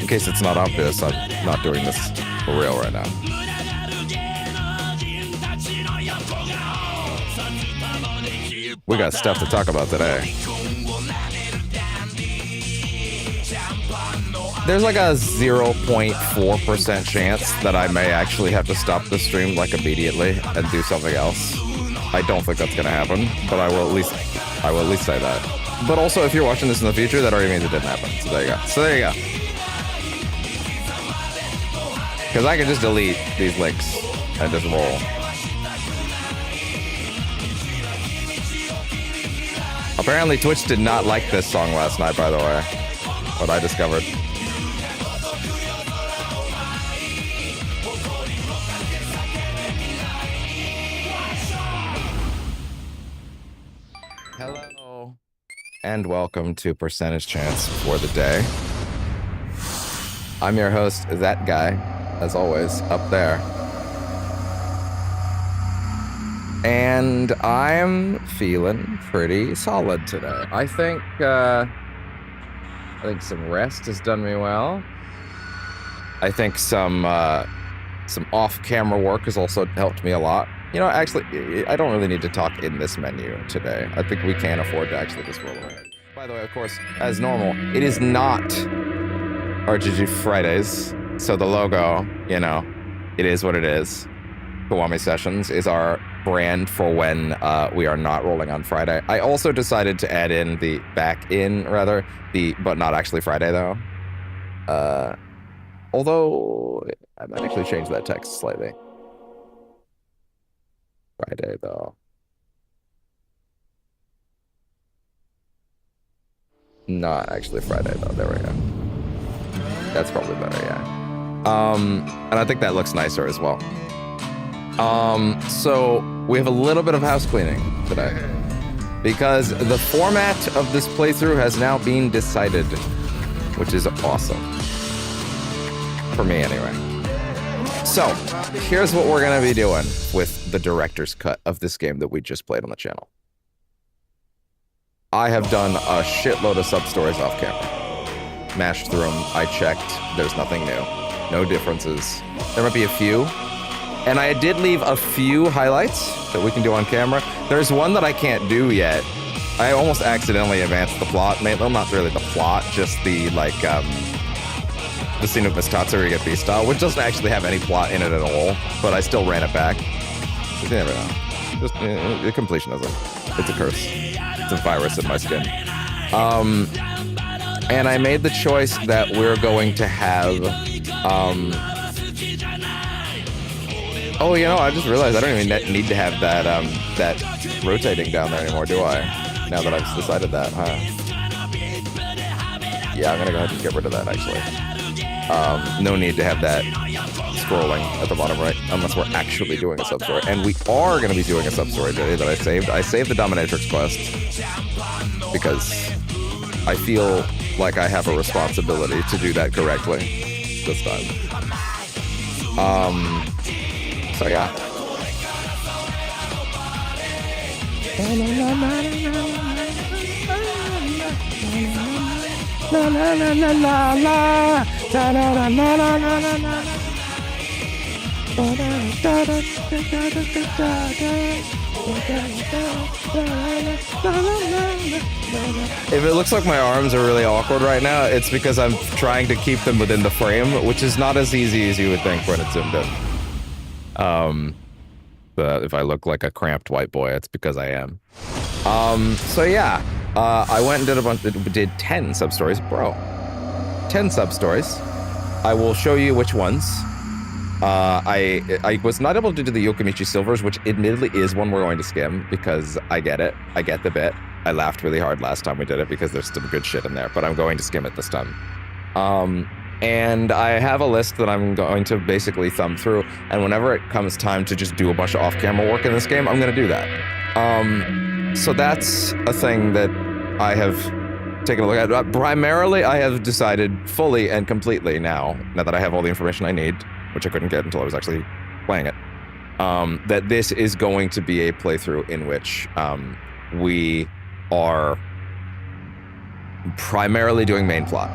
In case it's not obvious, I'm not doing this for real right now. We got stuff to talk about today. There's like a 0.4% chance that I may actually have to stop the stream like immediately and do something else. I don't think that's gonna happen, but I will at least say that. But also, if you're watching this in the future, that already means it didn't happen. So there you go. So there you go. Because I can just delete these links and just roll. Apparently, Twitch did not like this song last night, by the way. What I discovered. Hello. And welcome to Percentage Chance for the day. I'm your host, that guy, as always, up there. And I'm feeling pretty solid today. I think some rest has done me well. I think some off-camera work has also helped me a lot. You know, actually, I don't really need to talk in this menu today. I think we can afford to actually just roll away. By the way, of course, as normal, it is not RGG Fridays, so the logo, you know, it is what it is. Kiwami Sessions is our brand for when we are not rolling on Friday. I also decided to add in but not actually Friday though. Although I might actually change that text slightly. Friday though. Not actually Friday though. There we go. That's probably better, yeah. And I think that looks nicer as well. So we have a little bit of house cleaning today because the format of this playthrough has now been decided, which is awesome. For me anyway. So here's what we're gonna be doing with the director's cut of this game that we just played on the channel. I have done a shitload of sub-stories off camera. Mashed through them, I checked, there's nothing new. No differences. There might be a few. And I did leave a few highlights that we can do on camera. There's one that I can't do yet. I almost accidentally advanced the plot. Well, not really the plot, just the, like, the scene of Miss Tatsu where you get Beast Style, which doesn't actually have any plot in it at all, but I still ran it back. You never know. Just completionism. It's a curse. It's a virus in my skin. And I made the choice that we're going to have, oh, you know, I just realized I don't even need to have that that rotating down there anymore, do I? Now that I've decided that, huh? Yeah, I'm gonna go ahead and get rid of that, actually. No need to have that scrolling at the bottom right, unless we're actually doing a sub-story. And we are gonna be doing a sub-story today that I saved. I saved the Dominatrix quest because I feel like I have a responsibility to do that correctly this time. So yeah. If it looks like my arms are really awkward right now, it's because I'm trying to keep them within the frame, which is not as easy as you would think when it's zoomed in. But if I look like a cramped white boy, it's because I am. So yeah, I went and did 10 sub-stories. Bro, 10 sub-stories. I will show you which ones. I was not able to do the Yokimichi Silvers, which admittedly is one we're going to skim, because I get it. I get the bit. I laughed really hard last time we did it because there's some good shit in there, but I'm going to skim it this time. And I have a list that I'm going to basically thumb through, and whenever it comes time to just do a bunch of off-camera work in this game, I'm going to do that. So that's a thing that I have taken a look at. Primarily, I have decided fully and completely now that I have all the information I need, which I couldn't get until I was actually playing it, that this is going to be a playthrough in which we are primarily doing main plot.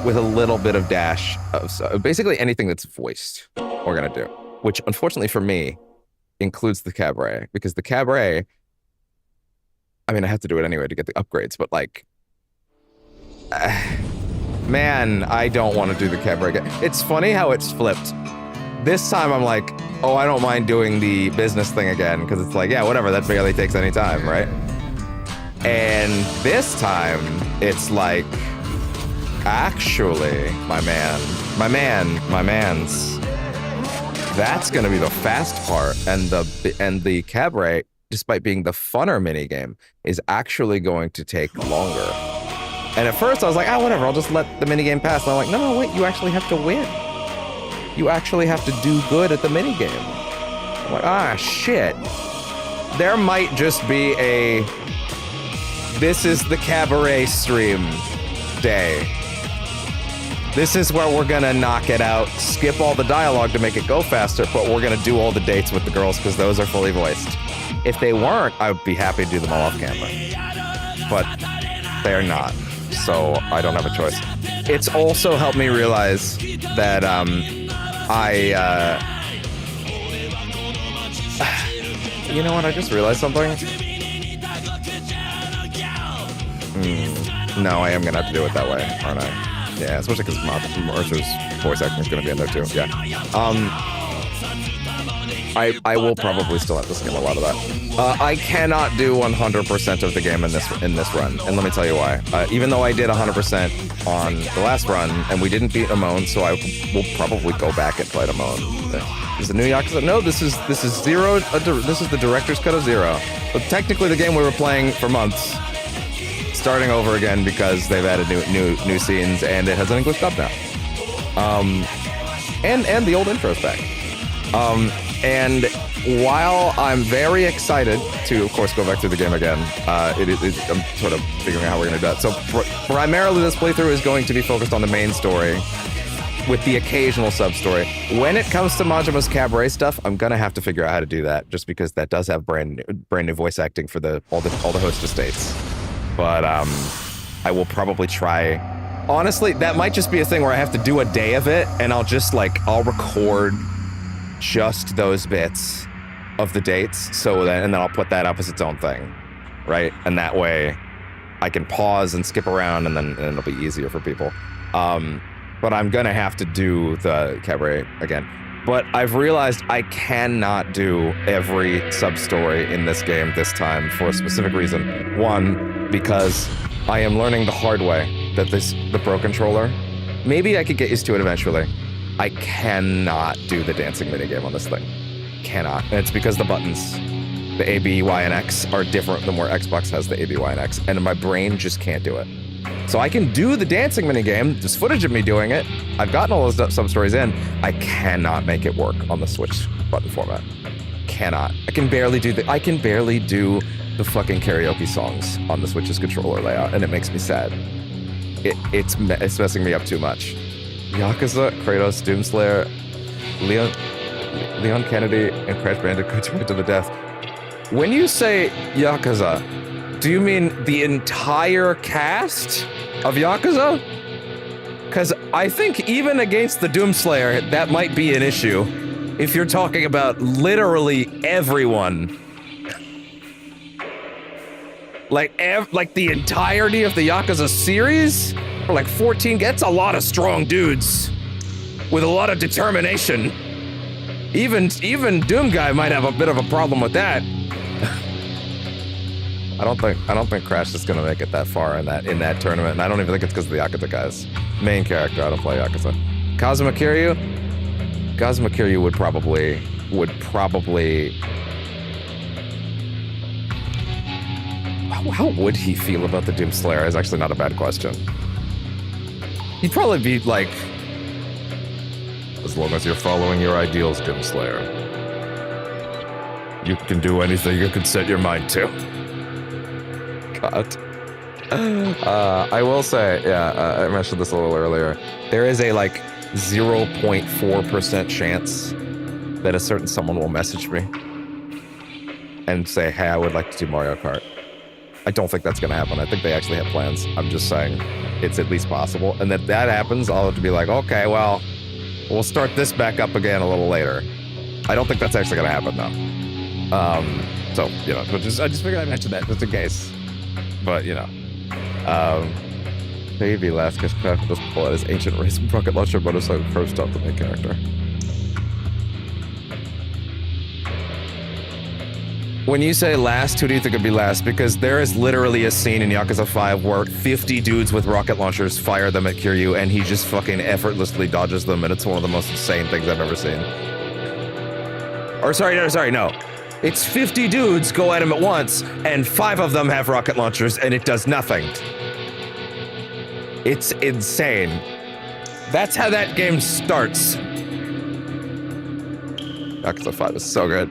With a little bit of dash of basically anything that's voiced, we're gonna do. Which, unfortunately for me, includes the cabaret, because the cabaret, I mean, I have to do it anyway to get the upgrades, but like, man, I don't want to do the cabaret again. It's funny how it's flipped. This time I'm like, oh, I don't mind doing the business thing again, because it's like, yeah, whatever, that barely takes any time, right? And this time, it's like, actually, my mans, that's gonna be the fast part, and the cabaret, despite being the funner minigame, is actually going to take longer. And at first I was like, ah, whatever, I'll just let the minigame pass. And I'm like, no, wait, you actually have to win. You actually have to do good at the minigame. I'm like, ah, shit. There might just be a, this is the cabaret stream day. This is where we're gonna knock it out, skip all the dialogue to make it go faster, but we're gonna do all the dates with the girls because those are fully voiced. If they weren't, I would be happy to do them all off camera. But they're not, so I don't have a choice. It's also helped me realize that you know what, I just realized something. No, I am gonna have to do it that way, aren't I? Yeah, especially because Mercer's voice acting is going to be in there too. Yeah. I will probably still have to skim a lot of that. I cannot do 100% of the game in this run, and let me tell you why. Even though I did 100% on the last run, and we didn't beat Amon, so I will probably go back and fight Amon. Is the new Yakuza? No, this is Zero. This is the director's cut of Zero. But technically, the game we were playing for months. Starting over again because they've added new scenes and it has an English dub now. And the old intro's back. And while I'm very excited to, of course, go back through the game again, I'm sort of figuring out how we're going to do that. So primarily this playthrough is going to be focused on the main story with the occasional sub-story. When it comes to Majima's cabaret stuff, I'm going to have to figure out how to do that just because that does have brand new voice acting for all the host estates. But I will probably try. Honestly, that might just be a thing where I have to do a day of it, and I'll record just those bits of the dates, and then I'll put that up as its own thing, right? And that way, I can pause and skip around, and then it'll be easier for people. But I'm gonna have to do the cabaret again. But I've realized I cannot do every sub-story in this game this time for a specific reason. One, because I am learning the hard way that the Pro Controller, maybe I could get used to it eventually. I cannot do the dancing minigame on this thing. Cannot. And it's because the buttons, the A, B, Y, and X, are different than where Xbox has the A, B, Y, and X. And my brain just can't do it. So I can do the dancing minigame, there's footage of me doing it, I've gotten all those sub-stories in, I cannot make it work on the Switch button format. Cannot. I can barely do the fucking karaoke songs on the Switch's controller layout, and it makes me sad. It's messing me up too much. Yakuza, Kratos, Doomslayer, Leon Kennedy, and Crash Bandicoot to the death. When you say Yakuza, do you mean the entire cast of Yakuza? Because I think even against the Doomslayer, that might be an issue. If you're talking about literally everyone. Like the entirety of the Yakuza series? For like 14, that's a lot of strong dudes. With a lot of determination. Even Doom Guy might have a bit of a problem with that. I don't think Crash is gonna make it that far in that tournament, and I don't even think it's because of the Yakuza guys. Main character, I don't play Yakuza. Kazuma Kiryu would probably. How would he feel about the Doomslayer? Is actually not a bad question. He'd probably be like, as long as you're following your ideals, Doomslayer, you can do anything you can set your mind to. God. I will say, yeah, I mentioned this a little earlier. There is a like 0.4% chance that a certain someone will message me and say, hey, I would like to do Mario Kart. I don't think that's gonna happen. I think they actually have plans. I'm just saying it's at least possible. And if that happens, I'll have to be like, okay, well, we'll start this back up again a little later. I don't think that's actually gonna happen though. So, you know, I just figured I'd mention that just in case. But, you know, maybe last because Craft doesn't pull out his ancient race rocket launcher motorcycle first off the main character. When you say last, who do you think would be last? Because there is literally a scene in Yakuza 5 where 50 dudes with rocket launchers fire them at Kiryu, and he just fucking effortlessly dodges them, and it's one of the most insane things I've ever seen. Or sorry, no. It's 50 dudes go at him at once, and 5 of them have rocket launchers, and it does nothing. It's insane. That's how that game starts. Yakuza 5 is so good.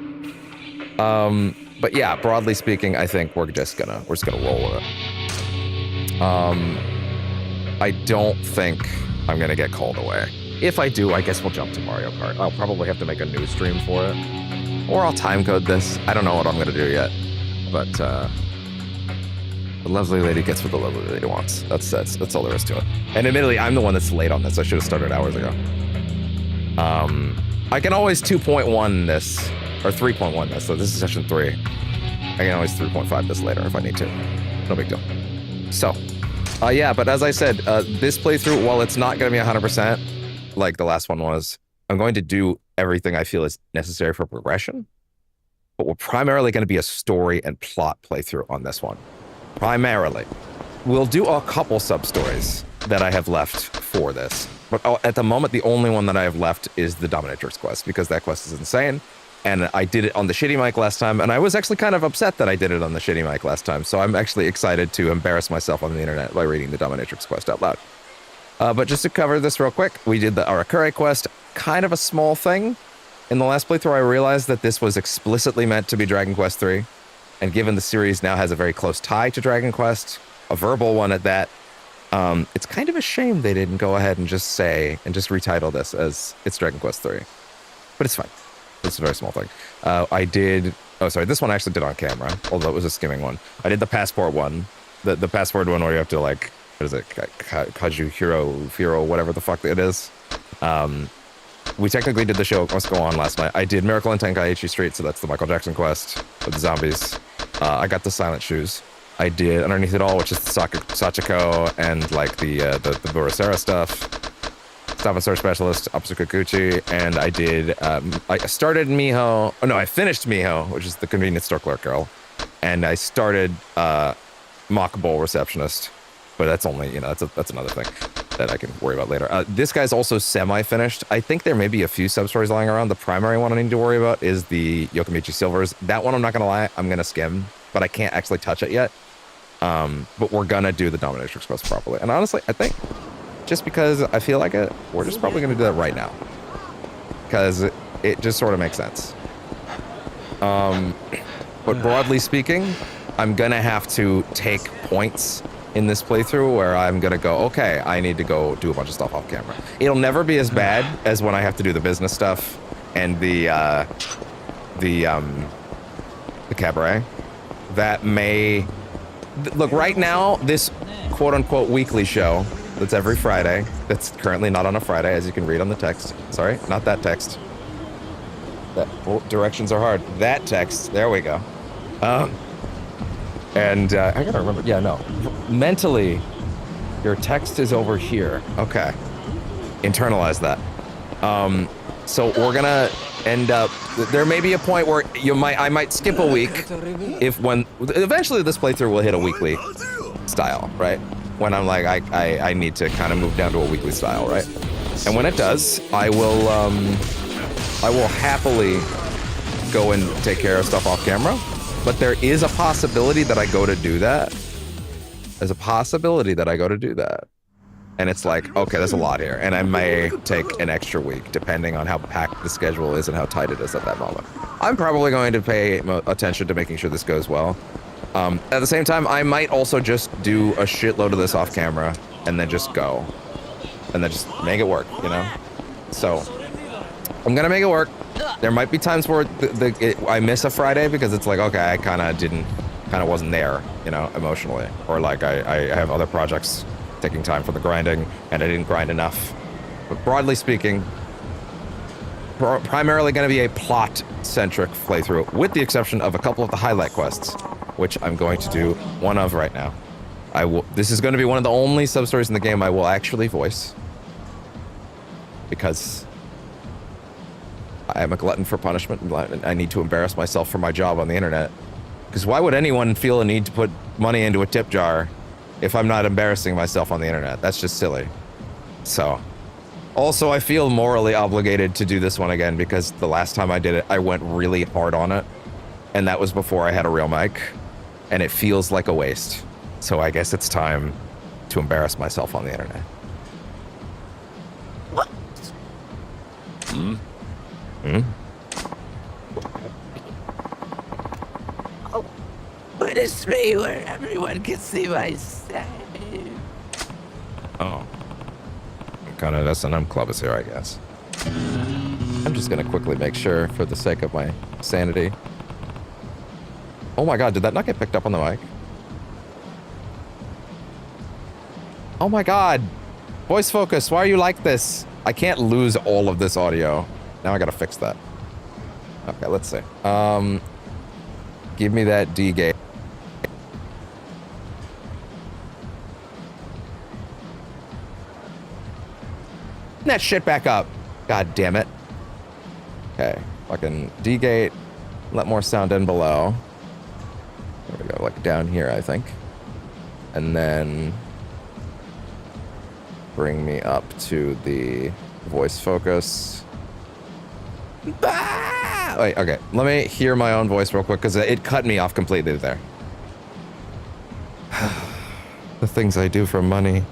But yeah, broadly speaking, I think we're just gonna roll with it. I don't think I'm gonna get called away. If I do, I guess we'll jump to Mario Kart. I'll probably have to make a new stream for it, or I'll timecode this. I don't know what I'm gonna do yet, but the lovely lady gets what the lovely lady wants. That's all there is to it. And admittedly, I'm the one that's late on this. I should have started hours ago. I can always 2.1 this. Or 3.1 this, so this is session 3. I can always 3.5 this later if I need to. No big deal. So, yeah, but as I said, this playthrough, while it's not going to be 100% like the last one was, I'm going to do everything I feel is necessary for progression, but we're primarily going to be a story and plot playthrough on this one. Primarily. We'll do a couple sub-stories that I have left for this, but at the moment, the only one that I have left is the Dominatrix quest, because that quest is insane. And I did it on the shitty mic last time, and I was actually kind of upset that I did it on the shitty mic last time, so I'm actually excited to embarrass myself on the internet by reading the Dominatrix quest out loud. But just to cover this real quick, we did the Arakure quest, kind of a small thing. In the last playthrough, I realized that this was explicitly meant to be Dragon Quest III, and given the series now has a very close tie to Dragon Quest, a verbal one at that, it's kind of a shame they didn't go ahead and just retitle this as it's Dragon Quest III. But it's fine. It's a very small thing. This one I actually did on camera, although it was a skimming one. I did the passport one. The passport one where you have to, like, what is it? Kajuhiro, whatever the fuck it is. We technically did the show Must Go On last night. I did Miracle in Tenkaichi Street, so that's the Michael Jackson quest with the zombies. I got the Silent Shoes. I did Underneath It All, which is the Sachiko and, like, the Burasera stuff. Stop and Search Specialist, Opposite Kikuchi, and I did, I started Miho, I finished Miho, which is the convenience store clerk girl, and I started Mock Bowl Receptionist, but that's only, that's another thing that I can worry about later. This guy's also semi-finished. I think there may be a few sub-stories lying around. The primary one I need to worry about is the Yokomichi Silvers. That one, I'm not gonna lie, I'm gonna skim, but I can't actually touch it yet. But we're gonna do the Dominatrix quest properly, and honestly, I think, just because I feel like it, we're just probably going to do that right now. Because it just sort of makes sense. But broadly speaking, I'm going to have to take points in this playthrough where I'm going to go, okay, I need to go do a bunch of stuff off camera. It'll never be as bad as when I have to do the business stuff and the cabaret. That may... Look, right now, this quote-unquote weekly show... That's every Friday. That's currently not on a Friday, as you can read on the text. Sorry, not that text. Directions are hard. That text. There we go. And I gotta remember. Yeah, no. Mentally, your text is over here. Okay. Internalize that. So we're gonna end up. There may be a point where I might skip a week when eventually this playthrough will hit a weekly style, right? When I'm like I need to kind of move down to a weekly style, right? And when it does, I will happily go and take care of stuff off camera. But there is a possibility that I go to do that. There's a possibility that I go to do that. And it's like, okay, there's a lot here. And I may take an extra week, depending on how packed the schedule is and how tight it is at that moment. I'm probably going to pay attention to making sure this goes well. At the same time, I might also just do a shitload of this off camera and then just go. And then just make it work, you know? So, I'm gonna make it work. There might be times where I miss a Friday because it's like, okay, I kind of wasn't there, you know, emotionally. Or like I have other projects taking time for the grinding and I didn't grind enough. But broadly speaking, primarily gonna be a plot-centric playthrough, with the exception of a couple of the highlight quests, which I'm going to do one of right now. This is gonna be one of the only sub-stories in the game I will actually voice. Because I am a glutton for punishment and I need to embarrass myself for my job on the internet. Because why would anyone feel a need to put money into a tip jar if I'm not embarrassing myself on the internet? That's just silly. So, also I feel morally obligated to do this one again because the last time I did it, I went really hard on it. And that was before I had a real mic. And it feels like a waste. So I guess it's time to embarrass myself on the internet. What? Oh, punish me where everyone can see my save. Oh. Kind of S&M Club is here, I guess. I'm just gonna quickly make sure for the sake of my sanity. Oh my god, did that not get picked up on the mic? Oh my god! Voice focus, why are you like this? I can't lose all of this audio. Now I gotta fix that. Okay, let's see. Give me that D gate. That shit back up. God damn it. Okay, fucking D gate. Let more sound in below. There we go, like down here, I think. And then bring me up to the voice focus. Ah! Wait, okay. Let me hear my own voice real quick because it cut me off completely there. The things I do for money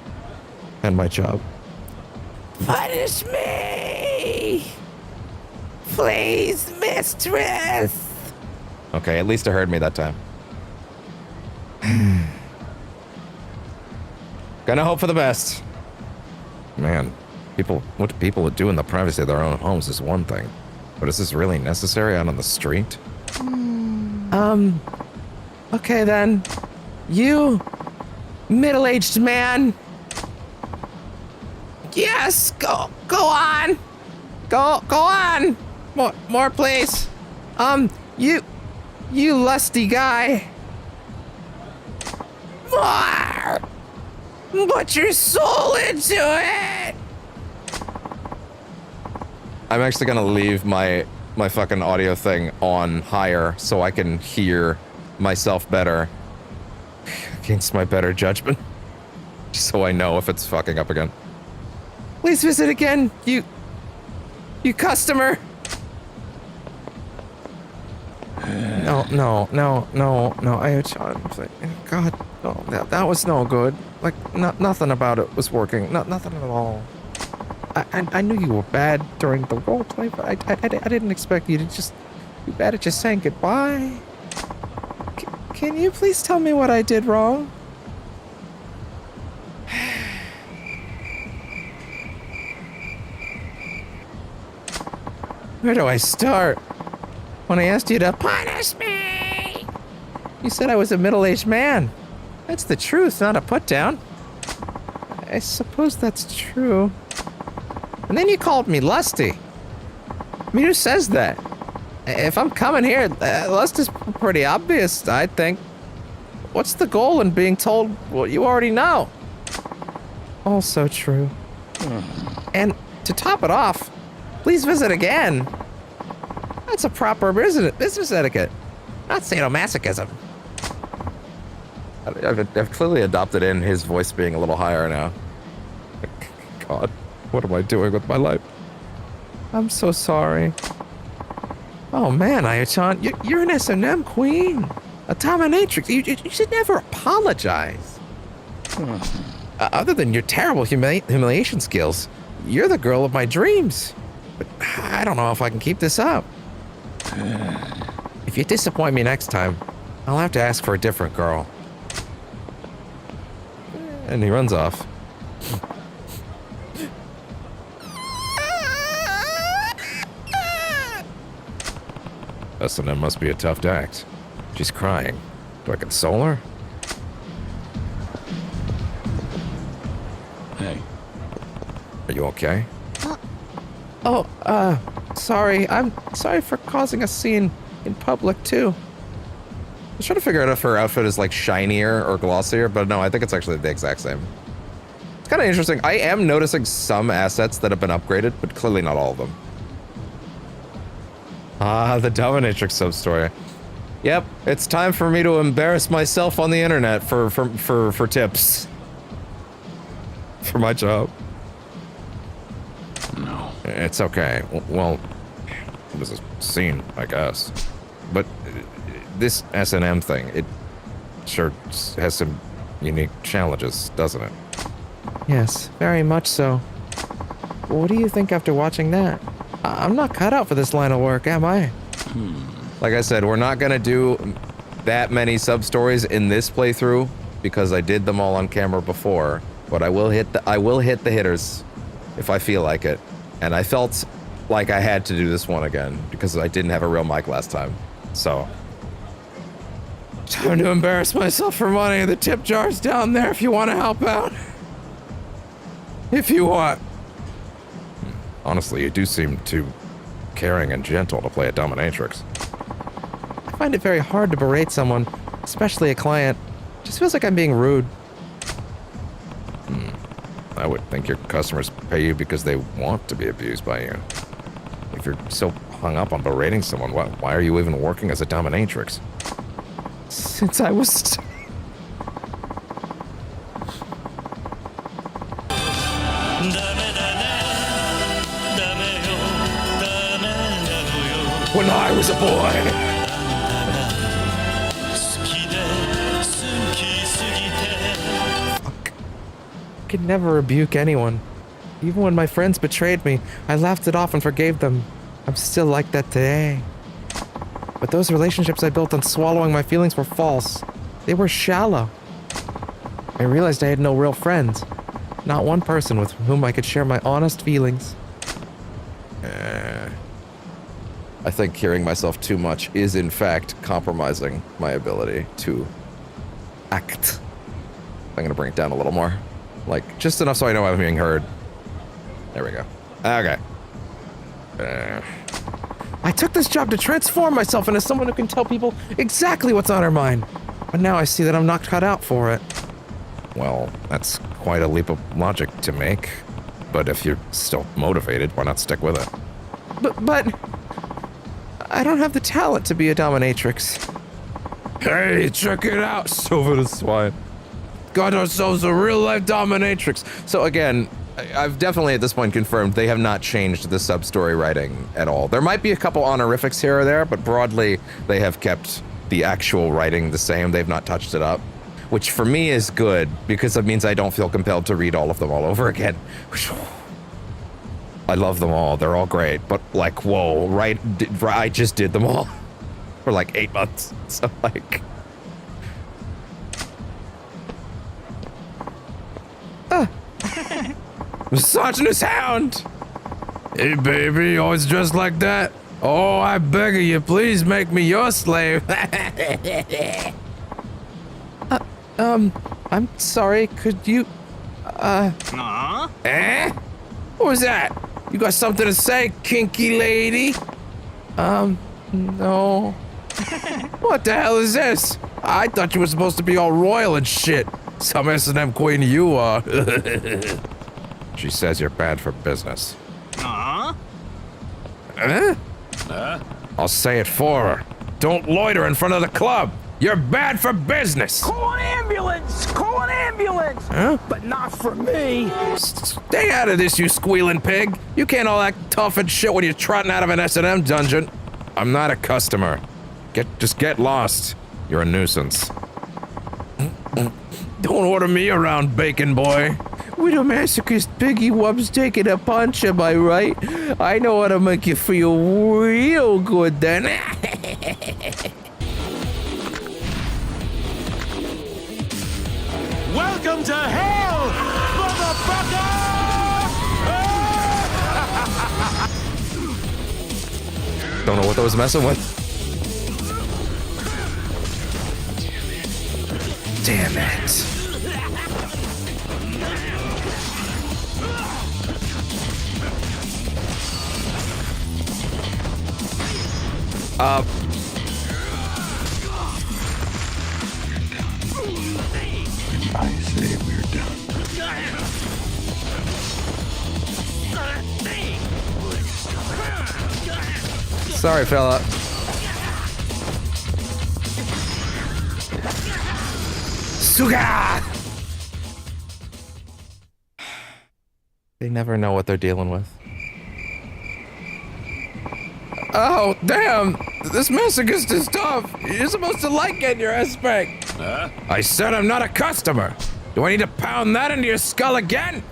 and my job. Punish me! Please, mistress! Okay, at least it heard me that time. Gonna hope for the best. Man, what people would do in the privacy of their own homes is one thing. But is this really necessary out on the street? Okay then. You, middle-aged man. Yes, go on. Go on. More please. You lusty guy. More. Put your soul into it. I'm actually gonna leave my fucking audio thing on higher so I can hear myself better against my better judgment. So I know if it's fucking up again. Please visit again, you customer. No. God, no, that was no good. Like, nothing about it was working. Nothing at all. I knew you were bad during the roleplay, but I didn't expect you to just be bad at just saying goodbye. Can you please tell me what I did wrong? Where do I start? When I asked you to punish me, you said I was a middle-aged man. That's the truth, not a put-down. I suppose that's true. And then you called me lusty. I mean, who says that? If I'm coming here, lust is pretty obvious, I think. What's the goal in being told what you already know? Also true. And to top it off, Please visit again. That's a proper business etiquette, not sadomasochism. I've clearly adopted in his voice being a little higher now. God, what am I doing with my life? I'm so sorry. Oh man, Ayachan, you're an S&M queen. A dominatrix. You should never apologize. Other than your terrible humiliation skills, you're the girl of my dreams. But I don't know if I can keep this up. If you disappoint me next time, I'll have to ask for a different girl. And he runs off. S&M must be a tough act. She's crying. Do I console her? Hey. Are you okay? Sorry. I'm sorry for causing a scene in public, too. I was trying to figure out if her outfit is like shinier or glossier, but no, I think it's actually the exact same. It's kind of interesting. I am noticing some assets that have been upgraded, but clearly not all of them. Ah, the dominatrix sub-story. Yep, it's time for me to embarrass myself on the internet for tips. For my job. No. It's okay. Well, it was a scene, I guess. But this S&M thing, it sure has some unique challenges, doesn't it? Yes, very much so. What do you think after watching that? I'm not cut out for this line of work, am I? Like I said, we're not gonna do that many sub-stories in this playthrough because I did them all on camera before, but I will hit the hitters if I feel like it. And I felt like I had to do this one again because I didn't have a real mic last time. So time to embarrass myself for money. The tip jar's down there if you want to help out. If you want. Honestly, you do seem too caring and gentle to play a dominatrix. I find it very hard to berate someone, especially a client. Just feels like I'm being rude. I would think your customers pay you because they want to be abused by you. If you're so hung up on berating someone, why are you even working as a dominatrix? Since I was... when I was a boy. Fuck. I could never rebuke anyone. Even when my friends betrayed me, I laughed it off and forgave them. I'm still like that today. But those relationships I built on swallowing my feelings were false. They were shallow. I realized I had no real friends. Not one person with whom I could share my honest feelings. I think hearing myself too much is, in fact, compromising my ability to act. I'm gonna bring it down a little more. Like, just enough so I know I'm being heard. There we go. Okay. I took this job to transform myself into someone who can tell people exactly what's on her mind. But now I see that I'm not cut out for it. Well, that's quite a leap of logic to make. But if you're still motivated, why not stick with it? But... I don't have the talent to be a dominatrix. Hey, check it out, Silver Swine. Got ourselves a real-life dominatrix. So again, I've definitely at this point confirmed they have not changed the sub-story writing at all. There might be a couple honorifics here or there, but broadly, they have kept the actual writing the same. They've not touched it up, which for me is good because it means I don't feel compelled to read all of them all over again. I love them all. They're all great. But like, whoa, right? I just did them all for like 8 months. So like... Misogynist hound! Hey baby, always dressed like that? Oh, I beg of you, please make me your slave. I'm sorry, could you... Eh? What was that? You got something to say, kinky lady? No. What the hell is this? I thought you were supposed to be all royal and shit. Some S&M queen you are. She says you're bad for business. I'll say it for her. Don't loiter in front of the club. You're bad for business. Call an ambulance! Call an ambulance! Huh? But not for me! Stay out of this, you squealing pig. You can't all act tough and shit when you're trotting out of an S&M dungeon. I'm not a customer. Just get lost. You're a nuisance. Don't order me around, bacon boy. With a masochist piggy wubs taking a punch, am I right? I know how to make you feel real good then. Welcome to hell, motherfucker! Don't know what I was messing with. Damn it. I say we're done. Sorry, fella. Suga! They never know what they're dealing with. Oh, damn! This masochist is tough. You're supposed to like getting your ass spanked. I said I'm not a customer. Do I need to pound that into your skull again?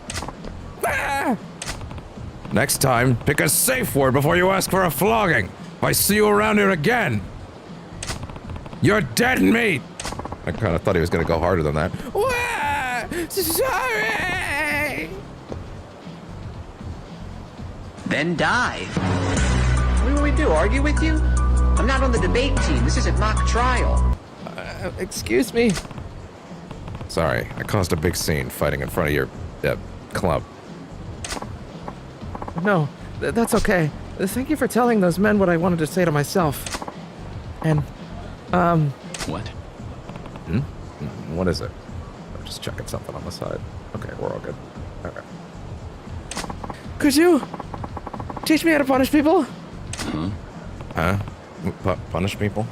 Ah! Next time, pick a safe word before you ask for a flogging. If I see you around here again, you're dead meat. I kind of thought he was going to go harder than that. Sorry! Then die. What do we do? Argue with you? I'm not on the debate team. This isn't mock trial. Excuse me. Sorry, I caused a big scene fighting in front of your club. No, that's okay. Thank you for telling those men what I wanted to say to myself. And, What? What is it? I'm just checking something on the side. Okay, we're all good. Okay. could you teach me how to punish people? Huh? Punish people?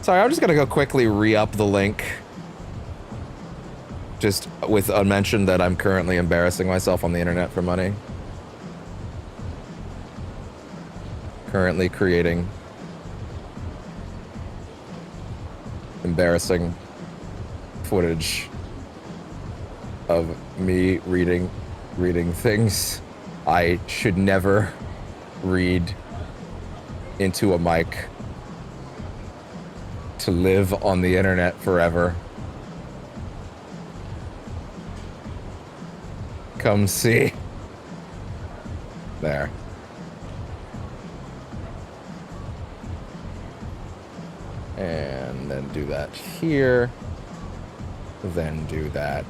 Sorry, I'm just gonna go quickly re-up the link. Just with a mention that I'm currently embarrassing myself on the internet for money. Currently creating embarrassing footage of me reading things I should never read into a mic to live on the internet forever. Come see. There. And then do that here. Then do that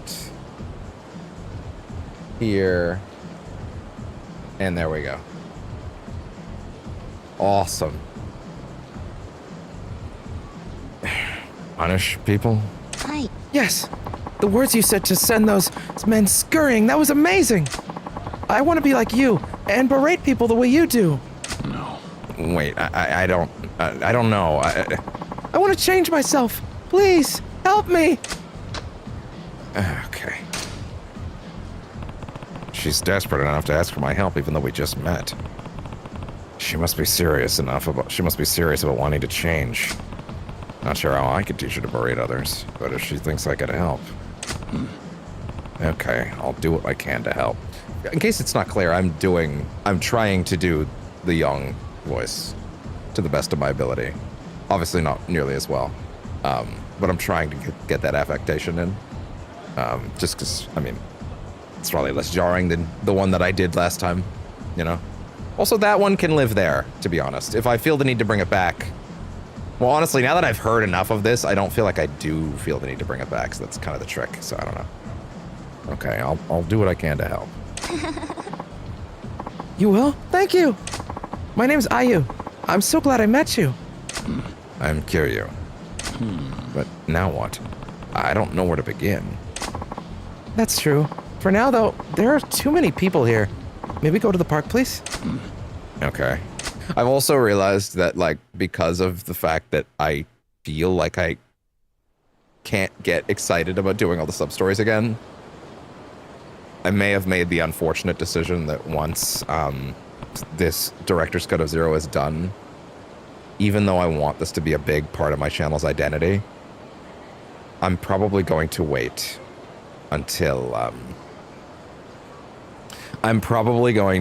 here. And there we go. Awesome. Punish people? Hi. Yes. The words you said to send those men scurrying, that was amazing. I want to be like you and berate people the way you do. No. Wait, I don't know. I want to change myself. Please, help me. Okay. She's desperate enough to ask for my help even though we just met. She must be serious about wanting to change. Not sure how I could teach her to berate others, but if she thinks I could help. Okay, I'll do what I can to help. In case it's not clear, I'm trying to do the young voice to the best of my ability. Obviously not nearly as well, but I'm trying to get that affectation in. Just because, I mean, it's probably less jarring than the one that I did last time, you know? Also, that one can live there, to be honest. If I feel the need to bring it back... Well, honestly, now that I've heard enough of this, I don't feel like I do feel the need to bring it back, so that's kind of the trick, so I don't know. Okay, I'll do what I can to help. You will? Thank you. My name's Ayu. I'm so glad I met you. I'm Kiryu. But now what? I don't know where to begin. That's true. For now, though, there are too many people here. Maybe go to the park, please? Okay. I've also realized that, like, because of the fact that I feel like I can't get excited about doing all the sub-stories again, I may have made the unfortunate decision that once this Director's Cut of Zero is done, even though I want this to be a big part of my channel's identity, I'm probably going to wait until I'm probably going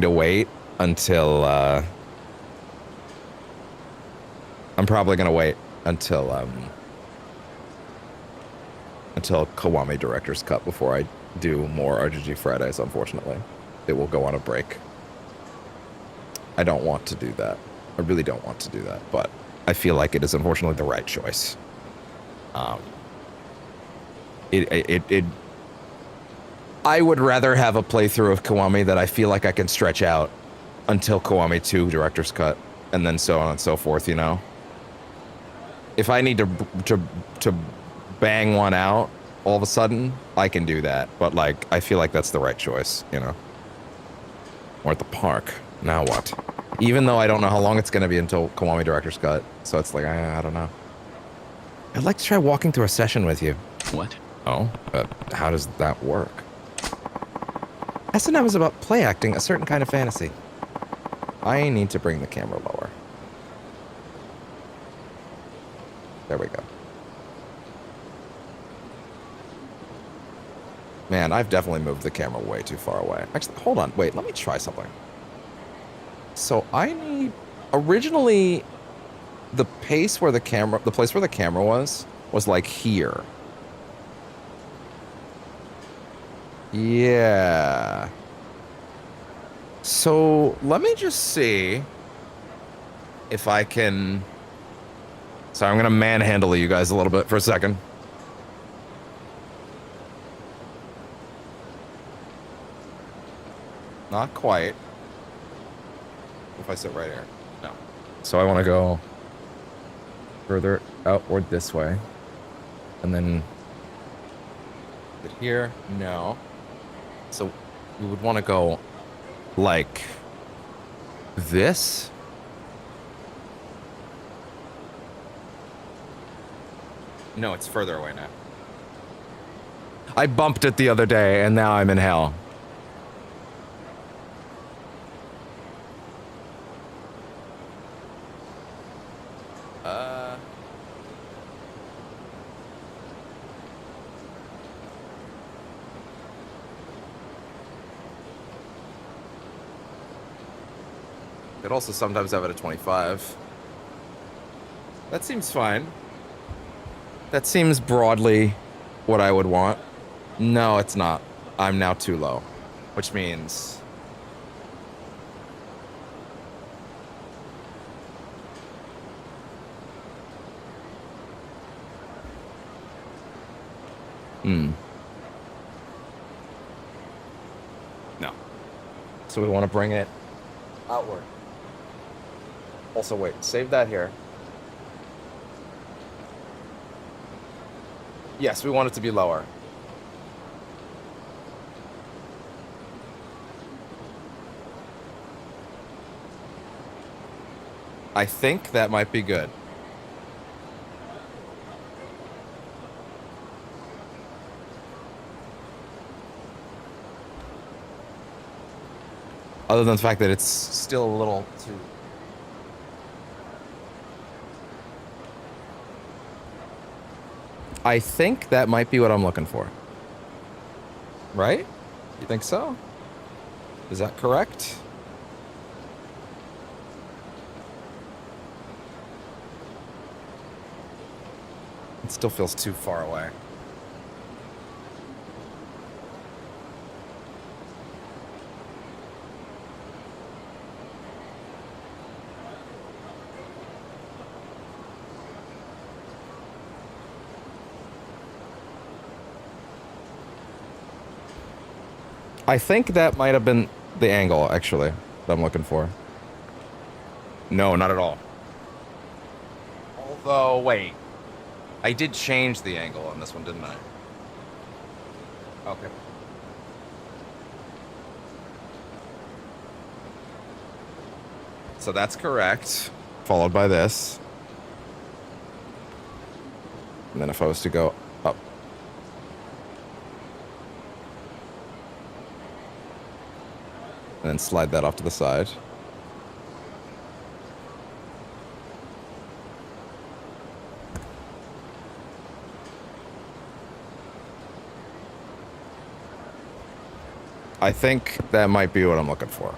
to wait until until Kiwami Director's Cut before I do more RGG Fridays, unfortunately. It will go on a break. I don't want to do that. I really don't want to do that, but I feel like it is unfortunately the right choice. I would rather have a playthrough of Kiwami that I feel like I can stretch out until Kiwami 2 Director's Cut, and then so on and so forth, you know? If I need to bang one out all of a sudden, I can do that. But, like, I feel like that's the right choice, you know? We're at the park. Now what? Even though I don't know how long it's going to be until Kiwami Director's Cut, so it's like, I don't know. I'd like to try walking through a session with you. What? Oh, how does that work? S&M is about play acting a certain kind of fantasy. I need to bring the camera lower. There we go. Man, I've definitely moved the camera way too far away. Actually, hold on. Wait, let me try something. So I need... Originally, the place where the camera was like here. Yeah. So let me just see if I can... Sorry, I'm going to manhandle you guys a little bit for a second. Not quite. If I sit right here. No. So I want to go further outward this way. And then... Sit here? No. So we would want to go like this. No, it's further away now. I bumped it the other day and now I'm in hell. Could also sometimes have it at 25. That seems fine. That seems broadly what I would want. No, it's not. I'm now too low. Which means... No. So we want to bring it outward. Also, wait, save that here. Yes, we want it to be lower. I think that might be good. Other than the fact that it's still a little too... I think that might be what I'm looking for. Right? You think so? Is that correct? It still feels too far away. I think that might have been the angle, actually, that I'm looking for. No, not at all. Although, wait. I did change the angle on this one, didn't I? Okay. So that's correct. Followed by this. And then if I was to go up. And then slide that off to the side. I think that might be what I'm looking for.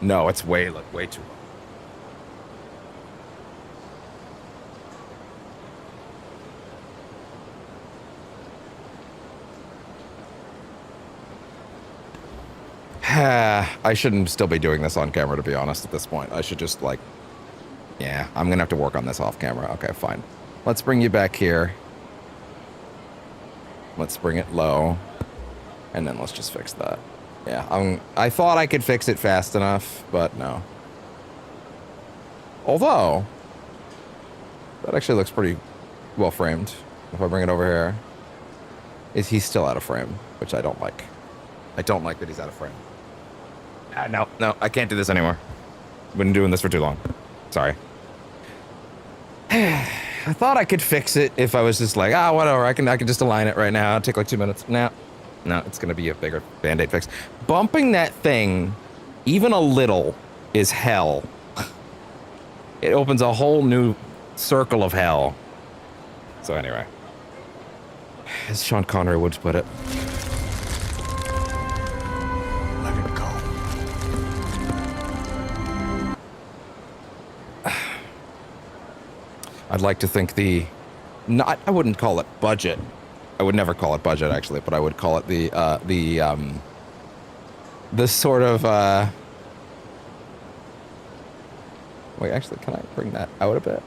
No, it's way too low. I shouldn't still be doing this on camera, to be honest, at this point. I should just, like... Yeah, I'm gonna have to work on this off camera. Okay, fine. Let's bring you back here. Let's bring it low. And then let's just fix that. Yeah, I thought I could fix it fast enough, but no. Although, that actually looks pretty well framed. If I bring it over here, he's still out of frame, which I don't like. I don't like that he's out of frame. No, I can't do this anymore. Been doing this for too long. Sorry. I thought I could fix it if I was just like, whatever. I can just align it right now. It'll take like 2 minutes. No, it's gonna be a bigger Band-Aid fix. Bumping that thing, even a little, is hell. It opens a whole new circle of hell. So anyway, as Sean Connery would put it. Let it go. I'd like to think I wouldn't call it budget. I would never call it budget, actually, but I would call it the sort of, wait, actually, can I bring that out a bit?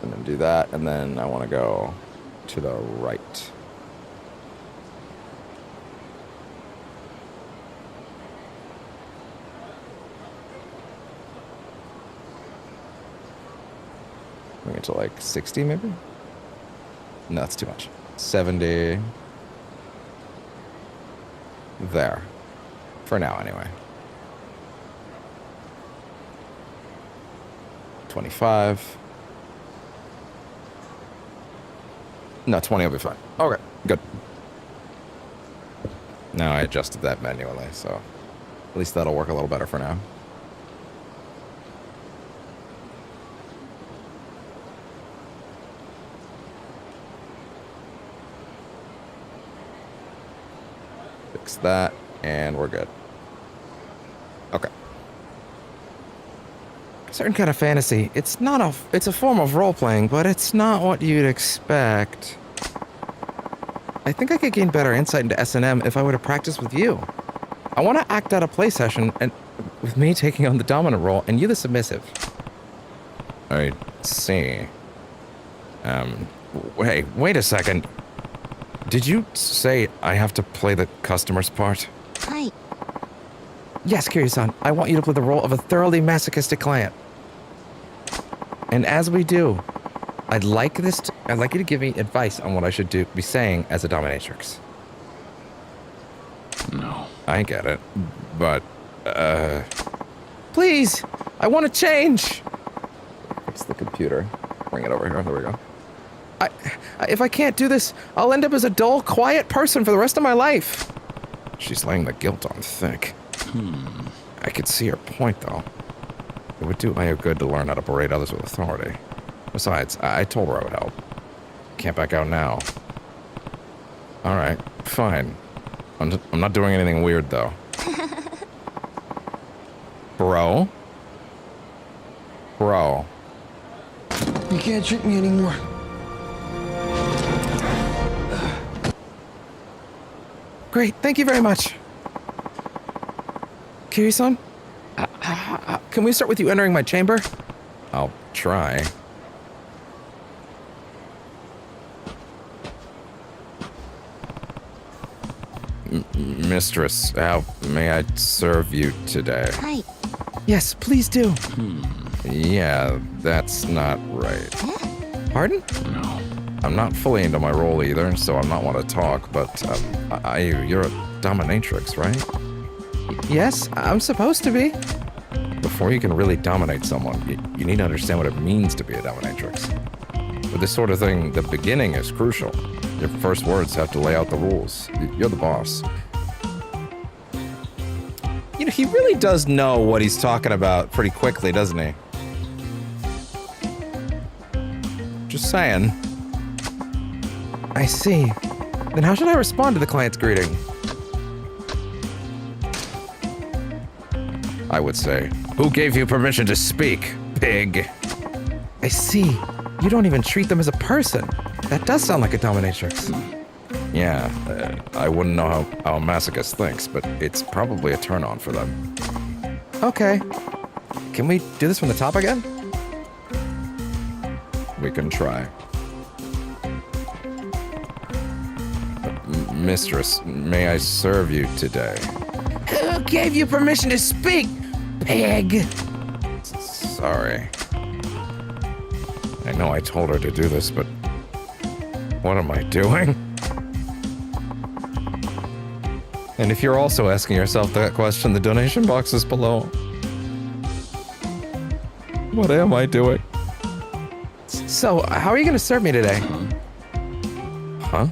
And then do that, and then I want to go to the right. Bring it to like 60 maybe? No, that's too much. 70. There. For now, anyway. 25. No, 20 will be fine. Okay, good. Now I adjusted that manually, so at least that'll work a little better for now. Fix that, and we're good. Okay. A certain kind of fantasy. It's a form of role-playing, but it's not what you'd expect. I think I could gain better insight into S&M if I were to practice with you. I want to act out a play session, and with me taking on the dominant role, and you the submissive. I see. Wait a second. Did you say I have to play the customer's part? Hi. Yes, Kiryu-san. I want you to play the role of a thoroughly masochistic client. And as we do, I'd like you to give me advice on what I should be saying as a dominatrix. No. I get it, but, please! I want to change! Fix the computer. Bring it over here. There we go. If I can't do this, I'll end up as a dull, quiet person for the rest of my life. She's laying the guilt on thick. I could see her point, though. It would do Maya good to learn how to berate others with authority. Besides, I told her I would help. Can't back out now. Alright, fine. I'm not doing anything weird, though. Bro? You can't trick me anymore. Great, thank you very much. Kiryu-san? Can we start with you entering my chamber? I'll try. Mistress, how may I serve you today? Hi. Yes, please do. Yeah, that's not right. Pardon? No. I'm not fully into my role either, so I'm not one to talk, but you're a dominatrix, right? Yes, I'm supposed to be. Before you can really dominate someone, you need to understand what it means to be a dominatrix. With this sort of thing, the beginning is crucial. Your first words have to lay out the rules. You're the boss. You know, he really does know what he's talking about pretty quickly, doesn't he? Just saying. I see. Then how should I respond to the client's greeting? I would say, who gave you permission to speak, pig? I see. You don't even treat them as a person. That does sound like a dominatrix. Yeah, I wouldn't know how a masochist thinks, but it's probably a turn-on for them. Okay. Can we do this from the top again? We can try. Mistress, may I serve you today? Who gave you permission to speak, pig? Sorry. I know I told her to do this, but what am I doing? And if you're also asking yourself that question, the donation box is below. What am I doing? So, how are you gonna serve me today? Huh?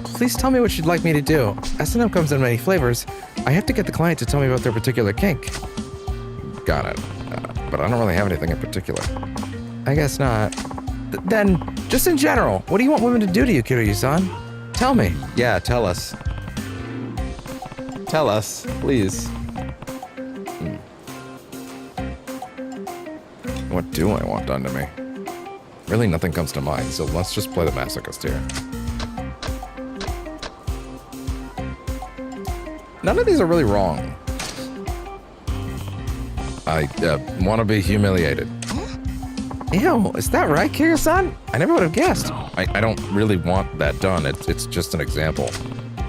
Please tell me what you'd like me to do. S&M comes in many flavors. I have to get the client to tell me about their particular kink. Got it. But I don't really have anything in particular. I guess not. Then, just in general, what do you want women to do to you, Kiryu-san? Tell me. Yeah, tell us. Tell us, please. What do I want done to me? Really, nothing comes to mind, so let's just play the masochist here. None of these are really wrong. I want to be humiliated. Ew, is that right, Kiryu-san? I never would have guessed. I don't really want that done. It's just an example.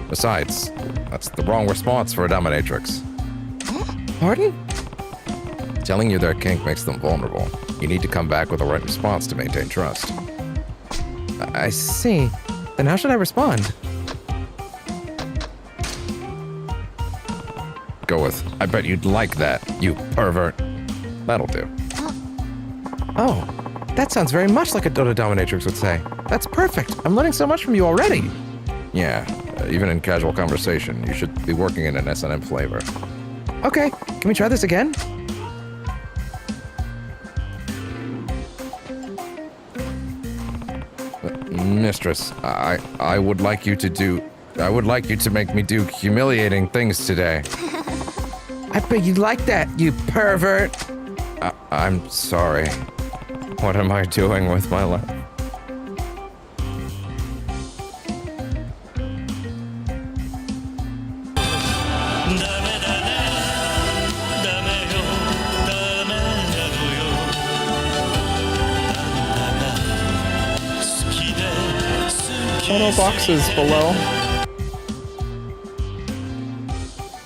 Besides, that's the wrong response for a dominatrix. Pardon? Telling you their kink makes them vulnerable. You need to come back with the right response to maintain trust. I see. Then how should I respond? Go with, I bet you'd like that, you pervert. That'll do. Oh, that sounds very much like a Dota dominatrix would say. That's perfect. I'm learning so much from you already. Yeah, even in casual conversation, you should be working in an S&M flavor. Okay, can we try this again? Mistress, I would like you to make me do humiliating things today. I bet you'd like that, you pervert. I'm sorry. What am I doing with my life? Photo boxes below.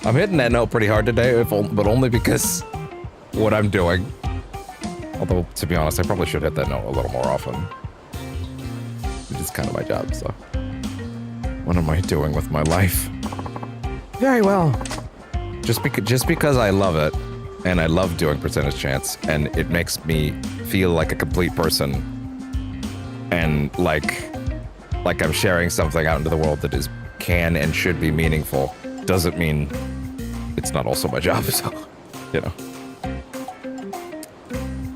I'm hitting that note pretty hard today, but only because what I'm doing. Although, to be honest, I probably should hit that note a little more often. It's kind of my job, so. What am I doing with my life? Very well. Just because I love it, and I love doing percentage chance, and it makes me feel like a complete person, and like I'm sharing something out into the world that can and should be meaningful, doesn't mean it's not also my job, so, you know.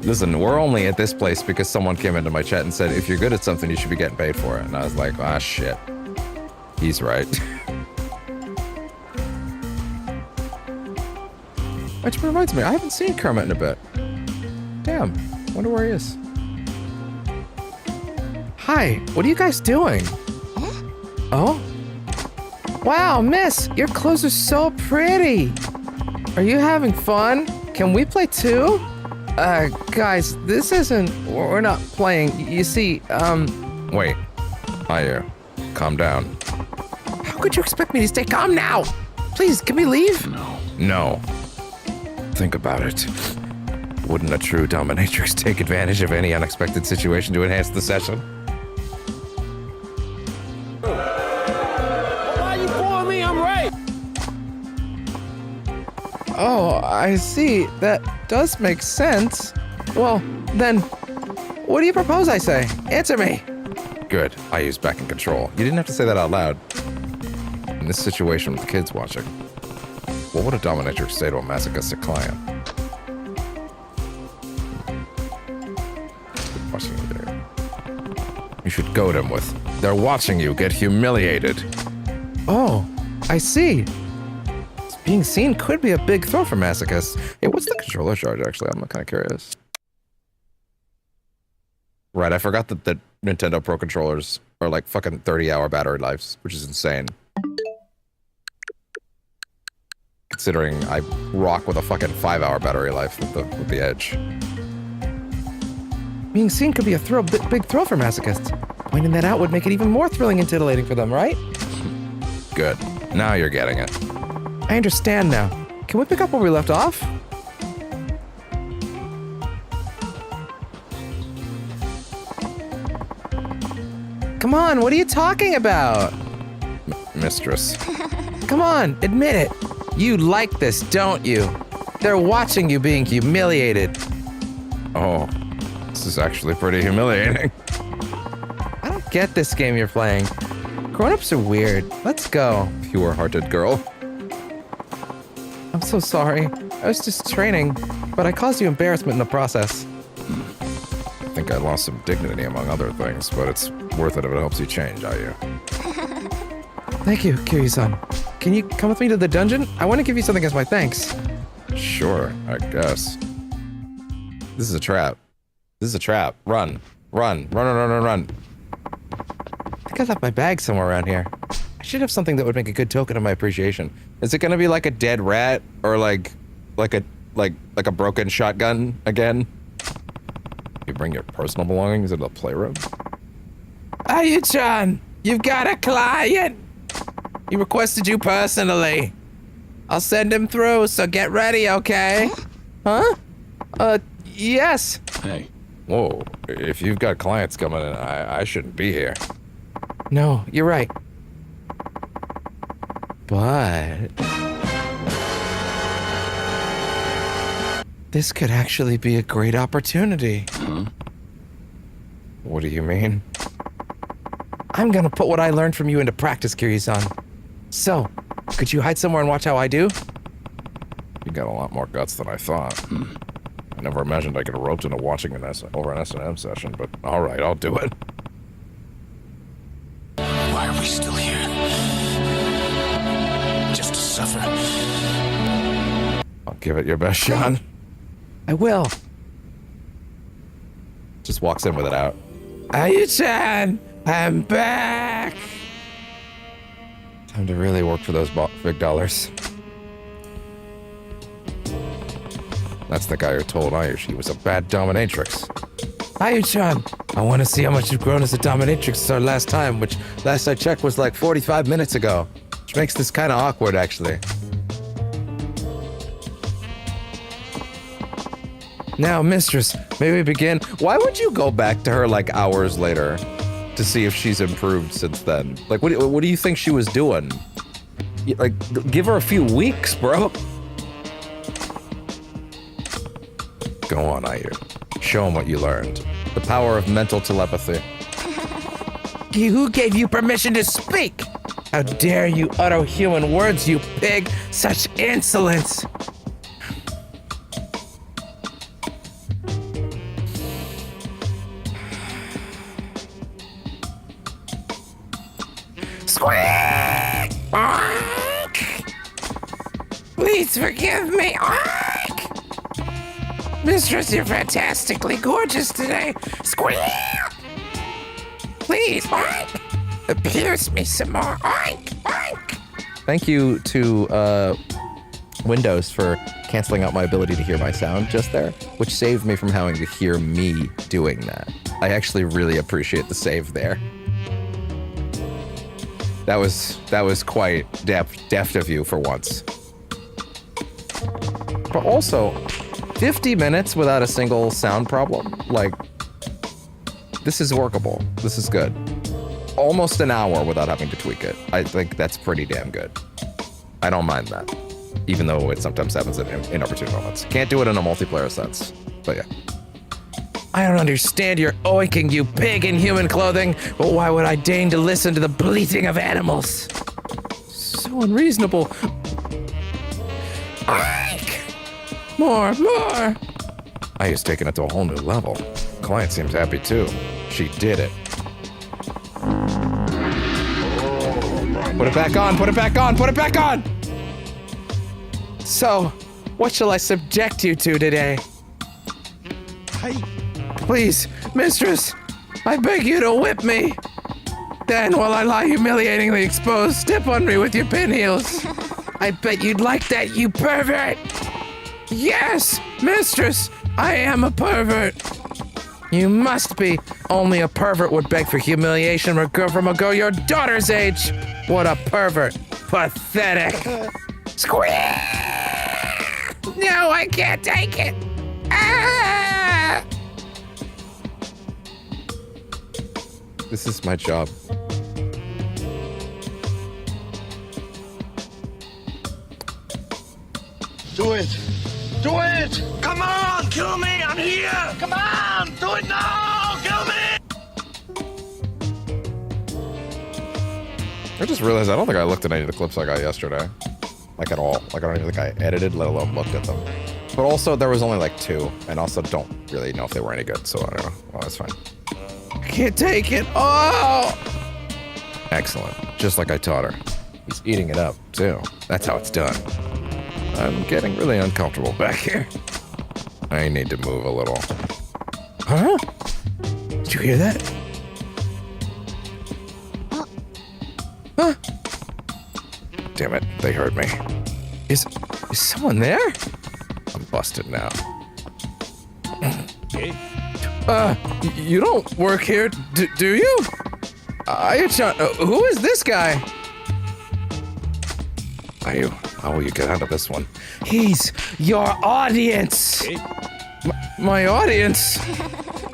Listen, we're only at this place because someone came into my chat and said, if you're good at something, you should be getting paid for it. And I was like, ah, shit. He's right. Which reminds me, I haven't seen Kermit in a bit. Damn, wonder where he is. Hi, what are you guys doing? Oh? Wow, miss, your clothes are so pretty. Are you having fun? Can we play too? Guys, this isn't... We're not playing. You see, Wait. Hi, calm down. How could you expect me to stay calm now? Please, can we leave? No. Think about it. Wouldn't a true dominatrix take advantage of any unexpected situation to enhance the session? Oh, I see. That does make sense. Well, then, what do you propose I say? Answer me. Good. I use back in control. You didn't have to say that out loud. In this situation with the kids watching, what would a dominatrix say to a masochistic client? Watching you there. You should goad him with, they're watching you get humiliated. Oh, I see. Being seen could be a big throw for masochists. Hey, what's the controller charge, actually? I'm kind of curious. Right, I forgot that the Nintendo Pro controllers are like fucking 30-hour battery lives, which is insane. Considering I rock with a fucking 5-hour battery life with the Edge. Being seen could be a big thrill for masochists. Pointing that out would make it even more thrilling and titillating for them, right? Good. Now you're getting it. I understand now. Can we pick up where we left off? Come on, what are you talking about? Mistress. Come on, admit it. You like this, don't you? They're watching you being humiliated. Oh, this is actually pretty humiliating. I don't get this game you're playing. Grown-ups are weird. Let's go. Pure-hearted girl. I'm so sorry. I was just training, but I caused you embarrassment in the process. I think I lost some dignity among other things, but it's worth it if it helps you change, are you? Thank you, Kiryu-san. Can you come with me to the dungeon? I want to give you something as my thanks. Sure, I guess. This is a trap. This is a trap. Run. Run. Run, run, run, run, run. I think I left my bag somewhere around here. I should have something that would make a good token of my appreciation. Is it gonna be like a dead rat or like a broken shotgun again? You bring your personal belongings into the playroom? Ayu-chan, you've got a client. He requested you personally. I'll send him through, so get ready, okay? Huh? Yes. Hey. Whoa, if you've got clients coming in, I shouldn't be here. No, you're right. But this could actually be a great opportunity. Huh? What do you mean? I'm gonna put what I learned from you into practice, Kiryu-san. So, could you hide somewhere and watch how I do? You got a lot more guts than I thought. I never imagined I could roped into watching over an S&M session, but alright, I'll do it. Why are we still here? Just to suffer. I'll give it your best shot. I will. Just walks in with it out. Ayu-chan, I'm back. Time to really work for those big dollars. That's the guy who told Ayu she was a bad dominatrix. Ayu-chan, I want to see how much you've grown as a dominatrix since our last time, which last I checked was like 45 minutes ago. Which makes this kind of awkward, actually. Now, mistress, may we begin? Why would you go back to her like hours later to see if she's improved since then? Like, what do you think she was doing? Like, give her a few weeks, bro. Go on, Ayu. Show him what you learned. The power of mental telepathy. Who gave you permission to speak? How dare you utter human words, you pig! Such insolence! Squeak! Oink! Please forgive me! Oink! Mistress, you're fantastically gorgeous today! Squeak! Please, oink! Pierce me some more! Oink! Oink! Thank you to Windows for canceling out my ability to hear my sound just there, which saved me from having to hear me doing that. I actually really appreciate the save there. That was quite deft of you for once. But also, 50 minutes without a single sound problem, like, this is workable. This is good. Almost an hour without having to tweak it. I think that's pretty damn good. I don't mind that. even though it sometimes happens in inopportune moments. Can't do it in a multiplayer sense, but yeah. I don't understand your oinking, you pig in human clothing, but why would I deign to listen to the bleating of animals? So unreasonable. Oink! More. Ayu's taking it to a whole new level. Client seems happy too. She did it. Put it back on, put it back on! So, what shall I subject you to today? Please, mistress, I beg you to whip me. Then, while I lie humiliatingly exposed, step on me with your pinheels. I bet you'd like that, you pervert! Yes, mistress, I am a pervert. You must be. Only a pervert would beg for humiliation from a girl your daughter's age. What a pervert. Pathetic. Squeak! No, I can't take it. Ah! This is my job. Do it! Do it! Come on, kill me! I'm here! Come on! Do it now! Kill me! I just realized I don't think I looked at any of the clips I got yesterday. Like at all. Like I don't even think I edited, let alone looked at them. But also there was only like 2, and also don't really know if they were any good, so I don't know. Well, that's fine. I can't take it. Oh! Excellent. Just like I taught her. He's eating it up, too. That's how it's done. I'm getting really uncomfortable back here. I need to move a little. Huh? Did you hear that? Huh? Damn it, they heard me. Is someone there? I'm busted now. You don't work here, do you? Ayu-chan, who is this guy? Ayu, how will you get out of this one? He's your audience. My audience?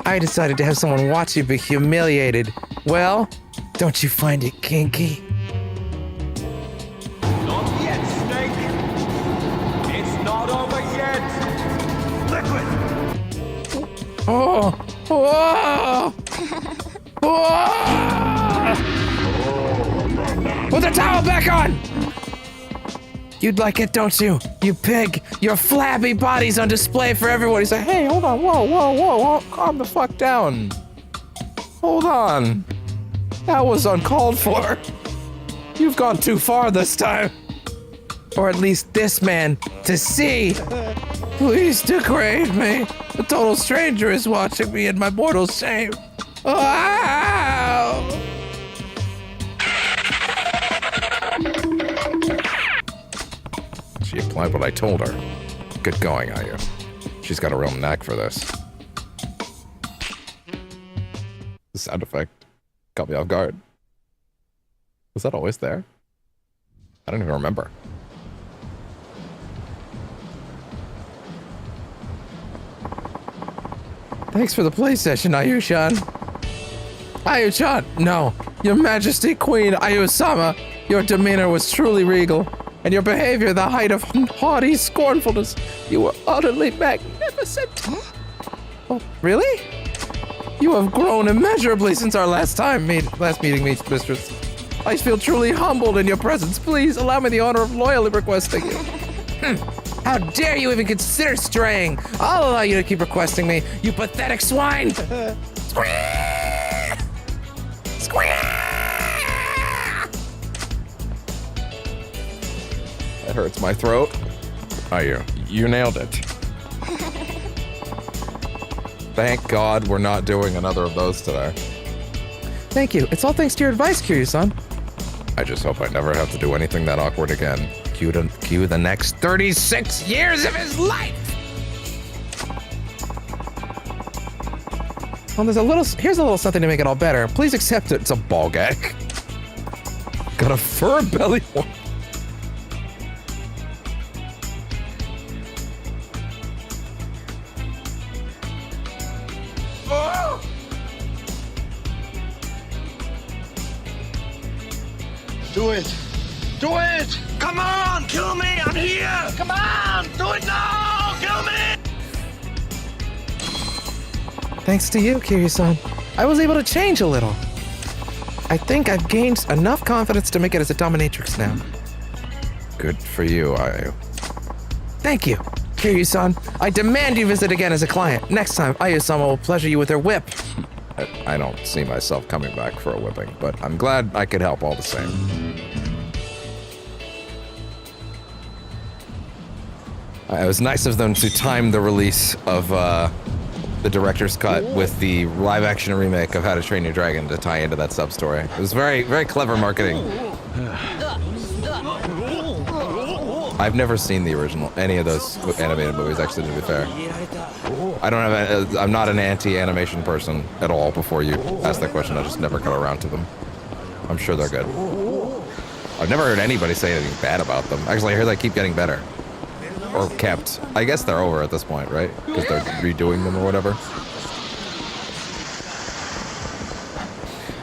I decided to have someone watch you be humiliated. Well, don't you find it kinky? Not yet, Snake. It's not over yet. Liquid. Oh! Whoa! Whoa! Put the towel back on! You'd like it, don't you? You pig! Your flabby body's on display for everyone. He's like, hey, hold on, whoa, calm the fuck down. Hold on. That was uncalled for. You've gone too far this time. Or at least this man, to see. Please degrade me. A total stranger is watching me in my mortal shame. Wow! She applied what I told her. Good going, Ayu. She's got a real knack for this. The sound effect caught me off guard. Was that always there? I don't even remember. Thanks for the play session, Ayu-chan. Ayu-chan, no. Your Majesty Queen Ayu-sama, your demeanor was truly regal, and your behavior the height of haughty scornfulness. You were utterly magnificent. Oh, really? You have grown immeasurably since our last meeting, mistress. I feel truly humbled in your presence. Please allow me the honor of loyally requesting you. How dare you even consider straying? I'll allow you to keep requesting me, you pathetic swine! Squeak! Squeak! That hurts my throat. Ayu, you nailed it. Thank God we're not doing another of those today. Thank you. It's all thanks to your advice, Kiryu-san. I just hope I never have to do anything that awkward again. Cue the next 36 years of his life! Well, here's a little something to make it all better. Please accept it. It's a ball gag. Got a fur belly one. Do it! Do it! Come on, kill me! I'm here! Come on! Do it now! Kill me! Thanks to you, Kiryu-san, I was able to change a little. I think I've gained enough confidence to make it as a dominatrix now. Good for you, Ayu. Thank you, Kiryu-san. I demand you visit again as a client. Next time, Ayu-sama will pleasure you with her whip. I don't see myself coming back for a whipping, but I'm glad I could help all the same. It was nice of them to time the release of the director's cut with the live-action remake of How to Train Your Dragon to tie into that sub-story. It was very, very clever marketing. I've never seen the original, any of those animated movies, actually, to be fair. I don't have, I'm not an anti-animation person at all. Before you ask that question, I just never got around to them. I'm sure they're good. I've never heard anybody say anything bad about them. Actually, I hear they keep getting better. Or kept. I guess they're over at this point, right? Because they're redoing them or whatever.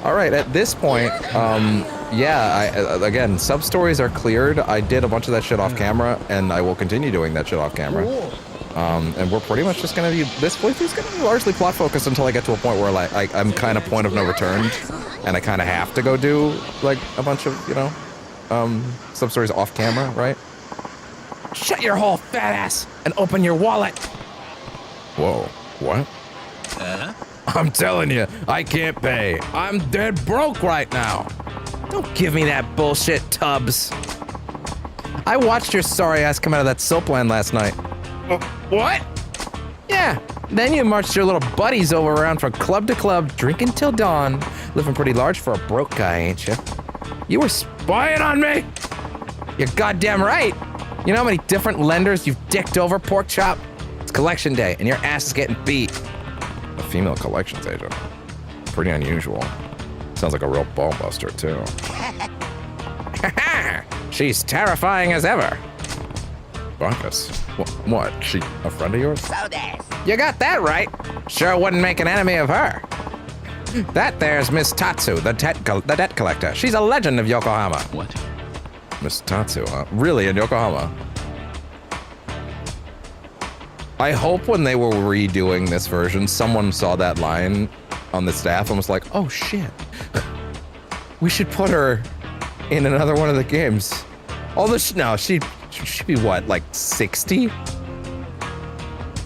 All right, at this point, yeah, again, sub-stories are cleared. I did a bunch of that shit off camera, and I will continue doing that shit off camera. And we're pretty much just gonna be, this playthrough's gonna be largely plot focused until I get to a point where like I'm kind of point of no return, and I kind of have to go do like a bunch of, you know, sub-stories off camera, right? Shut your hole, fat ass, and open your wallet. Whoa, what? I'm telling you, I can't pay. I'm dead broke right now. Don't give me that bullshit, Tubbs. I watched your sorry ass come out of that soapland last night. What? Yeah, then you marched your little buddies over around from club to club, drinking till dawn. Living pretty large for a broke guy, ain't you? You were spying on me? You're goddamn right. You know how many different lenders you've dicked over, pork chop? It's collection day, and your ass is getting beat. A female collections agent. Pretty unusual. Sounds like a real ball buster, too. She's terrifying as ever. Bacchus. What? She a friend of yours? You got that right. Sure wouldn't make an enemy of her. That there's Miss Tatsu, the debt collector. She's a legend of Yokohama. What? Miss Tatsu, huh? Really, in Yokohama? I hope when they were redoing this version, someone saw that line on the staff and was like, oh shit, we should put her in another one of the games. No, she'd be what, like 60?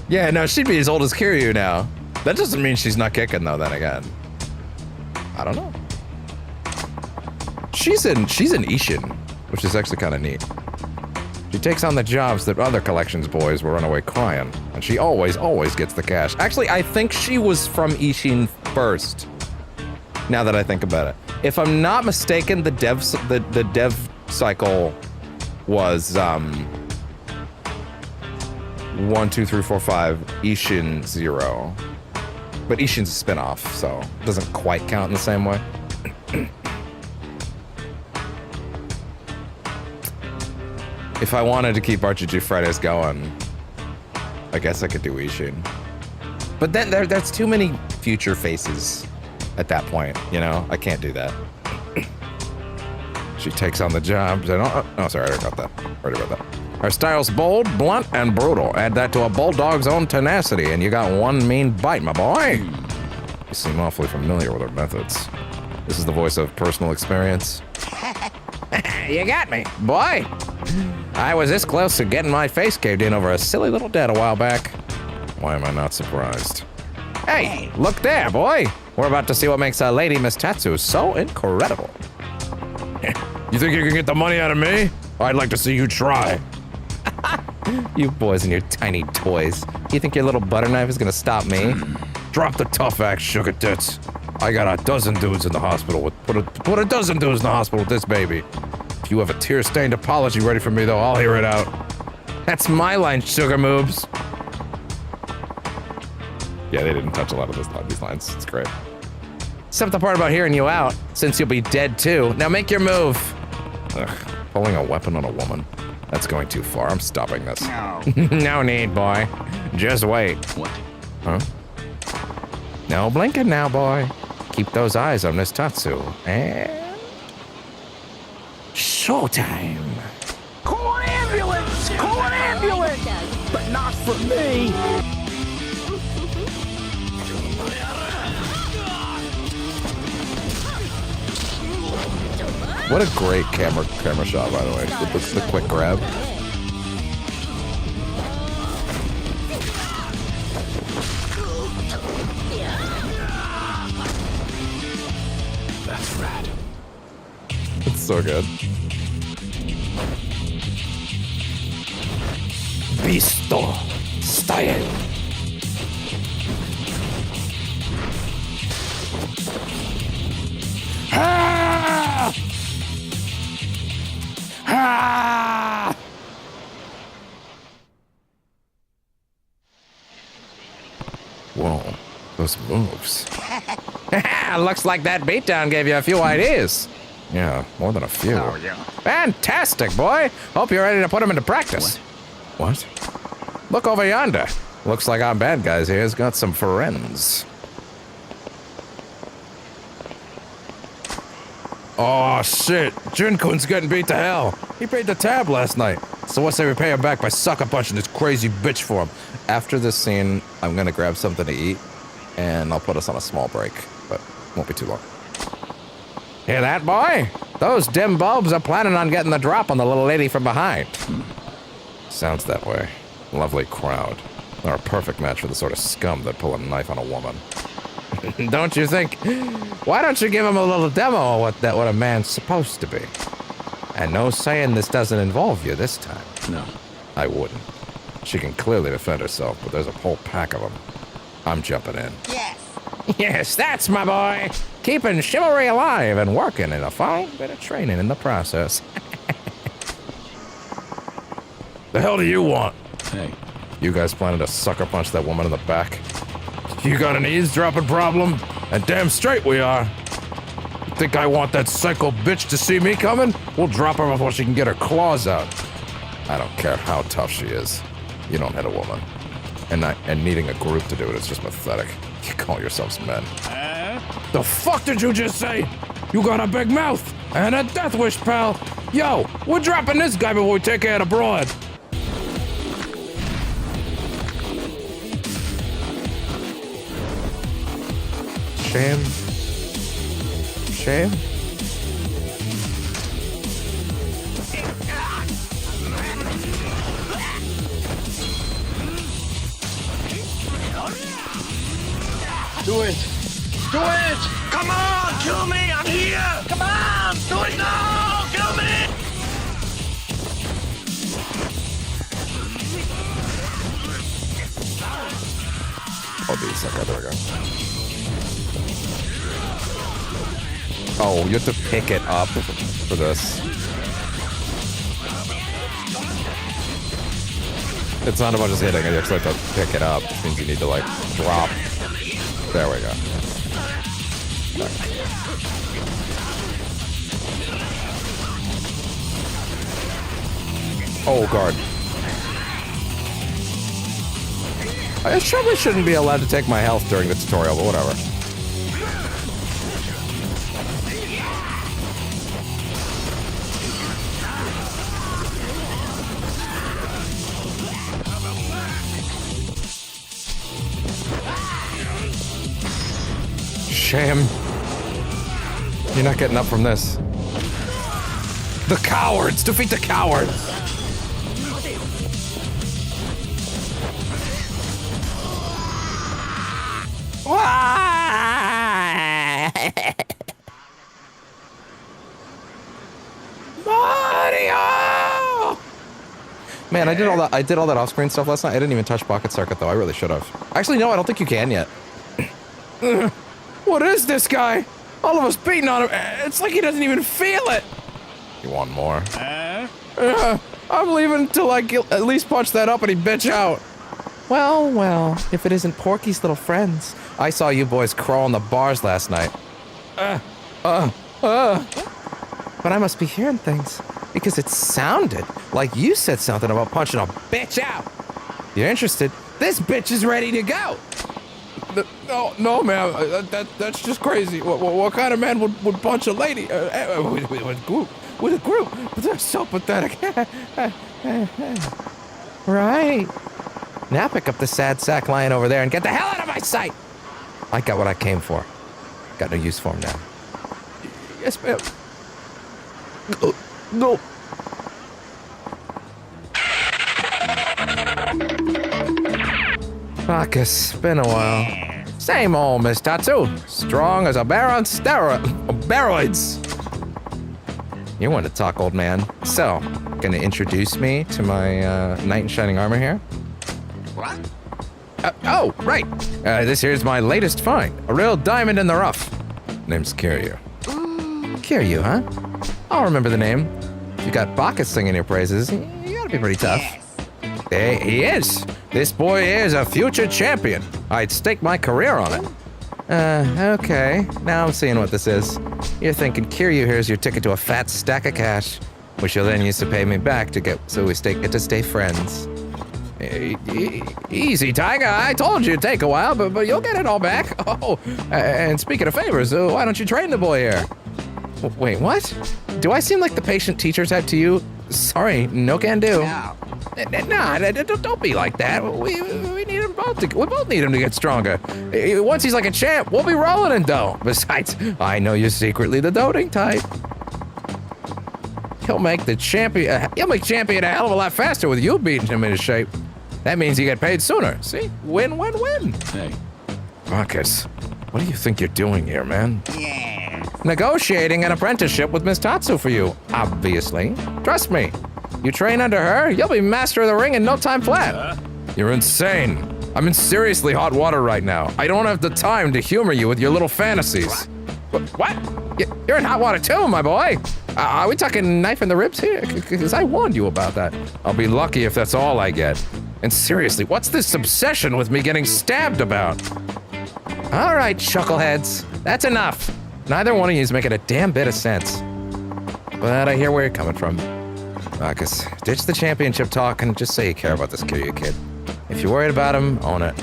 Yeah, no, she'd be as old as Kiryu now. That doesn't mean she's not kicking though, then again. I don't know. She's in Ishin, which is actually kind of neat. She takes on the jobs that other collections boys will run away crying, and she always gets the cash. Actually, I think she was from Ishin first, now that I think about it. If I'm not mistaken, the dev cycle was 1, 2, 3, 4, 5, Ishin 0. But Ishin's a spin-off, so it doesn't quite count in the same way. If I wanted to keep RGG Fridays going, I guess I could do Ishin. But then that's too many future faces at that point, you know? I can't do that. She takes on the jobs and... Oh, sorry, I already got that. Her style's bold, blunt, and brutal. Add that to a bulldog's own tenacity, and you got one mean bite, my boy. You seem awfully familiar with her methods. This is the voice of personal experience. You got me, boy. I was this close to getting my face caved in over a silly little debt a while back. Why am I not surprised? Hey, look there, boy. We're about to see what makes a lady Miss Tatsu so incredible. You think you can get the money out of me? I'd like to see you try. You boys and your tiny toys. You think your little butter knife is gonna stop me? Drop the tough act, sugar tits. I got a dozen dudes in the hospital with put a dozen dudes in the hospital with this baby. If you have a tear-stained apology ready for me, though, I'll hear it out. That's my line, sugar moves. Yeah, they didn't touch a lot of these lines. It's great. Except the part about hearing you out, since you'll be dead too. Now make your move. Ugh, pulling a weapon on a woman. That's going too far. I'm stopping this. No. No need, boy. Just wait. What? Huh? No blinking now, boy. Keep those eyes on Miss Tatsu. And... showtime. Call an ambulance! Call an ambulance! But not for me! What a great camera shot, by the way. The quick grab. That's rad. It's so good. Beasto style. Ah! Ah! Whoa, those moves. Looks like that beatdown gave you a few ideas. Yeah, more than a few. Oh, yeah. Fantastic, boy. Hope you're ready to put them into practice. What? Look over yonder. Looks like our bad guys here's got some friends. Oh, shit. Jin-kun's getting beat to hell. He paid the tab last night. So what's say we pay him back by sucker punching this crazy bitch for him? After this scene, I'm gonna grab something to eat, and I'll put us on a small break, but won't be too long. Hear that, boy? Those dim bulbs are planning on getting the drop on the little lady from behind. Sounds that way. Lovely crowd. They're a perfect match for the sort of scum that pull a knife on a woman. Don't you think? Why don't you give him a little demo of what a man's supposed to be? And no saying this doesn't involve you this time. No. I wouldn't. She can clearly defend herself, but there's a whole pack of them. I'm jumping in. Yes, that's my boy. Keeping chivalry alive and working in a fine bit of training in the process. The hell do you want? Hey. You guys planning to sucker punch that woman in the back? You got an eavesdropping problem? And damn straight we are. You think I want that psycho bitch to see me coming? We'll drop her before she can get her claws out. I don't care how tough she is. You don't hit a woman. And needing a group to do it is just pathetic. You call yourselves men. The fuck did you just say? You got a big mouth and a death wish, pal. Yo, we're dropping this guy before we take care of the broad. Shame. Shame? Do it! Do it! Come on, kill me! I'm here! Come on! Do it now! Kill me! I'll be a second. There we go. Oh, you have to pick it up for this. It's not about just hitting it, you actually have to pick it up, which means you need to, like, drop. There we go. Oh, guard. I probably shouldn't be allowed to take my health during the tutorial, but whatever. Shame. You're not getting up from this. The cowards! Defeat the cowards! Mario! Man, I did all that off-screen stuff last night. I didn't even touch Pocket Circuit though. I really should have. Actually, no, I don't think you can yet. What is this guy? All of us beating on him. It's like he doesn't even feel it. You want more? I'm leaving until I at least punch that up and he bitch out. Well, well, if it isn't Porky's little friends. I saw you boys crawl in the bars last night. But I must be hearing things. Because it sounded like you said something about punching a bitch out. You're interested? This bitch is ready to go. No, ma'am. That's just crazy. What kind of man would punch a lady with a group? They're so pathetic. Right. Now pick up the sad sack lying over there and get the hell out of my sight. I got what I came for. Got no use for him now. Yes, ma'am. No. Bacchus, been a while. Same old Miss Tatsu. Strong as a bear on steroids. You want to talk, old man. So, gonna introduce me to my knight in shining armor here? What? Oh, right. This here's my latest find. A real diamond in the rough. Name's Kiryu. Kiryu, huh? I'll remember the name. If you got Bacchus singing your praises, you gotta be pretty tough. There he is. This boy is a future champion. I'd stake my career on it. Okay. Now I'm seeing what this is. You're thinking Kiryu here's your ticket to a fat stack of cash, which you'll then use to pay me back to get so we get to stay friends. Easy, Tiger. I told you it'd take a while, but you'll get it all back. Oh, and speaking of favors, why don't you train the boy here? Wait, what? Do I seem like the patient teacher type to you? Sorry, no can do. No. Nah, don't be like that. We need him both we both need him to get stronger. Once he's like a champ, we'll be rolling in dough. Besides, I know you're secretly the doting type. He'll make champion a hell of a lot faster with you beating him into shape. That means you get paid sooner. See? Win, win, win. Hey. Marcus, what do you think you're doing here, man? Yeah. Negotiating an apprenticeship with Miss Tatsu for you, obviously. Trust me. You train under her, you'll be master of the ring in no time flat. You're insane. I'm in seriously hot water right now. I don't have the time to humor you with your little fantasies. What? You're in hot water too, my boy. Are we talking knife in the ribs here? Because I warned you about that. I'll be lucky if that's all I get. And seriously, what's this obsession with me getting stabbed about? All right, chuckleheads. That's enough. Neither one of you is making a damn bit of sense. But I hear where you're coming from. Marcus, ditch the championship talk and just say you care about this Kiryu kid. If you're worried about him, own it.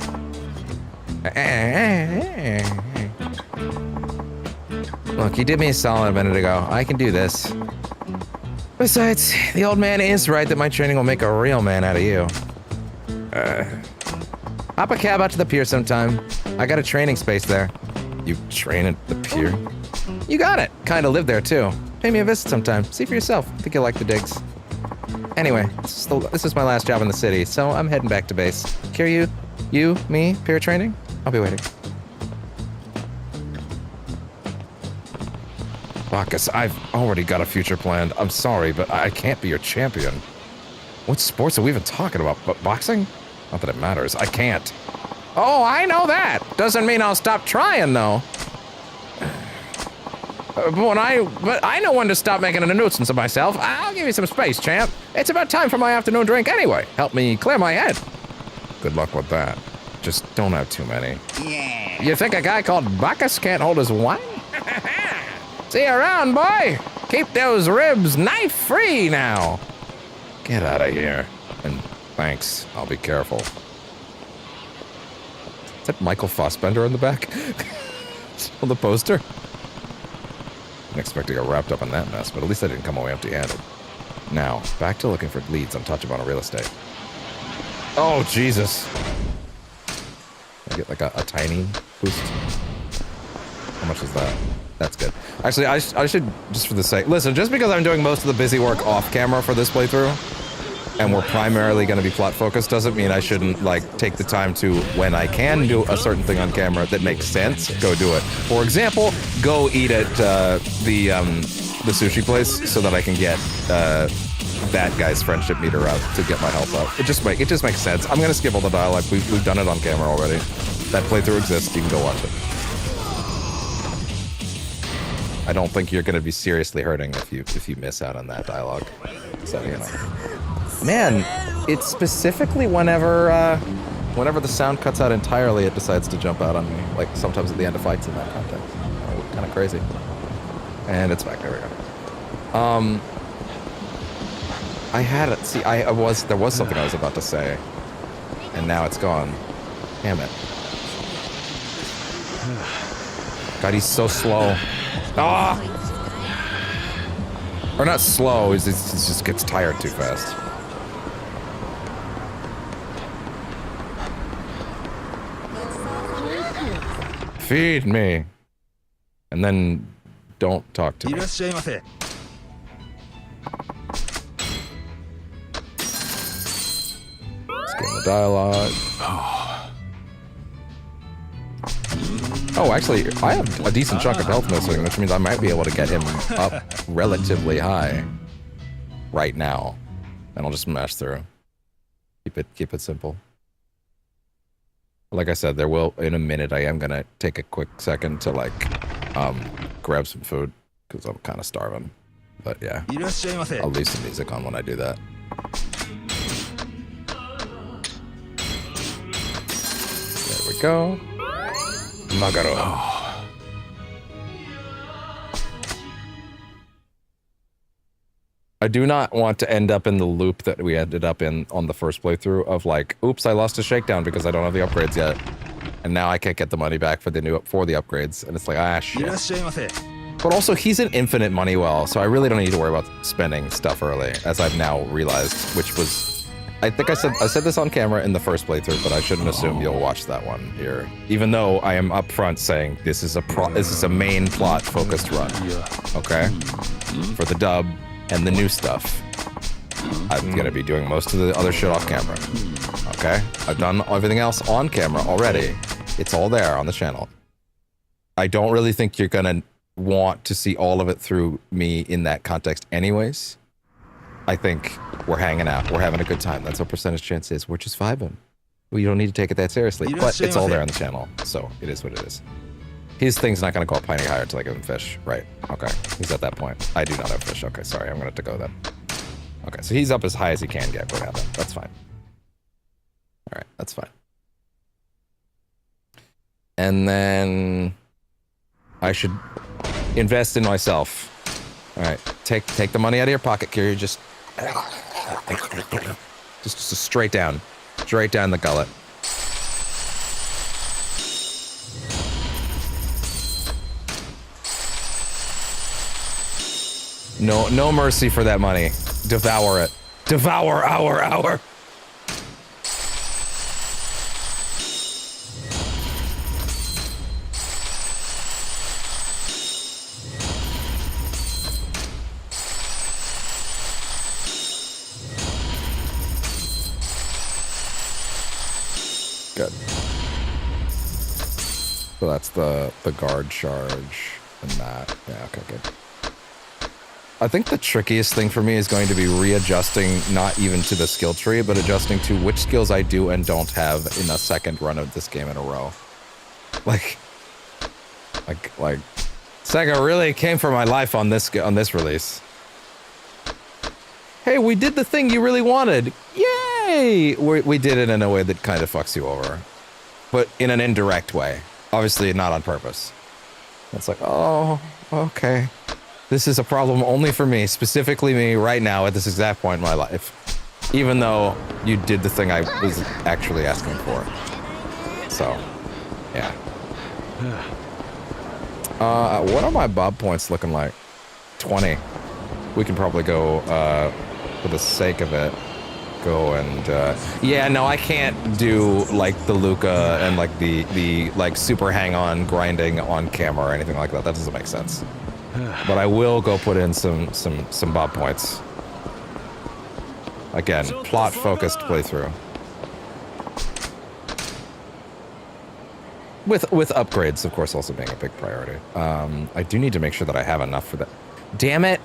Look, you did me a solid a minute ago. I can do this. Besides, the old man is right that my training will make a real man out of you. Hop a cab out to the pier sometime. I got a training space there. You train at the pier? You got it. Kinda live there too. Pay me a visit sometime. See for yourself. I think you'll like the digs. Anyway, this is my last job in the city, so I'm heading back to base. Kiryu, you, me, pier training? I'll be waiting. Bacchus, I've already got a future planned. I'm sorry, but I can't be your champion. What sports are we even talking about? But boxing? Not that it matters. I can't. Oh, I know that. Doesn't mean I'll stop trying, though. But I know when to stop making a nuisance of myself. I'll give you some space, champ. It's about time for my afternoon drink anyway. Help me clear my head. Good luck with that. Just don't have too many. Yeah. You think a guy called Bacchus can't hold his wine? See you around, boy. Keep those ribs knife-free now. Get out of here. And thanks. I'll be careful. Is that Michael Fassbender in the back? On the poster? I'm expecting to get wrapped up in that mess, but at least I didn't come away empty-handed. Now, back to looking for leads on Tachibana real estate. Oh, Jesus. I get like a tiny boost. How much is that? That's good. Actually, I should, just for the sake... Listen, just because I'm doing most of the busy work off-camera for this playthrough, and we're primarily going to be plot-focused, doesn't mean I shouldn't, like, take the time to, when I can do a certain thing on camera that makes sense, go do it. For example, go eat at the sushi place so that I can get that guy's friendship meter up to get my health up. It just makes sense. I'm going to skip all the dialogue. We've done it on camera already. That playthrough exists. You can go watch it. I don't think you're going to be seriously hurting if you miss out on that dialogue. So, you know. Man, it's specifically whenever the sound cuts out entirely, it decides to jump out on me. Like sometimes at the end of fights in that context. Kind of crazy. And it's back. There we go. I had it. See, there was something I was about to say, and now it's gone. Damn it. God, he's so slow. Ah! Or not slow, he just gets tired too fast. Feed me. And then don't talk to me. Let's get in the dialogue. Oh, actually, I have a decent chunk of health missing, which means I might be able to get him up relatively high right now. And I'll just smash through. Keep it simple. Like I said, there will, in a minute, I am gonna take a quick second to like, grab some food, because I'm kind of starving. But yeah, I'll leave some music on when I do that. There we go. Magaro. Oh. I do not want to end up in the loop that we ended up in on the first playthrough of like, oops, I lost a shakedown because I don't have the upgrades yet. And now I can't get the money back for the upgrades. And it's like, ah, shit. But also, he's an infinite money well, so I really don't need to worry about spending stuff early, as I've now realized, which was... I think I said this on camera in the first playthrough, but I shouldn't assume you'll watch that one here. Even though I am upfront saying this is a main plot focused run. Okay? For the dub and the new stuff. I'm gonna be doing most of the other shit off camera. Okay? I've done everything else on camera already. It's all there on the channel. I don't really think you're gonna want to see all of it through me in that context anyways. I think we're hanging out. We're having a good time. That's what percentage chance is. We're just vibing. Well, you don't need to take it that seriously. But it's all there on the channel. So it is what it is. His thing's not going to go up any higher until I give him fish. Right. Okay. He's at that point. I do not have fish. Okay. Sorry. I'm going to have to go then. Okay. So he's up as high as he can get right now then. That's fine. All right. That's fine. And then I should invest in myself. All right. Take the money out of your pocket, Kiryu. Just straight down the gullet. No mercy for that money. Devour it. Devour our. Good. So that's the guard charge and that. Yeah, okay, good. I think the trickiest thing for me is going to be readjusting, not even to the skill tree, but adjusting to which skills I do and don't have in a second run of this game in a row. Like Sega really came for my life on this release. Hey, we did the thing you really wanted. Yay! We did it in a way that kind of fucks you over. But in an indirect way. Obviously not on purpose. It's like, oh, okay. This is a problem only for me, specifically me right now at this exact point in my life. Even though you did the thing I was actually asking for. So, yeah. What are my Bob points looking like? 20. We can probably go, for the sake of it, go and, yeah, no, I can't do, like, the Luca and, like, the like, super hang-on grinding on camera or anything like that. That doesn't make sense. But I will go put in some Bob points. Again, plot-focused playthrough. With upgrades, of course, also being a big priority. I do need to make sure that I have enough for that. Damn it!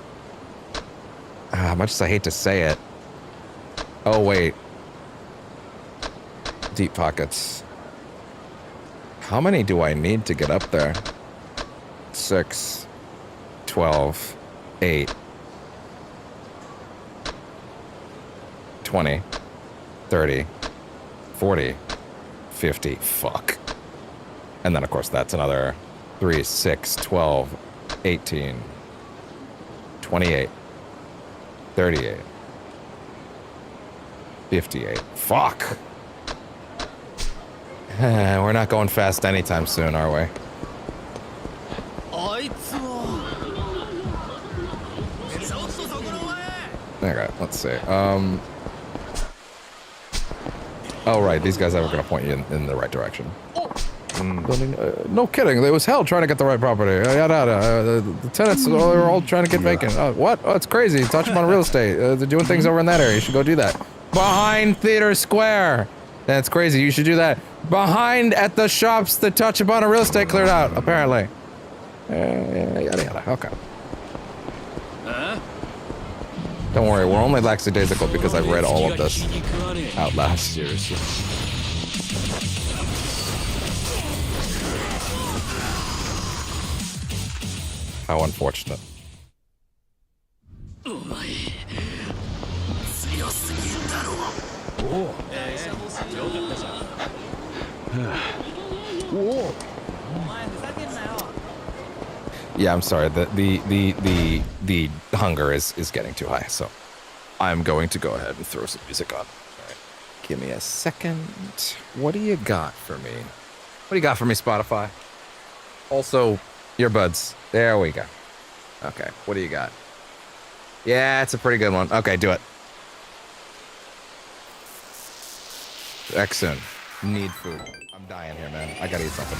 Much as I hate to say it. Oh, wait. Deep pockets. How many do I need to get up there? 6, 12, 8, 20, 30, 40, 50. Fuck. And then, of course, that's another 3, 6, 12, 18, 28, 38, 58. Fuck! We're not going fast anytime soon, are we? Okay, let's see. Oh, right, these guys are gonna point you in the right direction. No kidding, it was hell trying to get the right property. Yada yada. The tenants are all trying to get vacant. What? Oh, it's crazy. Touch upon real estate. They're doing things over in that area. You should go do that. Behind Theater Square. That's crazy. You should do that. Behind at the shops, the touch upon a real estate cleared out, apparently. Yada yada. Okay. Don't worry, we're only lackadaisical because I've read all of this out loud. Seriously. How unfortunate. Yeah, I'm sorry. The hunger is getting too high, so I'm going to go ahead and throw some music on. All right. Give me a second. What do you got for me? What do you got for me, Spotify? Also, earbuds. There we go. Okay, what do you got? Yeah, it's a pretty good one. Okay, do it. Excellent. Need food. I'm dying here, man. I gotta eat something.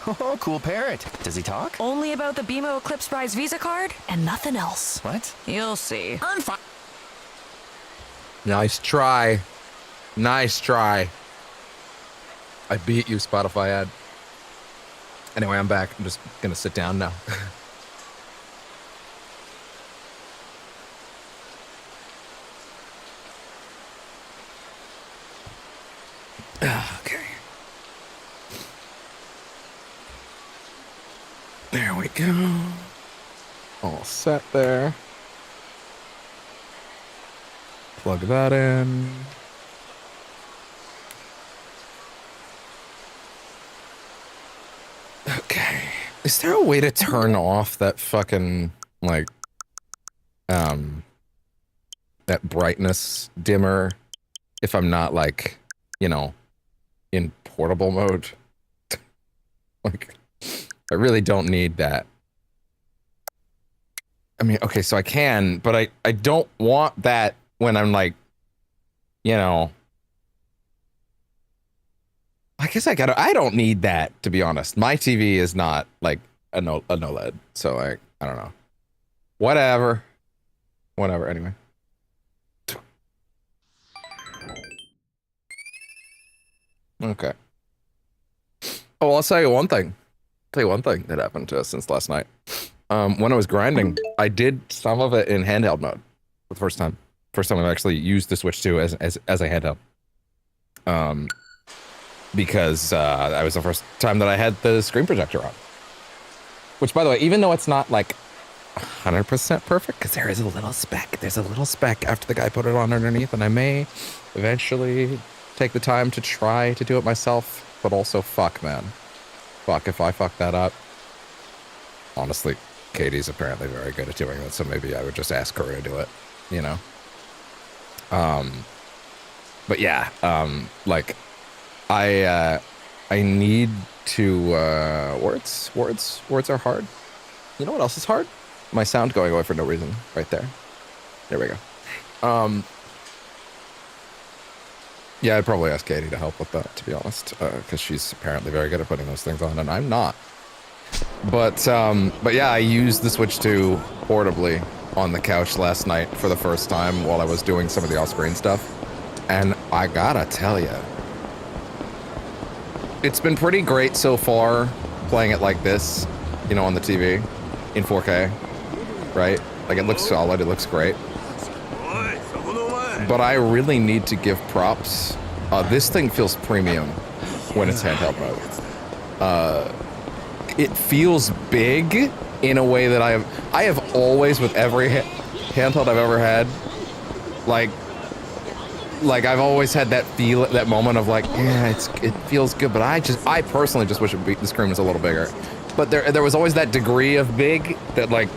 Oh, cool parrot. Does he talk? Only about the BMO Eclipse Prize Visa card and nothing else. What? You'll see. Nice try. Nice try. I beat you, Spotify ad. Anyway, I'm back. I'm just gonna sit down now. Okay. There we go. All set there. Plug that in. Okay. Is there a way to turn off that fucking, like, that brightness dimmer if I'm not, like, you know, in portable mode? Like, I really don't need that. I mean, okay, so I can, but I don't want that when I'm, like, you know... I guess I don't need that, to be honest. My TV is not, like, a OLED, so I don't know. Whatever. Whatever, anyway. Okay. Oh, I'll tell you one thing. That happened to us since last night. When I was grinding, I did some of it in handheld mode for the first time. First time I've actually used the Switch 2 as a handheld. Because that was the first time that I had the screen projector on. Which, by the way, even though it's not like 100% perfect, because there's a little speck after the guy put it on underneath, and I may eventually take the time to try to do it myself, but also fuck, man. Fuck if I fuck that up. Honestly, Katie's apparently very good at doing that, so maybe I would just ask her to do it, you know? But yeah, like... I need to, words are hard. You know what else is hard? My sound going away for no reason, right there. There we go. Yeah, I'd probably ask Katie to help with that, to be honest, because she's apparently very good at putting those things on, and I'm not. But yeah, I used the Switch 2 portably on the couch last night for the first time while I was doing some of the off-screen stuff, and I gotta tell ya, it's been pretty great so far playing it like this, you know, on the TV in 4K, right? Like, it looks solid, it looks great. But I really need to give props. This thing feels premium when it's handheld mode. It feels big in a way that I have always, with every handheld I've ever had, like I've always had that moment of like, yeah, it feels good, but I personally just wish the screen was a little bigger. But there was always that degree of big that, like,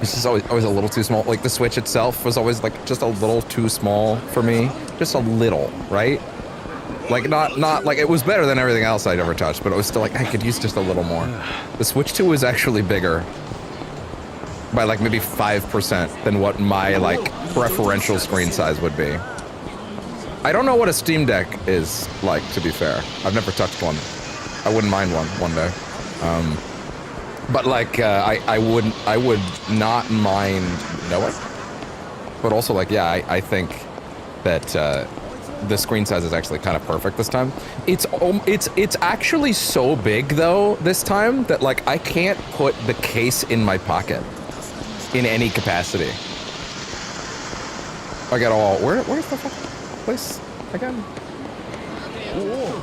it's just always a little too small. Like, the Switch itself was always like just a little too small for me, just a little, right? Like, not like, it was better than everything else I'd ever touched, but it was still like I could use just a little more. The Switch 2 was actually bigger by like maybe 5% than what my like preferential screen size would be. I don't know what a Steam Deck is like, to be fair. I've never touched one. I wouldn't mind one day. But like, I would not mind knowing. But also, like, yeah, I think that the screen size is actually kind of perfect this time. It's actually so big though this time that like I can't put the case in my pocket in any capacity. I got all where's the fucking place again?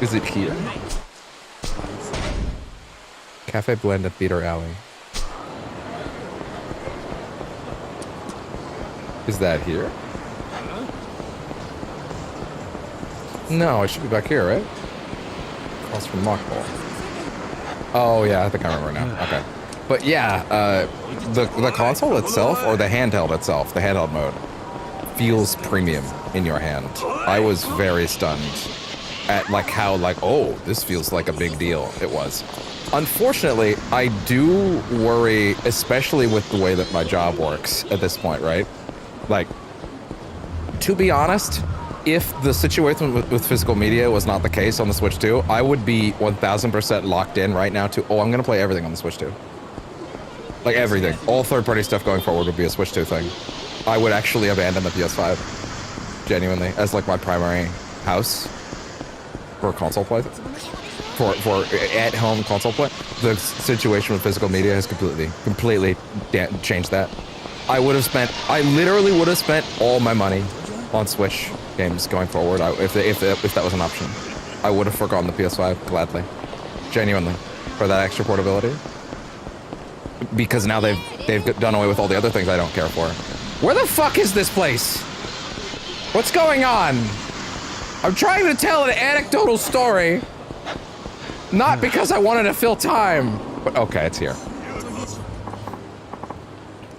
Is it here? Cafe Blend at Theater Alley. Is that here? No, it should be back here, right? Across from Mockball. Oh yeah, I think I remember now. Okay. But yeah, the console itself, or the handheld itself, the handheld mode, feels premium in your hand. I was very stunned at like how like, oh, this feels like a big deal it was. Unfortunately, I do worry, especially with the way that my job works at this point, right? Like, to be honest, if the situation with physical media was not the case on the Switch 2, I would be 1000% locked in right now to, I'm gonna play everything on the Switch 2. Like everything. All third-party stuff going forward would be a Switch 2 thing. I would actually abandon the PS5, genuinely, as like my primary house for console play. For at-home console play. The situation with physical media has completely changed that. I literally would have spent all my money on Switch games going forward if that was an option. I would have forgone the PS5 gladly, genuinely, for that extra portability. Because now they've done away with all the other things I don't care for. Where the fuck is this place? What's going on? I'm trying to tell an anecdotal story, not because I wanted to fill time. But okay, it's here.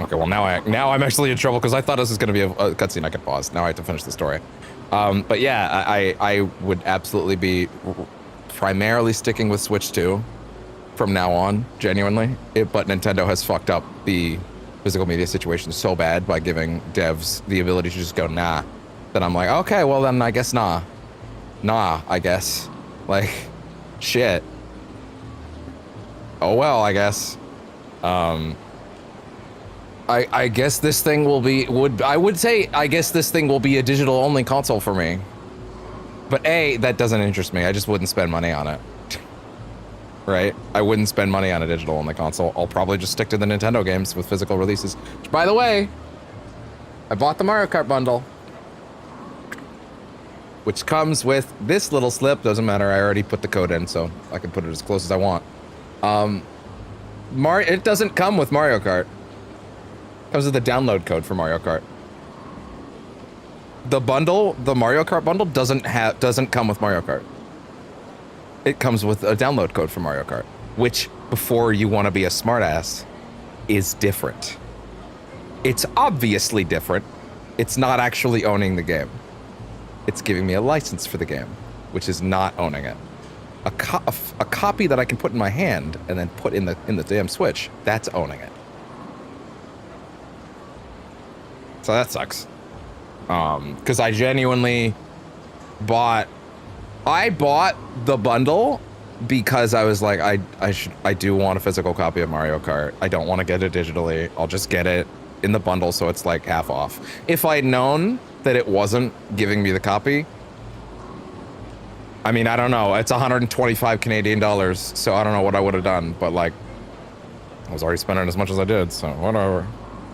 Okay, well now I'm actually in trouble because I thought this was gonna be a cutscene I could pause. Now I have to finish the story. But yeah, I would absolutely be primarily sticking with Switch 2 from now on, genuinely. But Nintendo has fucked up the physical media situation so bad by giving devs the ability to just go nah. That I'm like, okay, well then I guess nah. Nah, I guess. Like, shit. Oh well, I guess. I guess this thing will be, I guess this thing will be a digital only console for me. But A, that doesn't interest me. I just wouldn't spend money on it. Right? I wouldn't spend money on a digital only console. I'll probably just stick to the Nintendo games with physical releases. Which, by the way, I bought the Mario Kart bundle. Which comes with this little slip. Doesn't matter, I already put the code in, so I can put it as close as I want. It doesn't come with Mario Kart. It comes with the download code for Mario Kart. The bundle, the Mario Kart bundle, doesn't come with Mario Kart. It comes with a download code for Mario Kart, which, before you want to be a smartass, is different. It's obviously different. It's not actually owning the game. It's giving me a license for the game, which is not owning it. A copy that I can put in my hand and then put in the damn Switch, that's owning it. So that sucks. Because I genuinely bought the bundle because I was like, I do want a physical copy of Mario Kart. I don't want to get it digitally. I'll just get it in the bundle so it's like half off. If I'd known that it wasn't giving me the copy, I mean, I don't know. It's 125 Canadian dollars, so I don't know what I would have done, but like, I was already spending as much as I did, so whatever.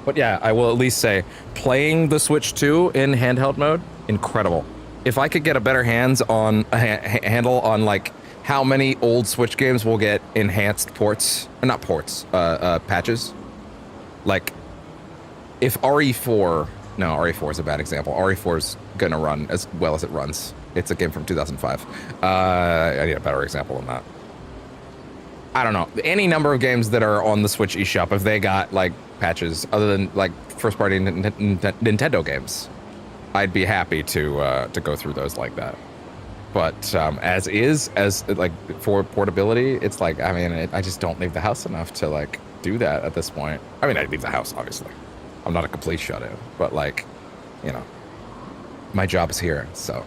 But yeah, I will at least say, playing the Switch 2 in handheld mode, incredible. If I could get a better handle on like how many old Switch games will get enhanced ports, not ports, patches. Like, if RE4 is a bad example. RE4 is gonna run as well as it runs. It's a game from 2005. I need a better example than that. I don't know. Any number of games that are on the Switch eShop, if they got like patches other than like first-party Nintendo games, I'd be happy to go through those like that. But as like for portability, it's like, I mean, I just don't leave the house enough to like do that at this point. I mean, I leave the house, obviously. I'm not a complete shut-in, but like, you know, my job is here, so.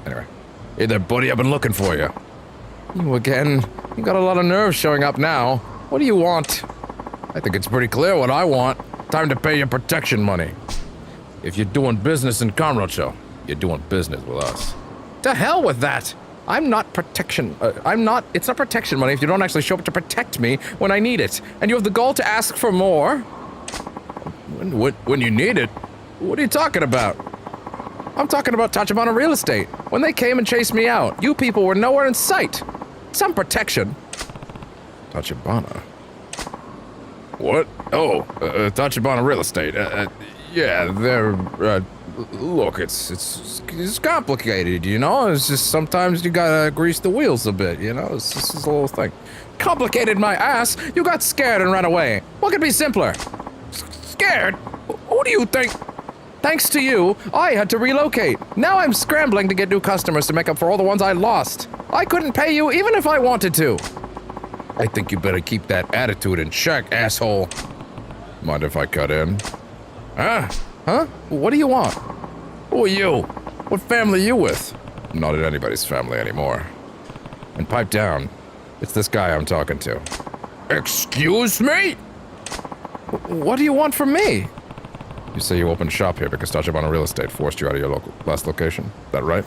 Anyway. Hey there, buddy, I've been looking for you. You again? You got a lot of nerve showing up now. What do you want? I think it's pretty clear what I want. Time to pay your protection money. If you're doing business in Kamurocho, you're doing business with us. To hell with that! I'm not protection. It's not protection money if you don't actually show up to protect me when I need it. And you have the gall to ask for more? When you need it? What are you talking about? I'm talking about Tachibana Real Estate. When they came and chased me out, you people were nowhere in sight. Some protection. Tachibana? What? Oh, Tachibana Real Estate. Yeah, they're, look, it's complicated, you know? It's just sometimes you gotta grease the wheels a bit, you know? It's just this little thing. Complicated my ass? You got scared and ran away. What could be simpler? Scared? Who do you think? Thanks to you, I had to relocate. Now I'm scrambling to get new customers to make up for all the ones I lost. I couldn't pay you even if I wanted to. I think you better keep that attitude in check, asshole. Mind if I cut in? Huh? What do you want? Who are you? What family are you with? I'm not in anybody's family anymore. And pipe down. It's this guy I'm talking to. Excuse me? What do you want from me? You say you opened shop here because Tachibana Real Estate forced you out of your last location. Is that right?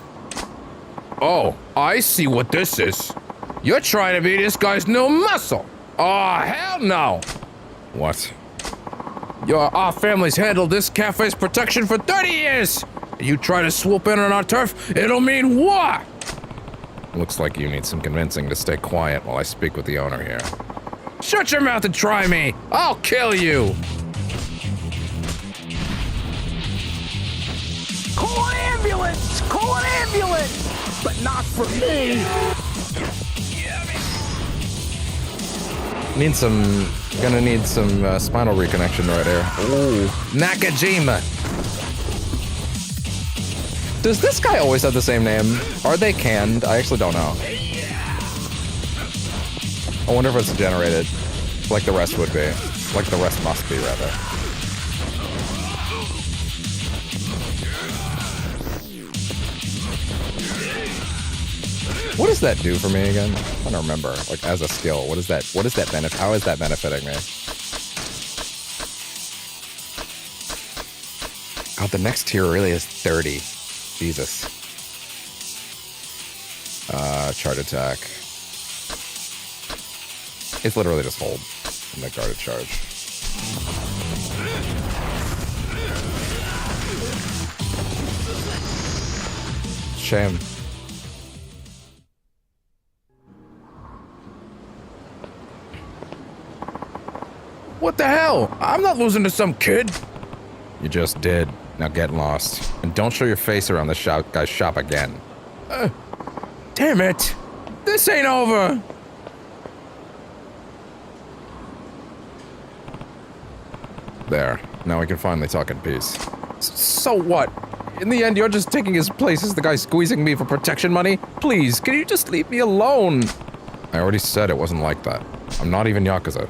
Oh, I see what this is. You're trying to be this guy's new muscle. Oh, hell no. What? Our family's handled this cafe's protection for 30 years. You try to swoop in on our turf, it'll mean war. Looks like you need some convincing to stay quiet while I speak with the owner here. Shut your mouth and try me! I'll kill you! Call an ambulance! Call an ambulance! But not for me! Gonna need some spinal reconnection right here. Ooh, Nakajima. Does this guy always have the same name? Are they canned? I actually don't know. I wonder if it's generated, like the rest would be. Like the rest must be, rather. What does that do for me again? I don't remember. Like, as a skill, what is that benefit? How is that benefiting me? Oh, the next tier really is 30. Jesus. Charge attack. It's literally just hold and the guarded charge. Shame. What the hell? I'm not losing to some kid. You just did. Now get lost. And don't show your face around this guy's shop again. Damn it. This ain't over. There. Now we can finally talk in peace. So what? In the end, you're just taking his place as the guy squeezing me for protection money? Please, can you just leave me alone? I already said it wasn't like that. I'm not even Yakuza.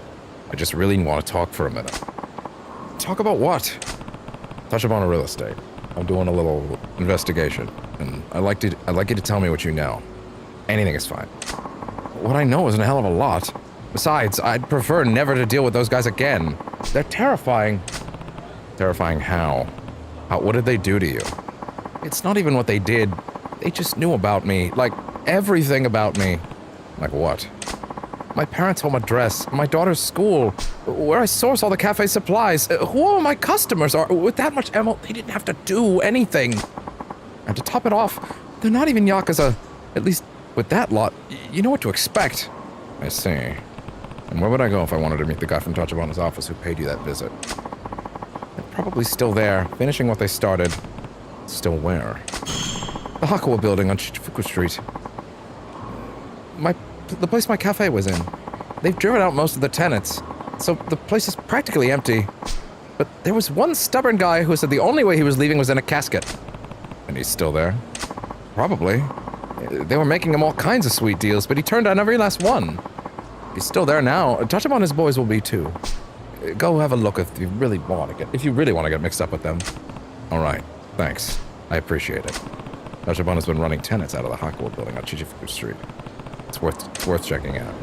I just really want to talk for a minute. Talk about what? Tachibana Real Estate. I'm doing a little investigation, and I'd like you to tell me what you know. Anything is fine. What I know isn't a hell of a lot. Besides, I'd prefer never to deal with those guys again. They're terrifying. Terrifying how? What did they do to you? It's not even what they did. They just knew about me. Like, everything about me. Like what? My parents' home address, my daughter's school, where I source all the cafe supplies, who all my customers are. With that much ammo, they didn't have to do anything. And to top it off, they're not even Yakuza. At least with that lot, you know what to expect. I see. And where would I go if I wanted to meet the guy from Tachibana's office who paid you that visit? They're probably still there, finishing what they started. Still where? The Hakuwa building on Shichifuku Street. The place my cafe was in. They've driven out most of the tenants, so the place is practically empty. But there was one stubborn guy who said the only way he was leaving was in a casket. And he's still there? Probably. They were making him all kinds of sweet deals, but he turned down every last one. He's still there now. Tachibana's boys will be too. Go have a look if you really want to get mixed up with them. All right, thanks. I appreciate it. Tachibana's been running tenants out of the Hakuwa building on Chichifuku Street. It's worth checking out.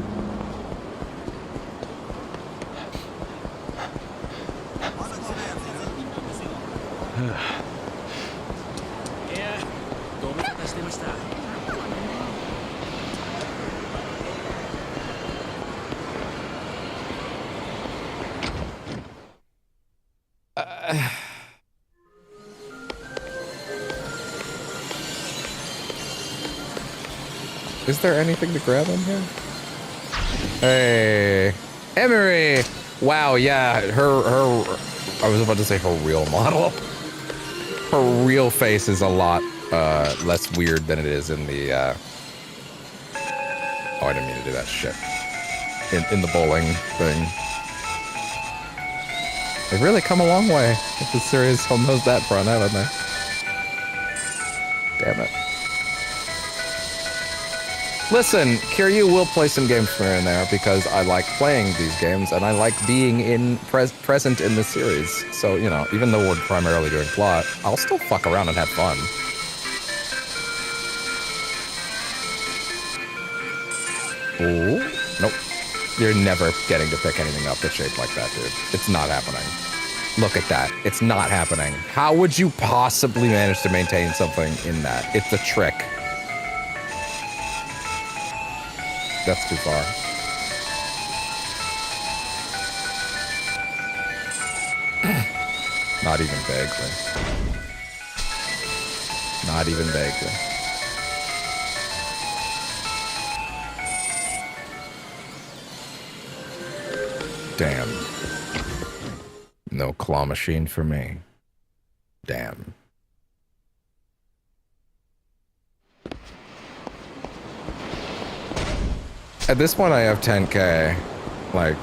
Is there anything to grab in here? Hey, Emery! Wow, yeah, I was about to say her real model. Her real face is a lot less weird than it is in the, oh, I didn't mean to do that shit. In the bowling thing. They've really come a long way with the series on that front, haven't they? Damn it. Listen, Kiryu will play some games for me in there because I like playing these games and I like being present in the series. So, you know, even though we're primarily doing plot, I'll still fuck around and have fun. Ooh, nope. You're never getting to pick anything up that's shaped like that, dude. It's not happening. Look at that. It's not happening. How would you possibly manage to maintain something in that? It's a trick. That's too far. Not even vaguely. Not even vaguely. Damn. No claw machine for me. Damn. At this point, I have 10K. Like,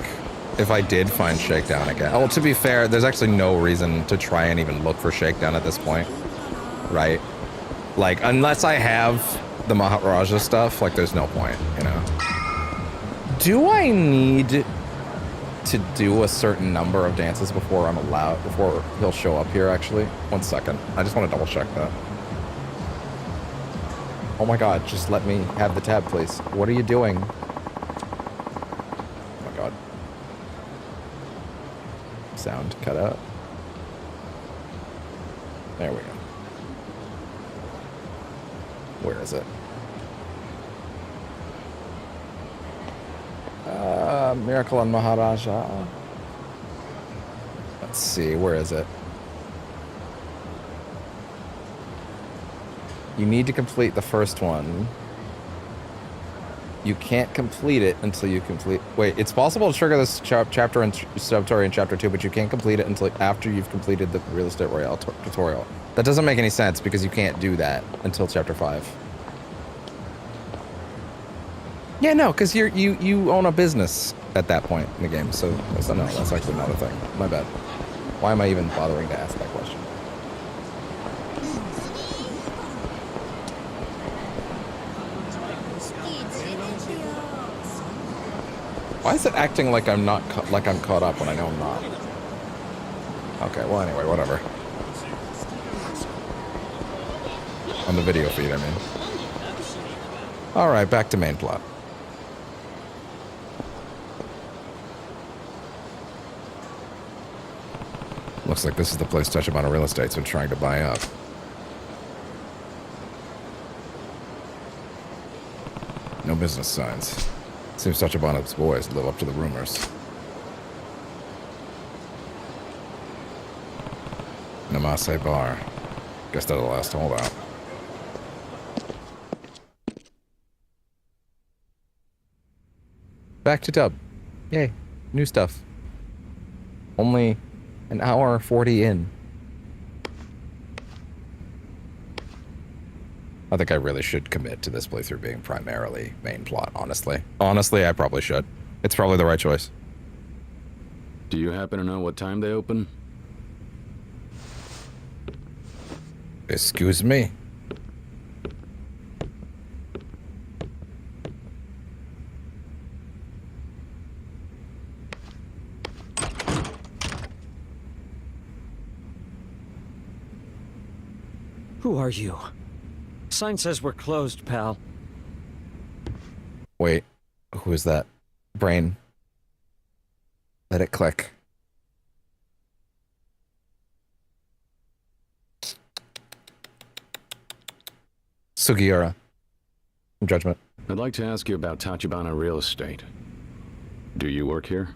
if I did find Shakedown again. Oh, to be fair, there's actually no reason to try and even look for Shakedown at this point. Right? Like, unless I have the Maharaja stuff, like, there's no point, you know? Do I need to do a certain number of dances before I'm allowed, before he'll show up here, actually? 1 second. I just want to double check that. Oh my god, just let me have the tab, please. What are you doing? Oh my god. Sound cut out. There we go. Where is it? Miracle on Maharaja. Let's see, where is it? You need to complete the first one. You can't complete it until you complete... Wait, it's possible to trigger this chapter and sub-tutorial in Chapter 2, but you can't complete it until after you've completed the Real Estate Royale tutorial. That doesn't make any sense because you can't do that until Chapter 5. Yeah, no, because you own a business at that point in the game, so no, that's actually not a thing. My bad. Why am I even bothering to ask that question? Why is it acting like I'm not like I'm caught up when I know I'm not? Okay, well anyway, whatever. On the video feed, I mean. All right, back to main plot. Looks like this is the place Tachibana Real Estate's been trying to buy up. No business signs. Seems Tachibana's boys live up to the rumors. Namase Bar. Guess that's the last holdout. Back to dub. Yay. New stuff. Only an hour 40 in. I think I really should commit to this playthrough being primarily main plot, honestly. Honestly, I probably should. It's probably the right choice. Do you happen to know what time they open? Excuse me? Who are you? Sign says we're closed, pal. Wait, who is that? Brain. Let it click. Sugiura. From Judgment. I'd like to ask you about Tachibana Real Estate. Do you work here?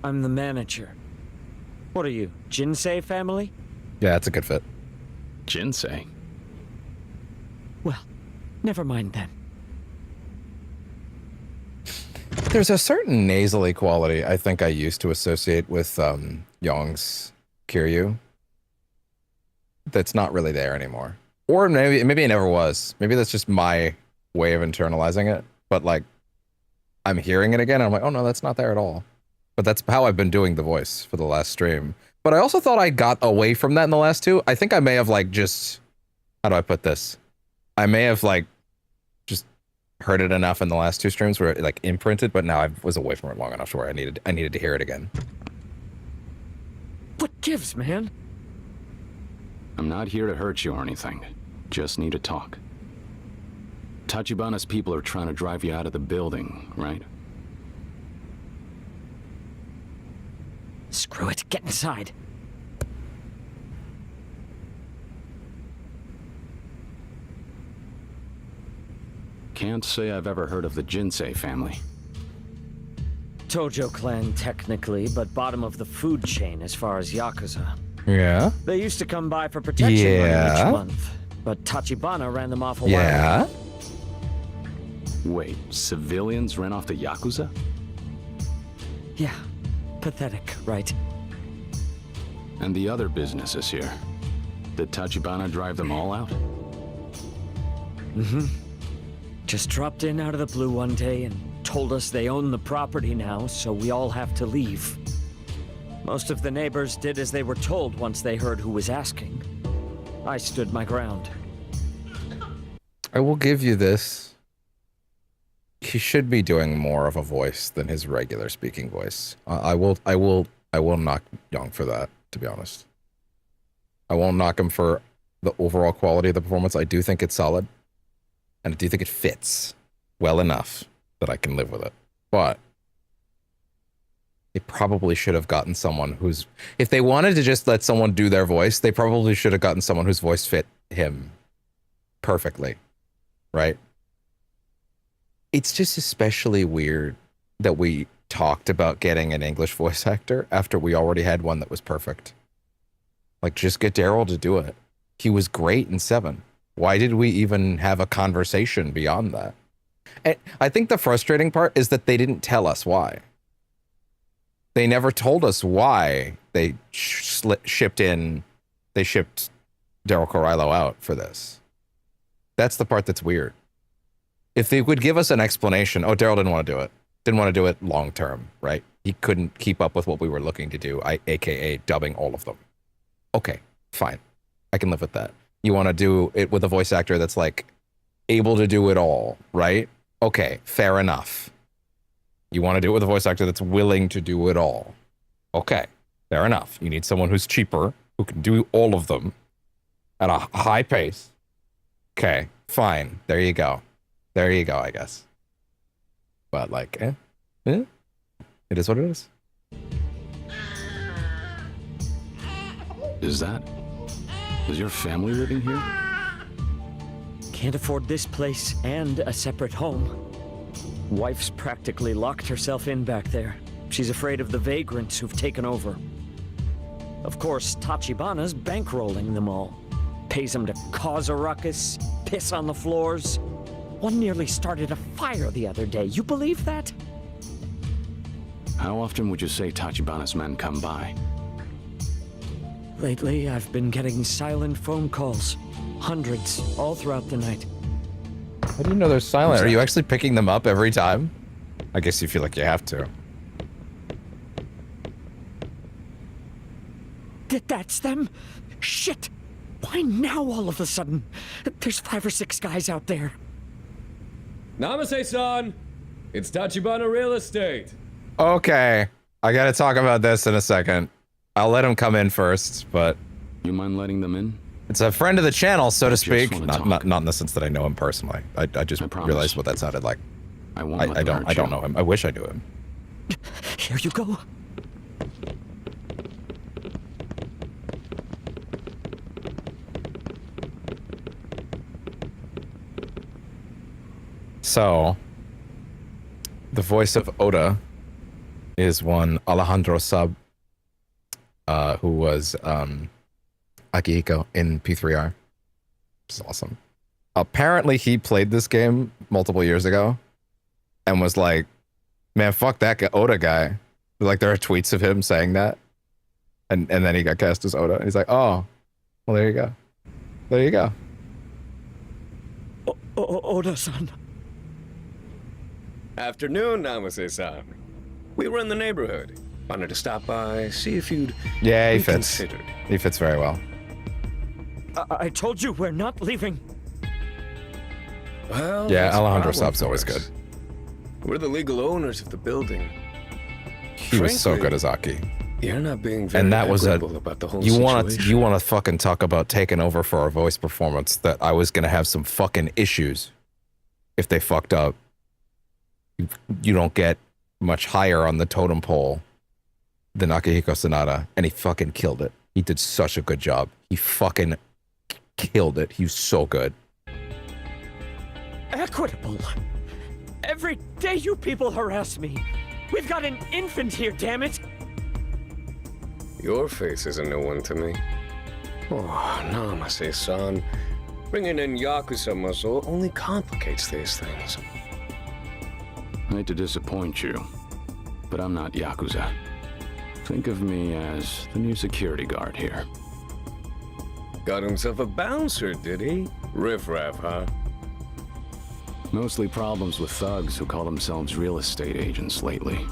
I'm the manager. What are you, Jinsei family? Yeah, that's a good fit. Jinsei? Well, never mind then. There's a certain nasally quality I think I used to associate with Young's Kiryu that's not really there anymore. Or maybe it never was. Maybe that's just my way of internalizing it. But like, I'm hearing it again and I'm like, oh no, that's not there at all. But that's how I've been doing the voice for the last stream. But I also thought I got away from that in the last two. I think I may have like just, how do I put this? I may have like heard it enough in the last 2 streams where it like imprinted, but now I was away from it long enough to where I needed to hear it again. What gives, man? I'm not here to hurt you or anything. Just need to talk. Tachibana's people are trying to drive you out of the building, right? Screw it. Get inside. Can't say I've ever heard of the Jinsei family. Tojo clan, technically, but bottom of the food chain as far as Yakuza. Yeah. They used to come by for protection money each month, but Tachibana ran them off a while ago. Wait, civilians ran off the Yakuza? Yeah. Pathetic, right? And the other businesses here. Did Tachibana drive them all out? Mm-hmm. Just dropped in out of the blue one day and told us they own the property now, so we all have to leave. Most of the neighbors did as they were told once they heard who was asking. I stood my ground. I will give you this. He should be doing more of a voice than his regular speaking voice. I will knock Young for that, to be honest. I won't knock him for the overall quality of the performance. I do think it's solid. And I do think it fits well enough that I can live with it. But they probably should have gotten someone who's... If they wanted to just let someone do their voice, they probably should have gotten someone whose voice fit him perfectly. Right? It's just especially weird that we talked about getting an English voice actor after we already had one that was perfect. Like, just get Daryl to do it. He was great in 7. Why did we even have a conversation beyond that? And I think the frustrating part is that they didn't tell us why. They never told us why they shipped Daryl Carrillo out for this. That's the part that's weird. If they would give us an explanation, oh, Daryl didn't want to do it. Didn't want to do it long term, right? He couldn't keep up with what we were looking to do, aka dubbing all of them. Okay, fine. I can live with that. You want to do it with a voice actor that's like able to do it all, right? Okay, fair enough. You want to do it with a voice actor that's willing to do it all. Okay, fair enough. You need someone who's cheaper, who can do all of them at a high pace. Okay, fine. There you go. There you go, I guess. But like, it is what it is. Is your family living here? Can't afford this place and a separate home. Wife's practically locked herself in back there. She's afraid of the vagrants who've taken over. Of course, Tachibana's bankrolling them all. Pays them to cause a ruckus, piss on the floors. One nearly started a fire the other day. You believe that? How often would you say Tachibana's men come by? Lately, I've been getting silent phone calls. Hundreds, all throughout the night. How do you know they're silent? Are you actually picking them up every time? I guess you feel like you have to. That's them? Shit! Why now all of a sudden? There's 5 or 6 guys out there. Namaste-san! It's Tachibana Real Estate. Okay. I gotta talk about this in a second. I'll let him come in first, but... You mind letting them in? It's a friend of the channel, so to speak. Not in the sense that I know him personally. I just realized what that sounded like. I don't know him. I wish I knew him. Here you go. So, the voice of Oda is one Alejandro Sub, who was Akihiko in P3R. It's awesome. Apparently, he played this game multiple years ago and was like, man, fuck that Oda guy. Like, there are tweets of him saying that. And then he got cast as Oda. And he's like, oh, well, there you go. There you go. Oda-san. Afternoon, Namaste-san. We were in the neighborhood. Wanted to stop by, see if you'd Yeah, he be fits. considered. He fits very well. I told you we're not leaving. Well, Yeah, that's a Alejandro problem Saab's for always us. good. We're the legal owners of the building. He was so Frankly, good as Aki. You're not being very And that was a equitable about the whole you situation. want to fucking talk about taking over for our voice performance that I was gonna have some fucking issues if they fucked up. You don't get much higher on the totem pole than Akihiko Sanada, and he fucking killed it. He did such a good job. He fucking killed it. He was so good. Equitable. Every day you people harass me. We've got an infant here, damn it. Your face is a new one to me. Oh, Namaste-san. Bringing in Yakuza muscle only complicates these things. I hate to disappoint you, but I'm not Yakuza. Think of me as the new security guard here. Got himself a bouncer, did he? Riff-raff, huh? Mostly problems with thugs who call themselves real estate agents lately.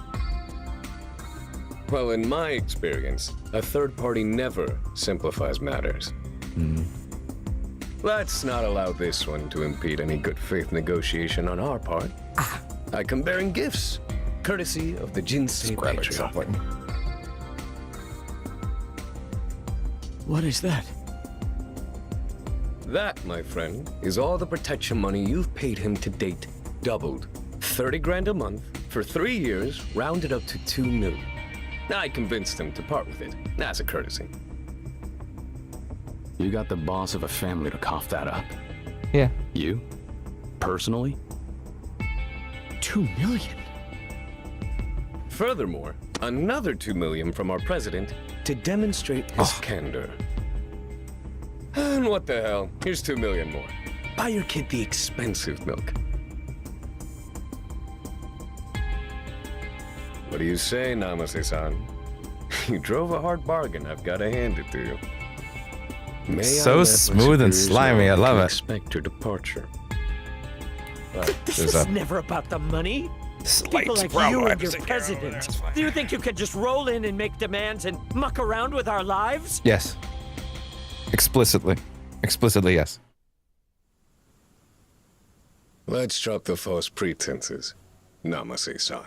Well, in my experience, a third party never simplifies matters. Let's not allow this one to impede any good faith negotiation on our part. I come bearing gifts, courtesy of the Jinsei patriarch. What is that? That, my friend, is all the protection money you've paid him to date, doubled. 30 grand a month for 3 years, rounded up to 2 million. I convinced him to part with it, as a courtesy. You got the boss of a family to cough that up. Yeah. You? Personally? 2 million? Furthermore, another 2 million from our president to demonstrate his candor. And what the hell? Here's 2 million more. Buy your kid the expensive milk. What do you say, Namaste-san? You drove a hard bargain, I've got to hand it to you. May So smooth and slimy, I love it. Expect your departure. This was never about the money. People like you and your president. Do you think you could just roll in and make demands and muck around with our lives? Yes. Explicitly. Explicitly, yes. Let's drop the false pretenses, Namaste-san.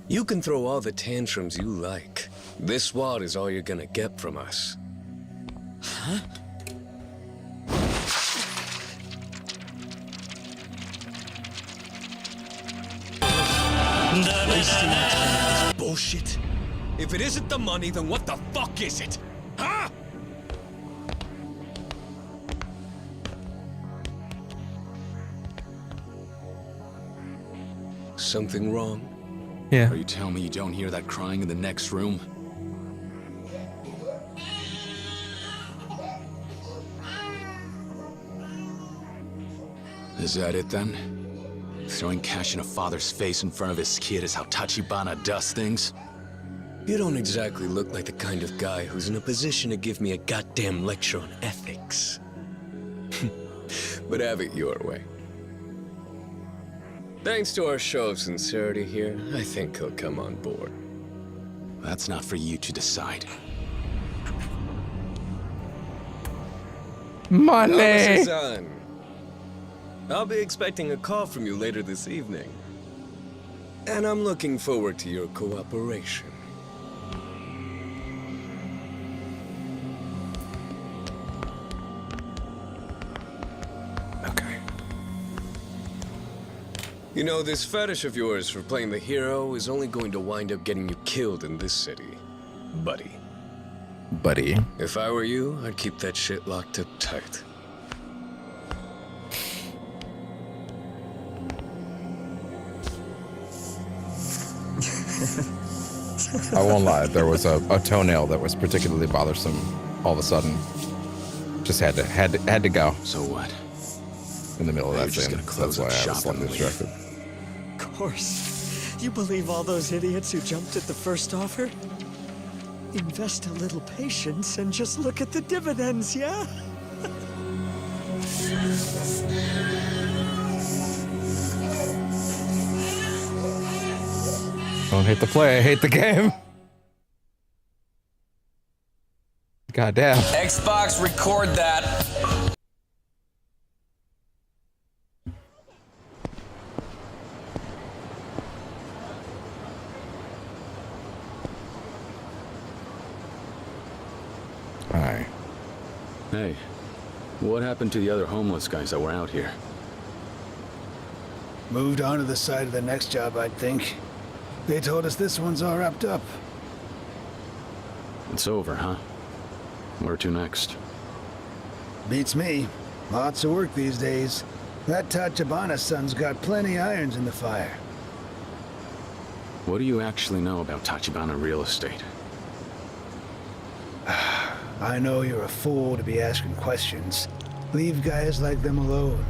You can throw all the tantrums you like. This wad is all you're gonna get from us. Huh? Wasting our time on this bullshit. If it isn't the money, then what the fuck is it? Huh? Something wrong? Yeah. Are you telling me you don't hear that crying in the next room? Is that it then? Throwing cash in a father's face in front of his kid is how Tachibana does things? You don't exactly look like the kind of guy who's in a position to give me a goddamn lecture on ethics. But have it your way. Thanks to our show of sincerity here, I think he'll come on board. That's not for you to decide. Money! Namaste-san. I'll be expecting a call from you later this evening. And I'm looking forward to your cooperation. Okay. You know, this fetish of yours for playing the hero is only going to wind up getting you killed in this city, buddy. Buddy. If I were you, I'd keep that shit locked up tight. I won't lie, there was a toenail that was particularly bothersome all of a sudden. Just had to go. So what? In the middle of that just scene. gonna close That's why up I was shop and slightly leave. distracted. Of course. You believe all those idiots who jumped at the first offer? Invest a little patience and just look at the dividends, yeah? Don't hate the play, I hate the game. Goddamn. Xbox, record that. Hey, what happened to the other homeless guys that were out here? Moved on to the side of the next job, I'd think. They told us this one's all wrapped up. It's over, huh? Where to next? Beats me. Lots of work these days. That Tachibana son's got plenty irons in the fire. What do you actually know about Tachibana real estate? I know you're a fool to be asking questions. Leave guys like them alone.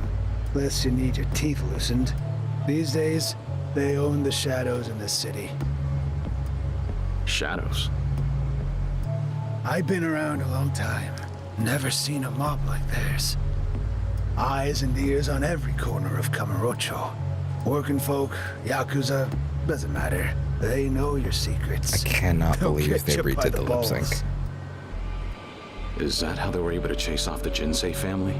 Unless you need your teeth loosened. These days, they own the shadows in the city. Shadows? I've been around a long time. Never seen a mob like theirs. Eyes and ears on every corner of Kamurocho. Working folk, Yakuza, doesn't matter. They know your secrets. I cannot They'll believe get they you by redid the lip balls. sync. Is that how they were able to chase off the Jinsei family?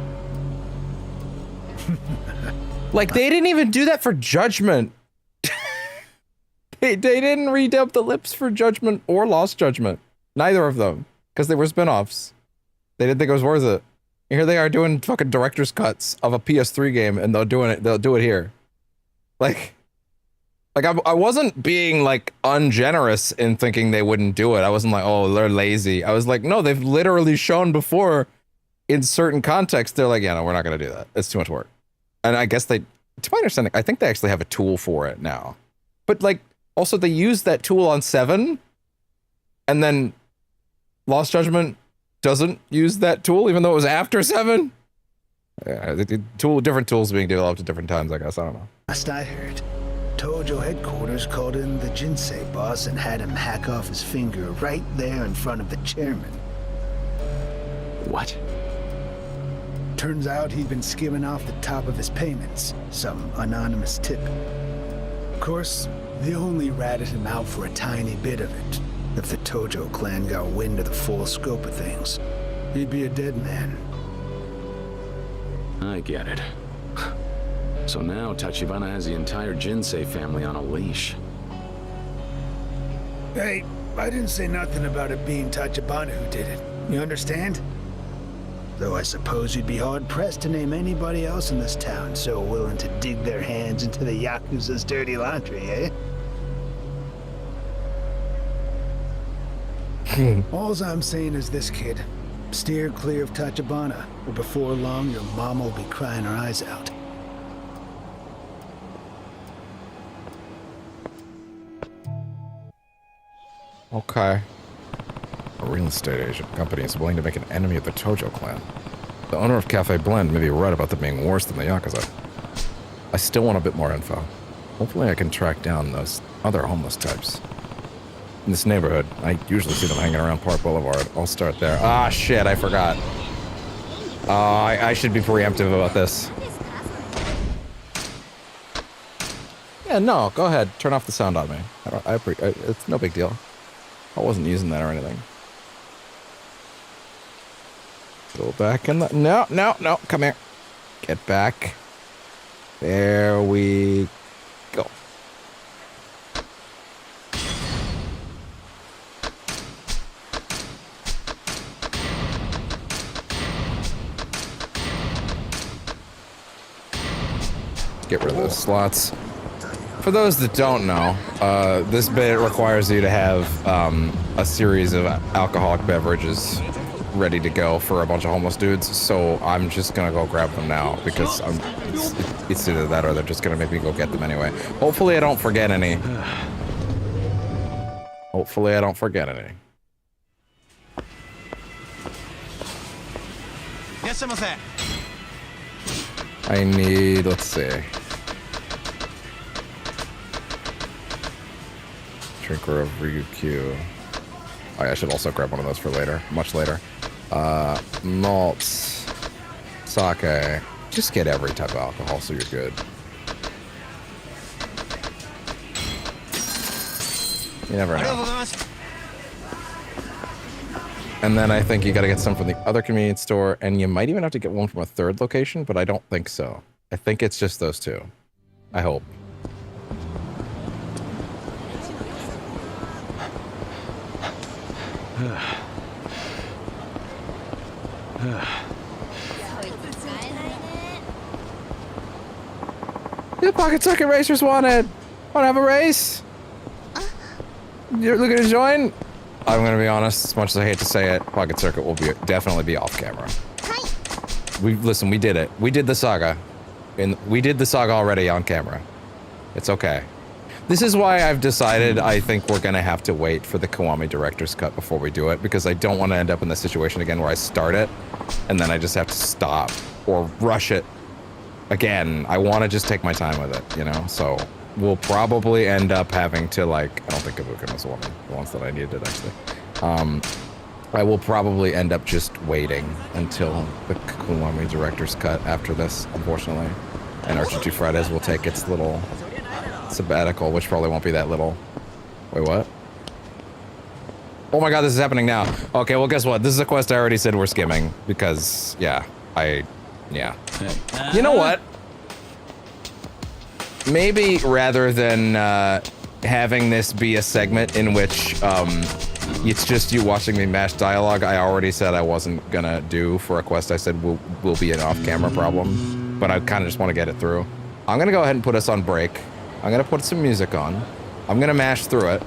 Like, they didn't even do that for Judgment. they didn't redub the lips for Judgment or Lost Judgment. Neither of them. Because they were spin-offs. They didn't think it was worth it. And here they are doing fucking director's cuts of a PS3 game, and they'll do it here. Like I wasn't being, like, ungenerous in thinking they wouldn't do it. I wasn't like, oh, they're lazy. I was like, no, they've literally shown before in certain contexts, they're like, yeah, no, we're not going to do that. It's too much work. And I guess they, to my understanding, I think they actually have a tool for it now. But, like, also they used that tool on 7, and then Lost Judgment doesn't use that tool, even though it was after 7. Yeah, different tools being developed at different times, I guess. I don't know. Last I heard, Tojo headquarters called in the Jinsei boss and had him hack off his finger right there in front of the chairman. What? Turns out he'd been skimming off the top of his payments, some anonymous tip. Of course, they only ratted him out for a tiny bit of it. If the Tojo clan got wind of the full scope of things, he'd be a dead man. I get it. So now Tachibana has the entire Jinsei family on a leash. Hey, I didn't say nothing about it being Tachibana who did it. You understand? Though I suppose you'd be hard-pressed to name anybody else in this town so willing to dig their hands into the Yakuza's dirty laundry, eh? All I'm saying is this, kid. Steer clear of Tachibana, or before long your mama will be crying her eyes out. Okay. A real estate agent company is willing to make an enemy of the Tojo clan. The owner of Cafe Blend may be right about them being worse than the Yakuza. I still want a bit more info. Hopefully I can track down those other homeless types. In this neighborhood, I usually see them hanging around Park Boulevard. I'll start there. Ah, shit, I forgot. I should be preemptive about this. Yeah, no, go ahead. Turn off the sound on me. It's no big deal. I wasn't using that or anything. Go back in the... No, come here. Get back. There we go. Get rid of those slots. For those that don't know, this bit requires you to have a series of alcoholic beverages ready to go for a bunch of homeless dudes, so I'm just gonna go grab them now, because it's either that or they're just gonna make me go get them anyway. Hopefully I don't forget any. Hopefully I don't forget any. I need, let's see. Drinker of Ryukyu. Oh, yeah, I should also grab one of those for later, much later. Malts, sake. Just get every type of alcohol so you're good. You never know. And then I think you gotta get some from the other convenience store, and you might even have to get one from a third location, but I don't think so. I think it's just those two. I hope. The pocket circuit racers wanted. Wanna have a race? You're looking to join? I'm gonna be honest, as much as I hate to say it, pocket circuit will definitely be off camera. Listen, we did it. We did the saga. We did the saga already on camera. It's okay. This is why I've decided I think we're gonna have to wait for the Kiwami director's cut before we do it, because I don't want to end up in the situation again where I start it and then I just have to stop or rush it again. I want to just take my time with it, you know? So we'll probably end up having to, like, I don't think Kabukin was the ones that I needed actually. I will probably end up just waiting until the Kiwami director's cut after this, unfortunately. And RGG Fridays will take its little sabbatical, which probably won't be that little. Wait, what? Oh my god, this is happening now. Okay, well, guess what? This is a quest I already said we're skimming, because, yeah. You know what? Maybe rather than having this be a segment in which it's just you watching me mash dialogue, I already said I wasn't gonna do for a quest I said will be an off-camera problem, but I kind of just want to get it through. I'm gonna go ahead and put us on break. I'm gonna put some music on. I'm gonna mash through it,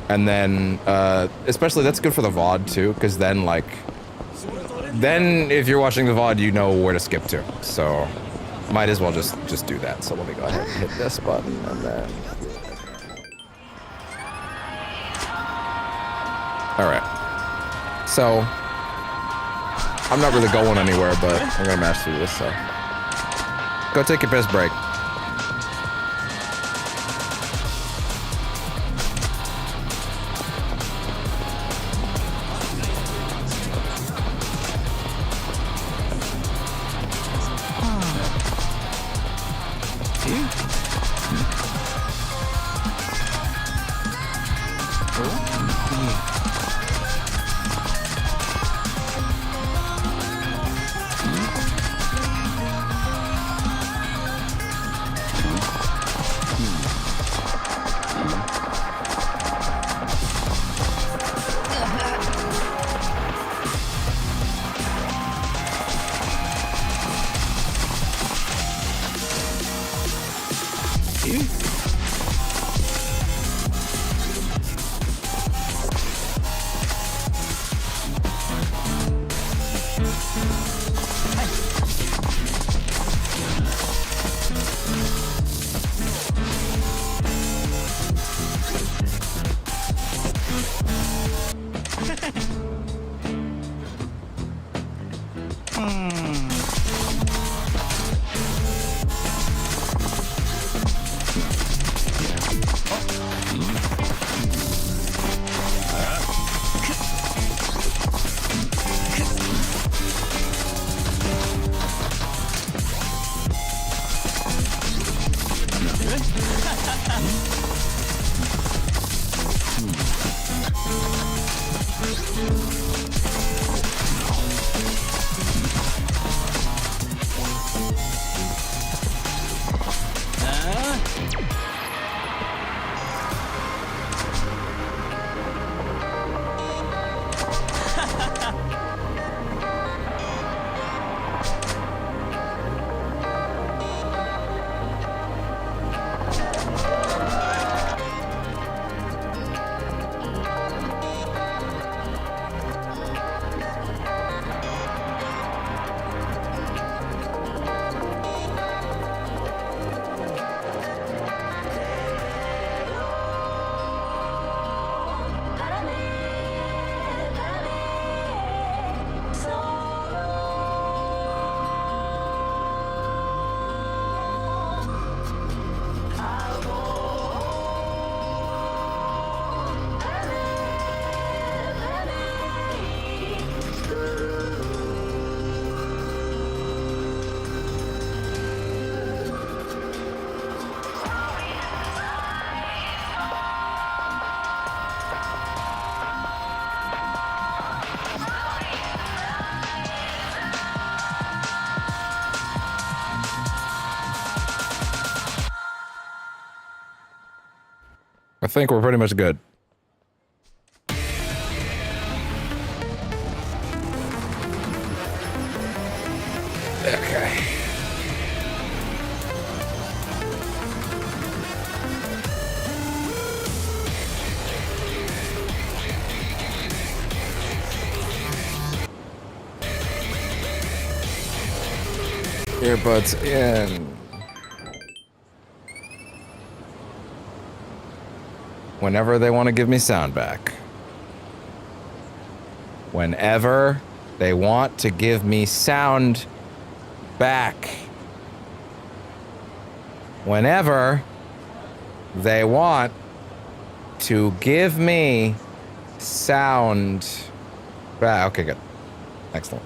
and then especially that's good for the VOD too, because then then if you're watching the VOD, you know where to skip to. So might as well just do that. So let me go ahead and hit this button and then. All right. So I'm not really going anywhere, but I'm gonna mash through this. So go take your piss break. I think we're pretty much good. Earbuds in. Whenever they want to give me sound back. Whenever they want to give me sound back. Whenever they want to give me sound back. Okay, good. Excellent.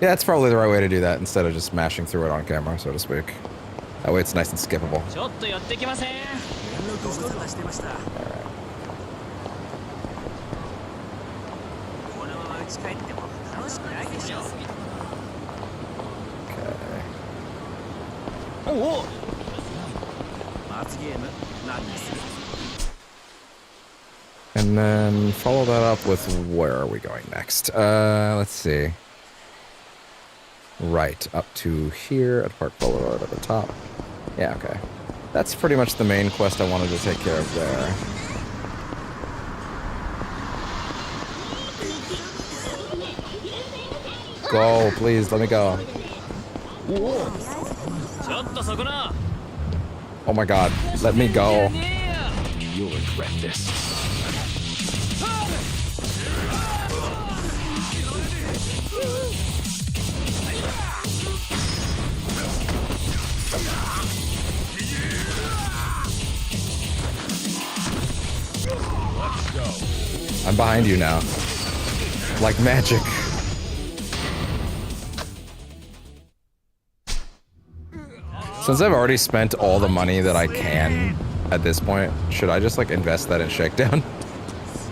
Yeah, that's probably the right way to do that instead of just mashing through it on camera, so to speak. That way it's nice and skippable. Oh. And then follow that up with where are we going next? Let's see. Right, up to here at Park Boulevard at the top. Yeah, okay. That's pretty much the main quest I wanted to take care of there. Go, please, let me go. Oh my god, let me go. You'll regret this. I'm behind you now. Like magic. Since I've already spent all the money that I can at this point, should I just like invest that in Shakedown?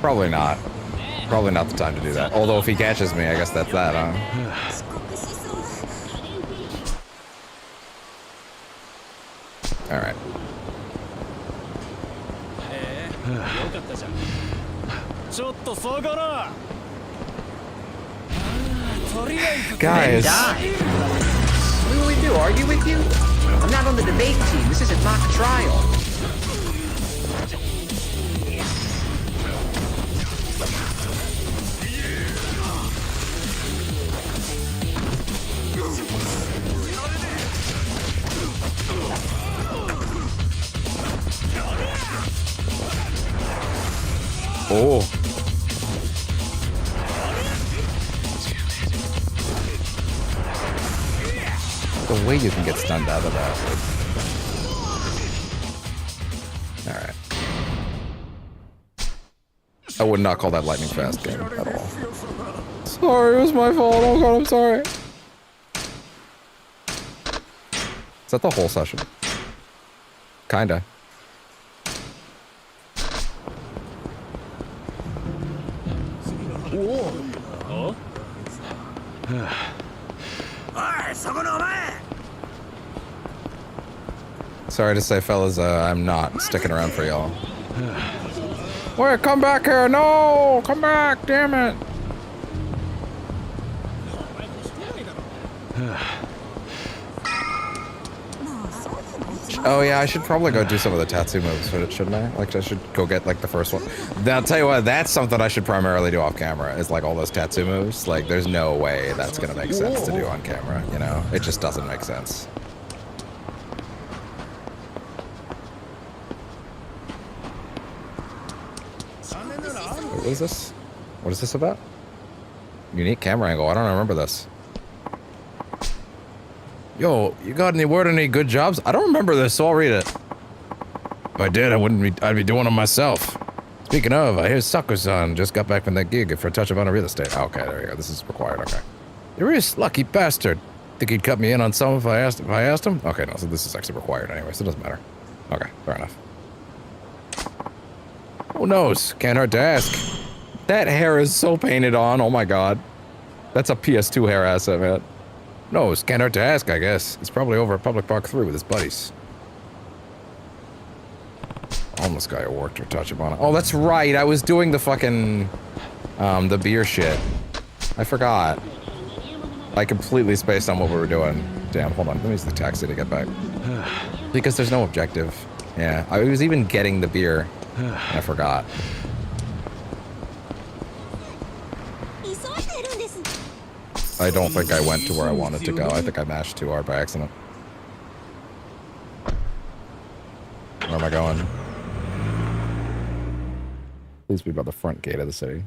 Probably not. Probably not the time to do that. Although if he catches me, I guess that's that, huh? Alright. Guys. What will we do? Argue with you? I'm not on the debate team. This isn't mock trial. Oh. The way you can get stunned out of that. Alright. I would not call that lightning fast game at all. Sorry, it was my fault. Oh god, I'm sorry. Is that the whole session? Kinda. Sorry to say, fellas, I'm not sticking around for y'all. Wait, come back here! No! Come back! Damn it! Oh yeah, I should probably go do some of the tattoo moves, shouldn't I? Like, I should go get like the first one. I'll tell you what, that's something I should primarily do off camera, is like all those tattoo moves. Like, there's no way that's gonna make sense to do on camera, you know? It just doesn't make sense. What is this? What is this about? Unique camera angle. I don't remember this. Yo, you got any word on any good jobs? I don't remember this, so I'll read it. If I did, I'd be doing them myself. Speaking of, I hear Sakusan just got back from that gig for a touch of on real estate. Okay, there you go. This is required. Okay. You're a lucky bastard. Think he'd cut me in on some if I asked him? Okay, no, so this is actually required anyway, so it doesn't matter. Okay, fair enough. Who knows? Can't hurt to ask. That hair is so painted on. Oh my god. That's a PS2 hair asset, man. No, it's can't hurt to ask, I guess. It's probably over at Public Park 3 with his buddies. Homeless guy who worked for Tachibana. Oh, that's right. I was doing the fucking, the beer shit. I forgot. I completely spaced on what we were doing. Damn, hold on. Let me use the taxi to get back. Because there's no objective. Yeah, I was even getting the beer. And I forgot. I don't think I went to where I wanted to go. I think I mashed too hard by accident. Where am I going? Please be by the front gate of the city.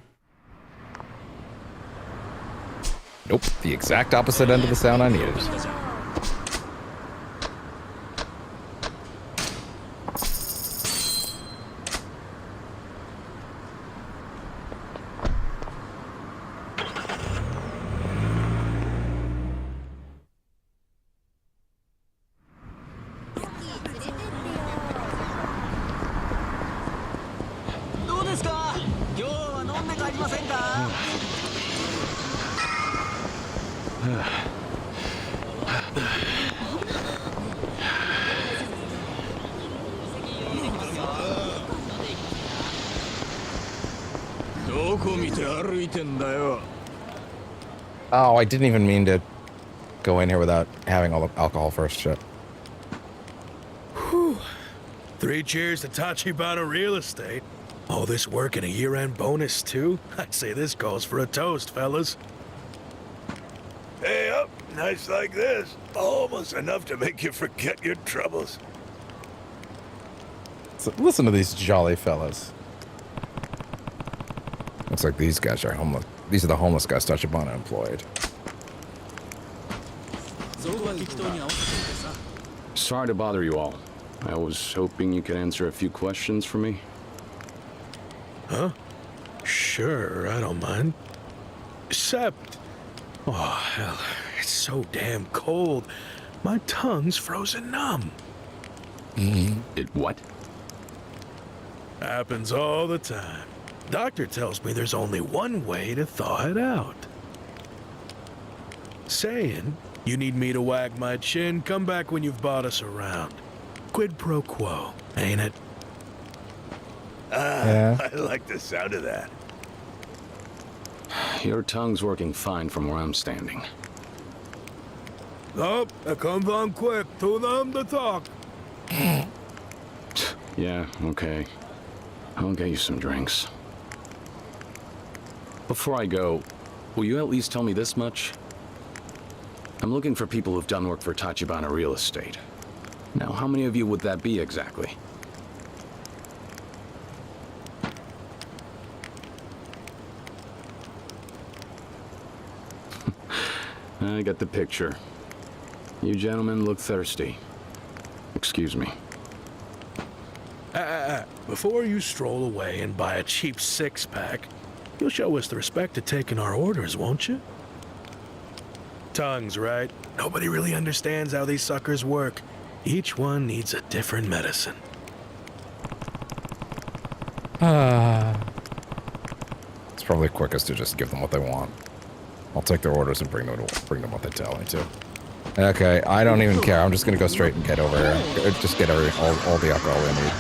Nope, the exact opposite end of the sound I needed. Oh, I didn't even mean to go in here without having all the alcohol first. Shit. Whew. 3 cheers to Tachibana Real Estate. All this work and a year-end bonus, too? I'd say this calls for a toast, fellas. Hey up, nights like this. Almost enough to make you forget your troubles. So listen to these jolly fellas. Looks like these guys are homeless. These are the homeless guys Tachibana employed. Sorry to bother you all. I was hoping you could answer a few questions for me. Huh? Sure, I don't mind. Except... oh, hell, it's so damn cold. My tongue's frozen numb. It what? Happens all the time. Doctor tells me there's only one way to thaw it out. Saying, you need me to wag my chin, come back when you've bought us around. Quid pro quo, ain't it? Yeah. I like the sound of that. Your tongue's working fine from where I'm standing. Oh, it comes on quick. Too them to talk. Yeah, okay. I'll get you some drinks. Before I go, will you at least tell me this much? I'm looking for people who've done work for Tachibana Real Estate. Now, how many of you would that be exactly? I get the picture. You gentlemen look thirsty. Excuse me. Before you stroll away and buy a cheap 6-pack, you'll show us the respect of taking our orders, won't you? Tongues, right? Nobody really understands how these suckers work. Each one needs a different medicine. It's probably quickest to just give them what they want. I'll take their orders and bring them what they tell me to. Okay, I don't even care. I'm just gonna go straight and get over here. Just get all the alcohol we need.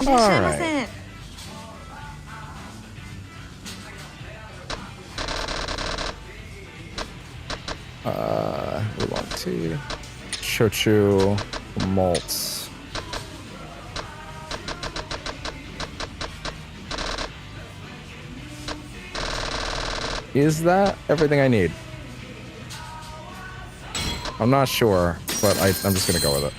All right. We want tea, shochu, malts. Is that everything I need? I'm not sure, but I'm just gonna go with it.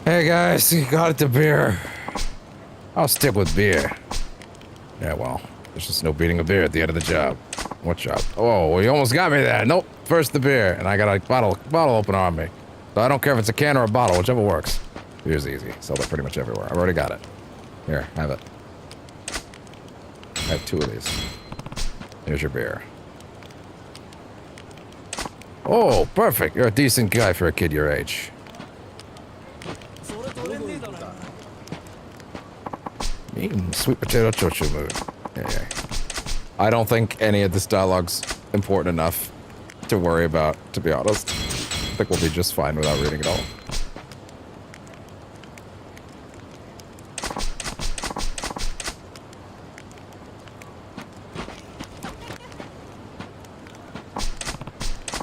Hey guys, you got it to beer. I'll stick with beer. Yeah, well, there's just no beating a beer at the end of the job. What job? Oh, well, you almost got me there. Nope, first the beer, and I got a bottle opener on me. So I don't care if it's a can or a bottle, whichever works. Beer's easy. Sell that pretty much everywhere. I've already got it. Here, have it. I have 2 of these. Here's your beer. Oh, perfect. You're a decent guy for a kid your age. Sweet potato chocho mood. Yeah. I don't think any of this dialogue's important enough to worry about, to be honest. I think we'll be just fine without reading it all.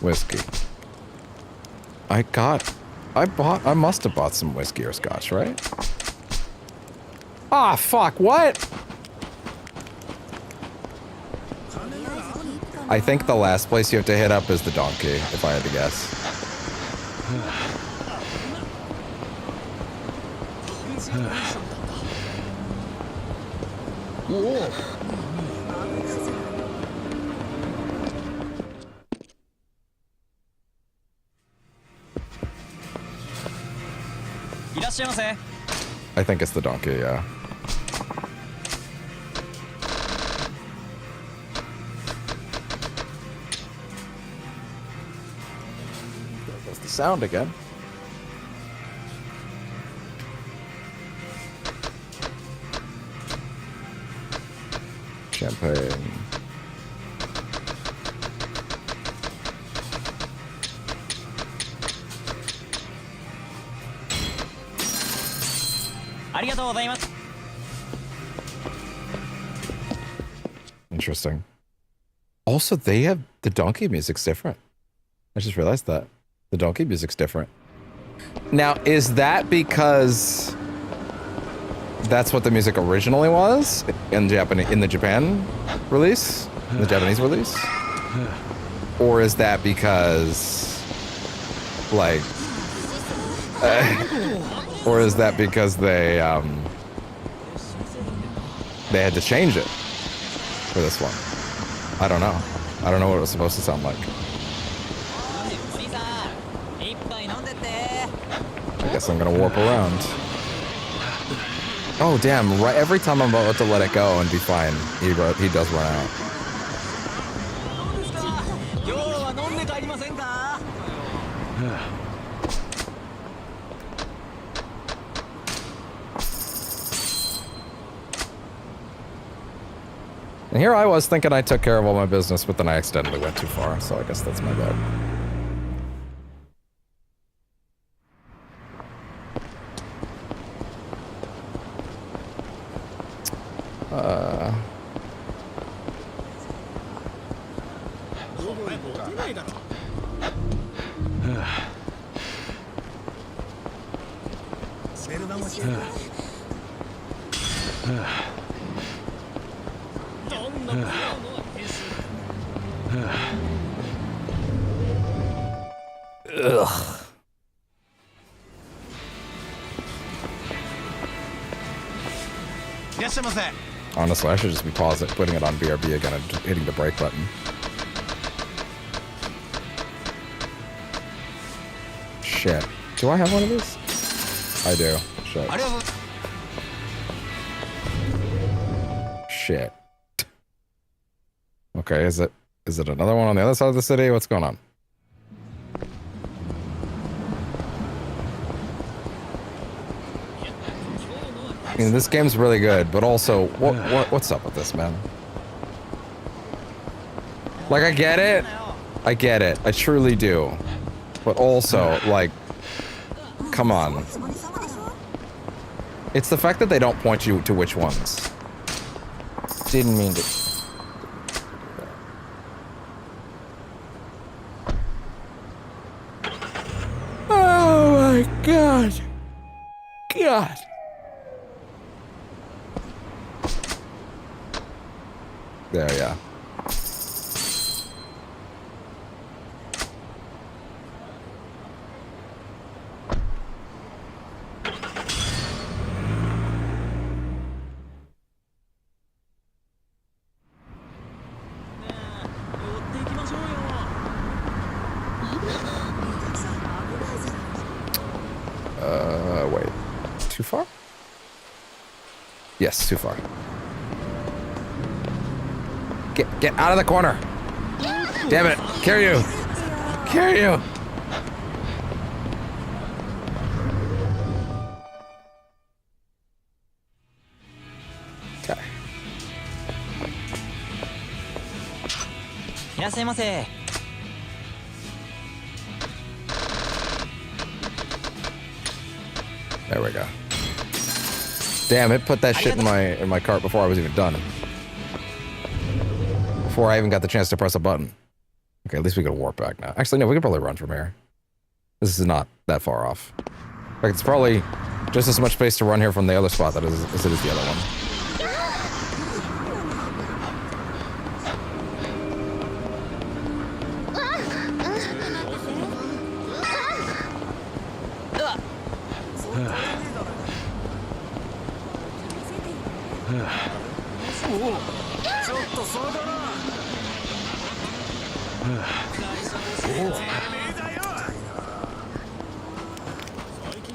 Whiskey. I must have bought some whiskey or scotch, right? Ah, fuck, what? I think the last place you have to hit up is the donkey, if I had to guess. I think it's the donkey, yeah. There goes the sound again. Champagne. Interesting. Also, they have the donkey music's different. I just realized that. The donkey music's different. Now, is that because that's what the music originally was in the Japan release? In the Japanese release? Or is that because, like, or is that because they had to change it for this one? I don't know. I don't know what it was supposed to sound like. I guess I'm gonna warp around. Oh damn! Right, every time I'm about to let it go and be fine, he does run out. And here I was thinking I took care of all my business, but then I accidentally went too far, so I guess that's my bad. Ugh. Honestly, I should just be putting it on BRB again and hitting the brake button. Shit. Do I have one of these? I do. Shit. Okay, is it another one on the other side of the city? What's going on? I mean, this game's really good, but also, what's up with this, man? Like, I get it. I truly do. But also, like, come on. It's the fact that they don't point you to which ones. Didn't mean to. Oh my god. God. There, yeah. Wait. Too far? Yes, too far. Get out of the corner! Damn it! Carry you! Carry you! Okay. There we go. Damn, it put that shit in my cart before I was even done. Before I even got the chance to press a button. Okay, at least we can warp back now. Actually, no, we can probably run from here. This is not that far off. In fact, it's probably just as much space to run here from the other spot as it is the other one.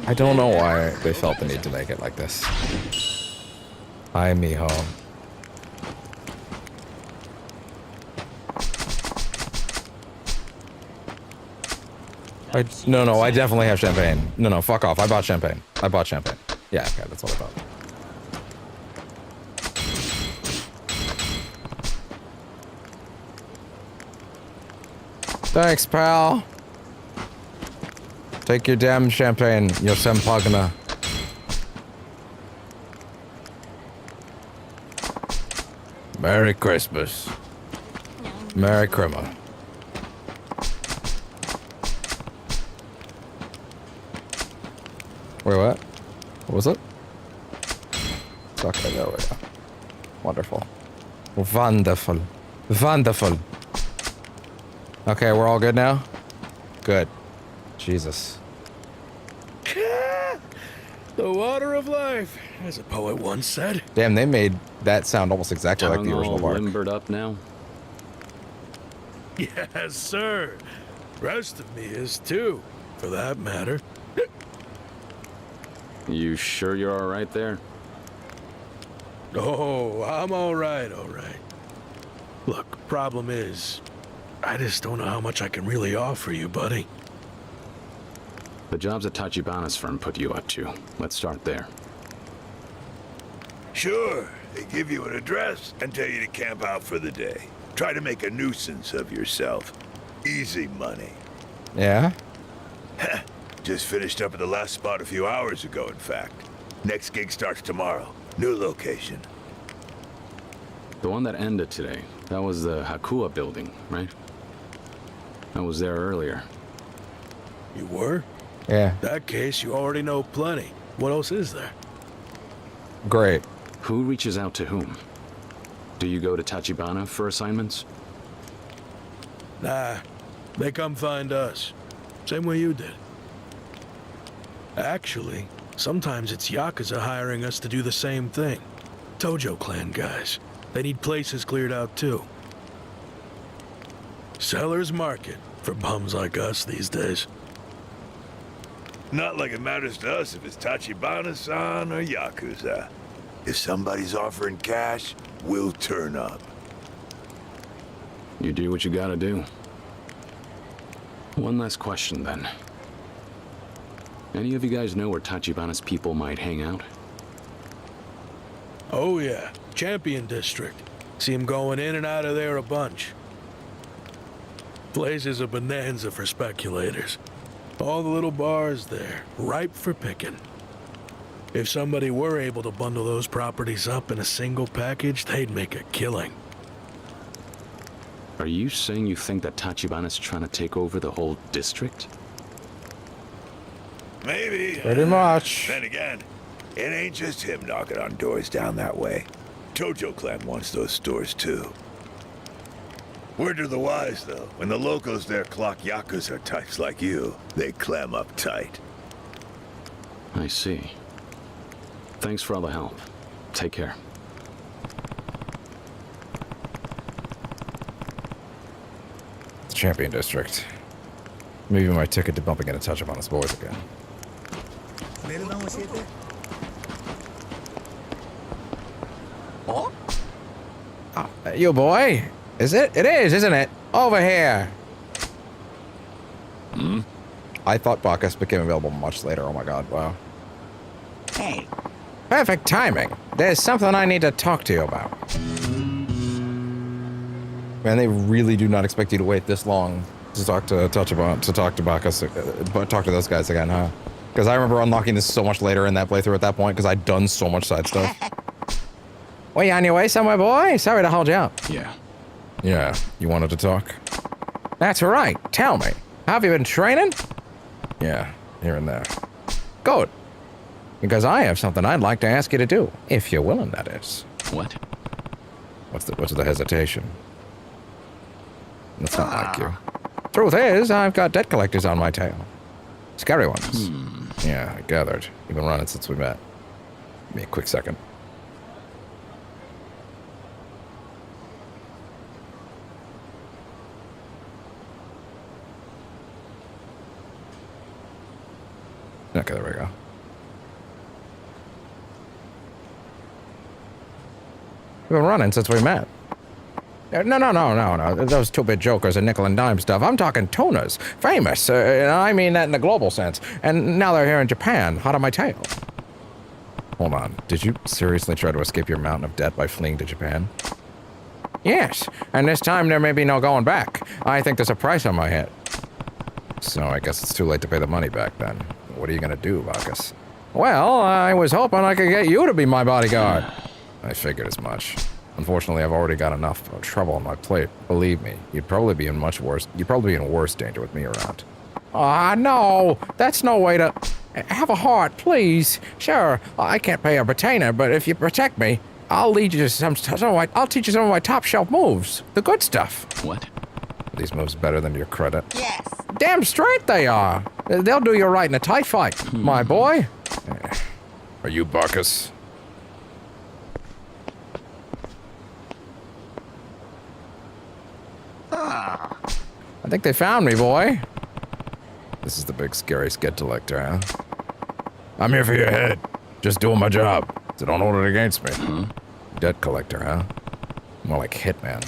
I don't know why they felt the need to make it like this. Hi, mijo. No, I definitely have champagne. No, fuck off. I bought champagne. Yeah, okay, that's what I thought. Thanks, pal. Take your damn champagne, your sempagna. Merry Christmas. Merry Christmas. Wait, what? What was it? It's okay, there we go. Wonderful. Wonderful. Wonderful. Okay, we're all good now? Good. Jesus. The water of life, as a poet once said. Damn, they made that sound almost exactly like the original bark. Limbered up now? Yes, sir. Rest of me is too, for that matter. You sure you're all right there? Oh, I'm all right. Look, problem is, I just don't know how much I can really offer you, buddy. The jobs that Tachibana's firm put you up to. Let's start there. Sure. They give you an address and tell you to camp out for the day. Try to make a nuisance of yourself. Easy money. Yeah? Just finished up at the last spot a few hours ago, in fact. Next gig starts tomorrow. New location. The one that ended today, that was the Yakuza building, right? I was there earlier. You were? Yeah. In that case, you already know plenty. What else is there? Great. Who reaches out to whom? Do you go to Tachibana for assignments? Nah, they come find us. Same way you did. Actually, sometimes it's Yakuza hiring us to do the same thing. Tojo clan guys. They need places cleared out too. Seller's market for bums like us these days. Not like it matters to us if it's Tachibana-san or Yakuza. If somebody's offering cash, we'll turn up. You do what you gotta do. One last question then. Any of you guys know where Tachibana's people might hang out? Oh yeah, Champion District. See them going in and out of there a bunch. Place is a bonanza for speculators. All the little bars there, ripe for picking. If somebody were able to bundle those properties up in a single package, they'd make a killing. Are you saying you think that Tachibana's trying to take over the whole district? Maybe. Pretty much. Then again, it ain't just him knocking on doors down that way. Tojo clan wants those stores too. Word to the wise, though. When the locals there clock Yakuza types like you, they clam up tight. I see. Thanks for all the help. Take care. The Champion District. Maybe my ticket to bumping into Tachibana's boys again. Oh? You boy? Is it? It is, isn't it? Over here. Hmm? I thought Bacchus became available much later. Oh my god, wow. Hey. Perfect timing. There's something I need to talk to you about. Man, they really do not expect you to wait this long to talk to Bacchus, talk to those guys again, huh? Because I remember unlocking this so much later in that playthrough at that point, because I'd done so much side stuff. Well, you on your way somewhere, boy? Sorry to hold you up. Yeah. Yeah, you wanted to talk? That's right. Tell me, have you been training? Yeah, here and there. Good. Because I have something I'd like to ask you to do, if you're willing, that is. What? What's the hesitation? That's not like you. Truth is, I've got debt collectors on my tail. Scary ones. Yeah, I gathered. You've been running since we met. Give me a quick second. Okay, there we go. We've been running since we met. No. Those two-bit jokers and nickel and dime stuff. I'm talking tuners. Famous. I mean that in the global sense. And now they're here in Japan, hot on my tail. Hold on. Did you seriously try to escape your mountain of debt by fleeing to Japan? Yes, and this time there may be no going back. I think there's a price on my head. So I guess it's too late to pay the money back then. What are you gonna do, Bacchus? Well, I was hoping I could get you to be my bodyguard. I figured as much. Unfortunately, I've already got enough trouble on my plate. Believe me, you'd probably be in worse danger with me around. Ah, no, that's no way to... Have a heart, please. Sure, I can't pay a retainer, but if you protect me, I'll lead you to I'll teach you some of my top shelf moves. The good stuff. What? Are these moves better than your credit? Yes. Damn straight they are. They'll do you right in a tight fight, my boy. Are you Bacchus? I think they found me, boy. This is the big scary skid collector, huh? I'm here for your head. Just doing my job. So don't hold it against me. Debt collector, huh? More like hitman.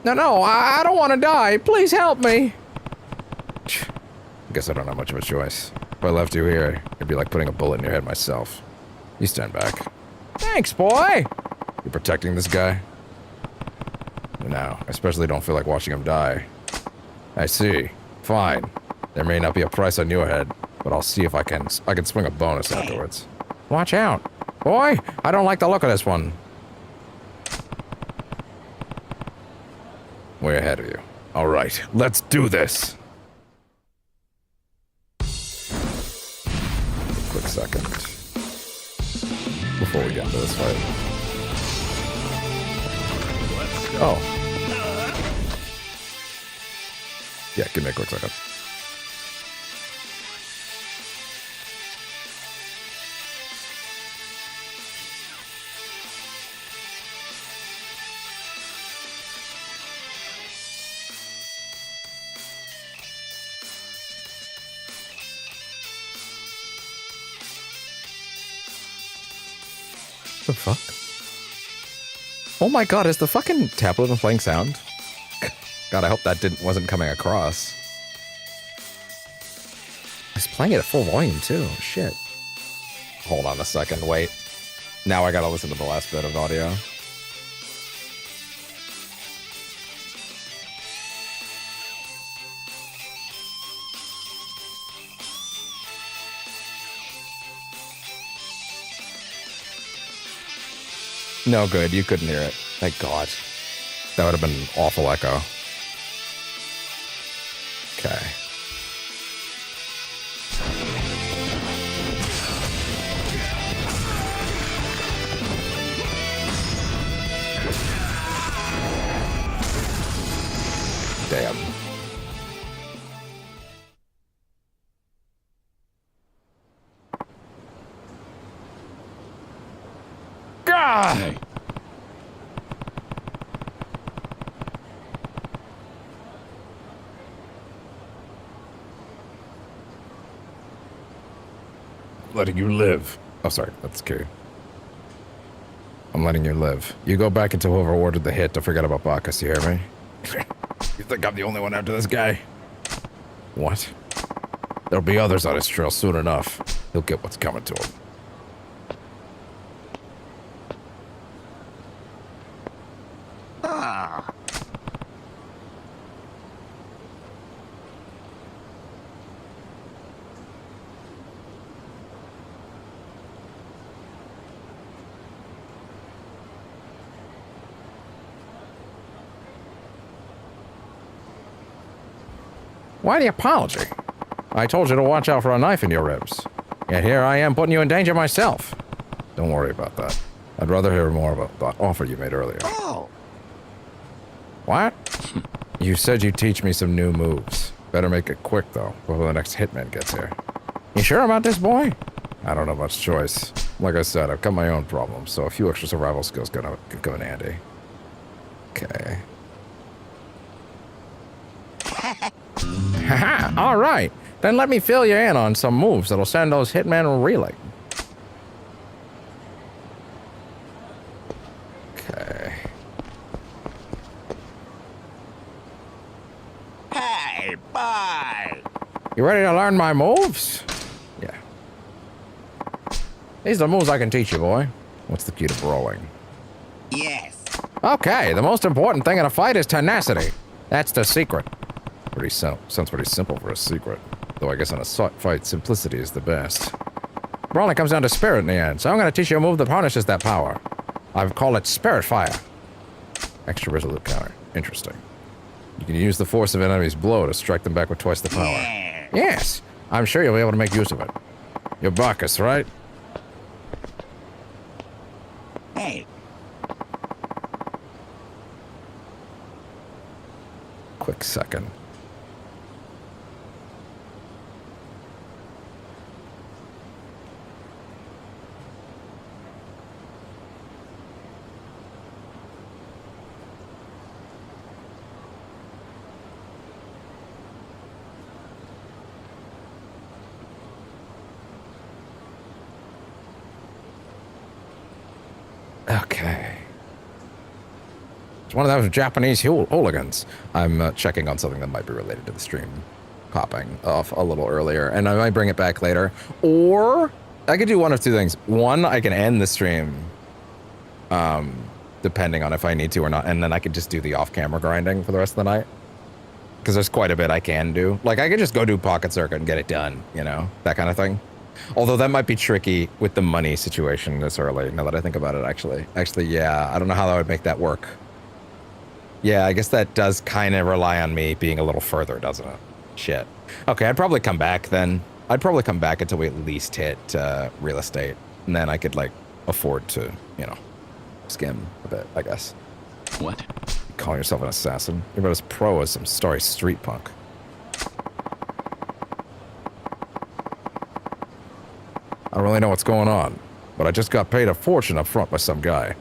No, I don't want to die. Please help me. Guess I don't have much of a choice. If I left you here, it'd be like putting a bullet in your head myself. You stand back. Thanks, boy. You protecting this guy? No, I especially don't feel like watching him die. I see. Fine. There may not be a price on your head, but I'll see if I can swing a bonus afterwards. Watch out. Boy, I don't like the look of this one. Way ahead of you. All right, let's do this. A quick second. Before we get into this fight. Oh. Yeah, give me a quick second. The fuck? Oh my god, is the fucking tablet even playing sound? God, I hope that wasn't coming across. It's playing it at full volume too. Shit. Hold on a second, wait. Now I gotta listen to the last bit of audio. No good, you couldn't hear it. Thank God. That would have been an awful echo. Okay. Damn. Gah! Hey. Letting you live. Oh, sorry, that's scary. I'm letting you live. You go back and tell whoever ordered the hit to forget about Bacchus, you hear me? You think I'm the only one after this guy? What? There'll be others on his trail soon enough. He'll get what's coming to him. Why the apology? I told you to watch out for a knife in your ribs. Yet here I am putting you in danger myself. Don't worry about that. I'd rather hear more about that offer you made earlier. Oh! What? You said you'd teach me some new moves. Better make it quick, though, before the next hitman gets here. You sure about this, boy? I don't have much choice. Like I said, I've got my own problems, so a few extra survival skills could come in handy. Okay. Haha, alright. Then let me fill you in on some moves that'll send those hitmen reeling. Okay. Hey, bye! You ready to learn my moves? Yeah. These are the moves I can teach you, boy. What's the key to brawling? Yes. Okay, the most important thing in a fight is tenacity. That's the secret. Sounds pretty simple for a secret. Though I guess in a fight, simplicity is the best. Brawling comes down to spirit in the end, so I'm going to teach you a move that harnesses that power. I call it Spirit Fire. Extra resolute counter. Interesting. You can use the force of an enemy's blow to strike them back with twice the power. Yeah. Yes, I'm sure you'll be able to make use of it. You're Bacchus, right? Hey. Quick second. Okay. It's one of those Japanese hooligans. I'm checking on something that might be related to the stream popping off a little earlier, and I might bring it back later. Or I could do one of two things. One, I can end the stream, depending on if I need to or not, and then I could just do the off-camera grinding for the rest of the night. Because there's quite a bit I can do. Like, I could just go do Pocket Circuit and get it done, you know? That kind of thing. Although that might be tricky with the money situation this early, now that I think about it, actually. Actually, yeah, I don't know how that would make that work. Yeah, I guess that does kind of rely on me being a little further, doesn't it? Shit. Okay, I'd probably come back then. I'd probably come back until we at least hit real estate. And then I could, like, afford to, you know, skim a bit, I guess. What? Calling yourself an assassin? You're about as pro as some starry street punk. I don't really know what's going on, but I just got paid a fortune up front by some guy.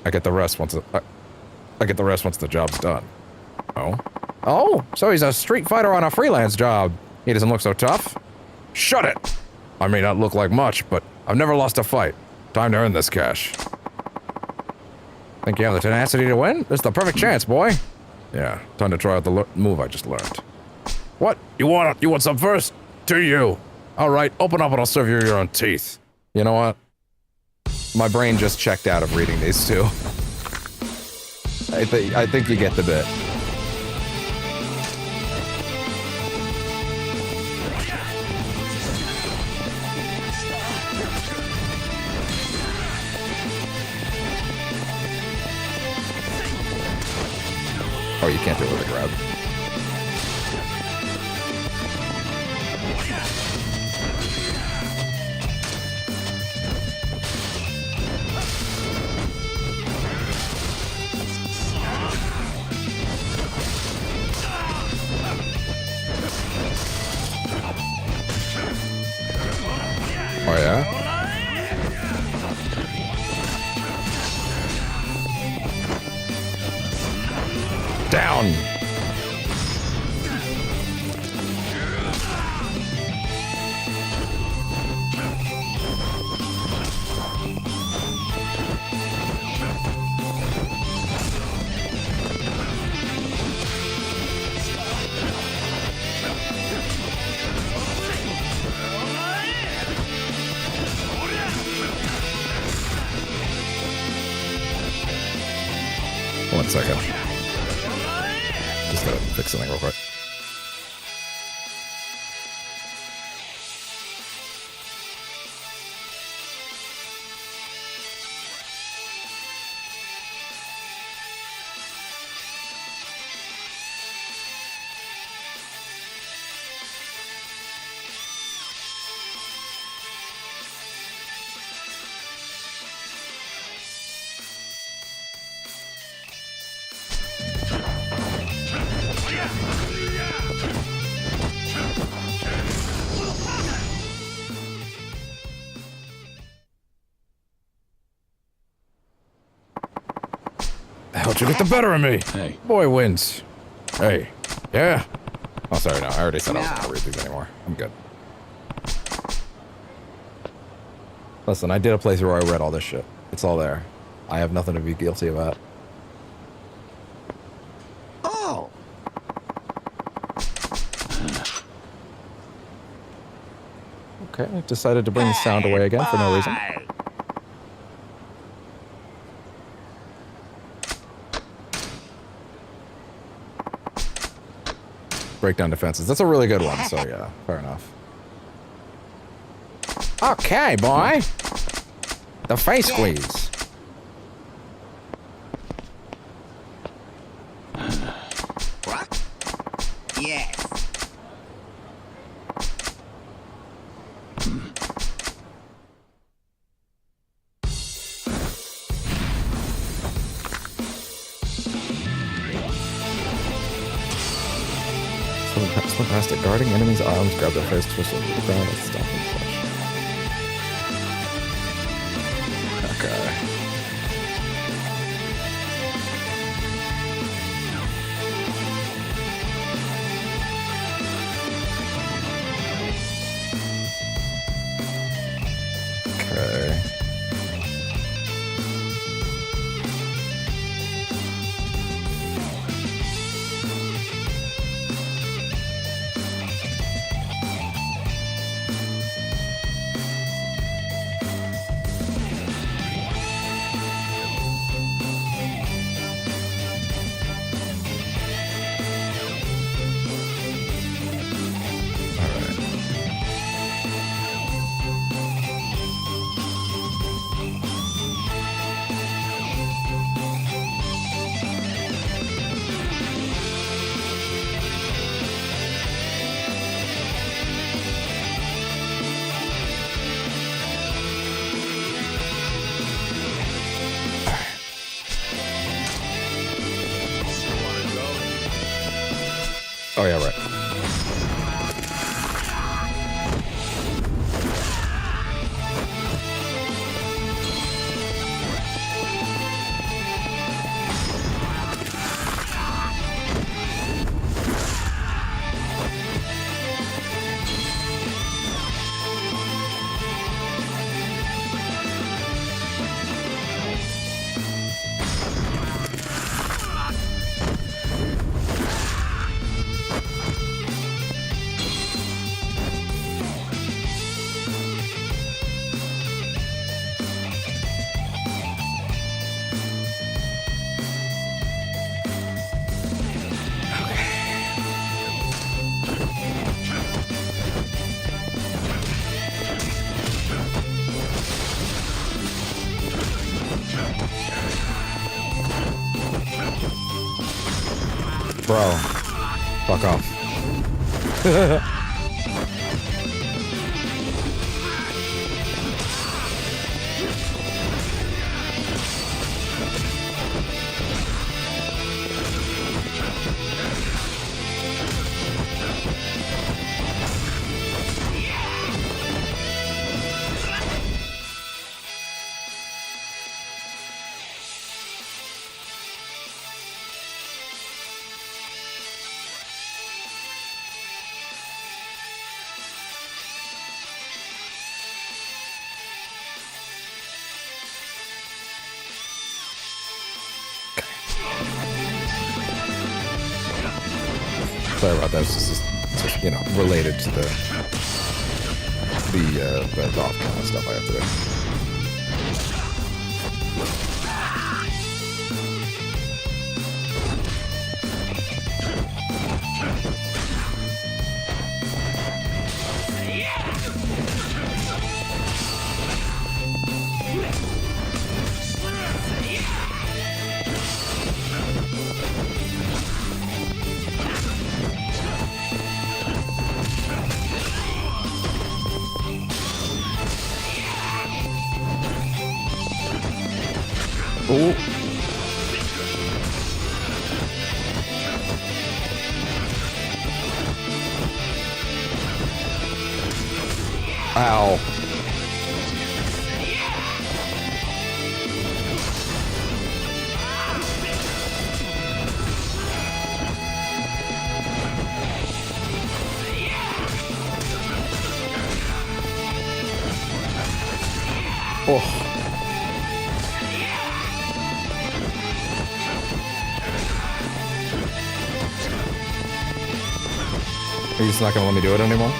I get the rest once the job's done. Oh? Oh, so he's a street fighter on a freelance job. He doesn't look so tough. Shut it! I may not look like much, but I've never lost a fight. Time to earn this cash. Think you have the tenacity to win? This is the perfect chance, boy. Yeah, time to try out the move I just learned. What? You want some first? To you. Alright, open up and I'll serve you your own teeth. You know what? My brain just checked out of reading these two. I think you get the bit. Oh, you can't do it with a grab. Oh, yeah? Down! One second. Just gotta fix something real quick. you get the better of me. Hey. Boy wins. Hey. Yeah. Oh, sorry, no. I already said I wasn't gonna read these anymore. I'm good. Listen, I did a playthrough where I read all this shit. It's all there. I have nothing to be guilty about. Oh. Okay, I decided to bring the sound away again for no reason. Breakdown defenses. That's a really good one, so yeah, fair enough. Okay, boy. The face squeeze. What? Yes. Slip past it, guarding enemies' arms, grab their face, twist them to the ground, and stop them flush. Okay. Okay. Oh yeah, right. Bro, fuck off. Sorry about that. It's just, you know, related to the off kind of stuff I have to do. Oh. Ow. Oh. Are you just not gonna let me do it anymore?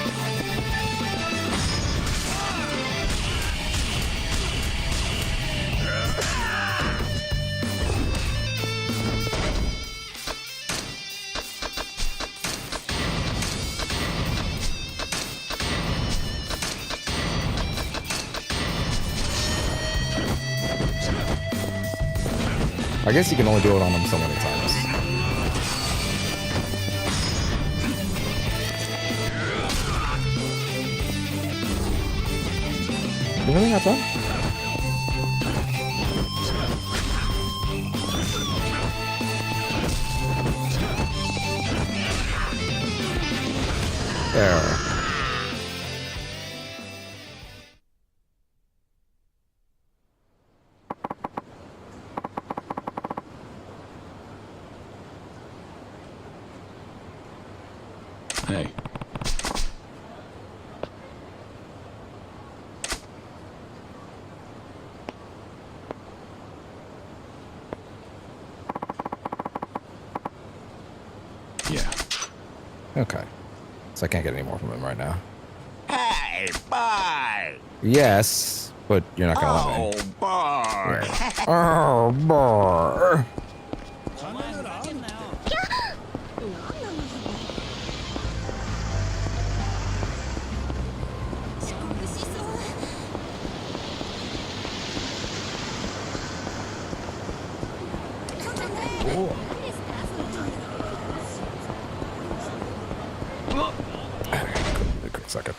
I guess you can only do it on them so many times. You really not done? There. Hey. Yeah. Okay. So I can't get any more from him right now. Hey, bye. Yes, but you're not gonna let me. Bye. Yeah. Oh, boy. A quick second.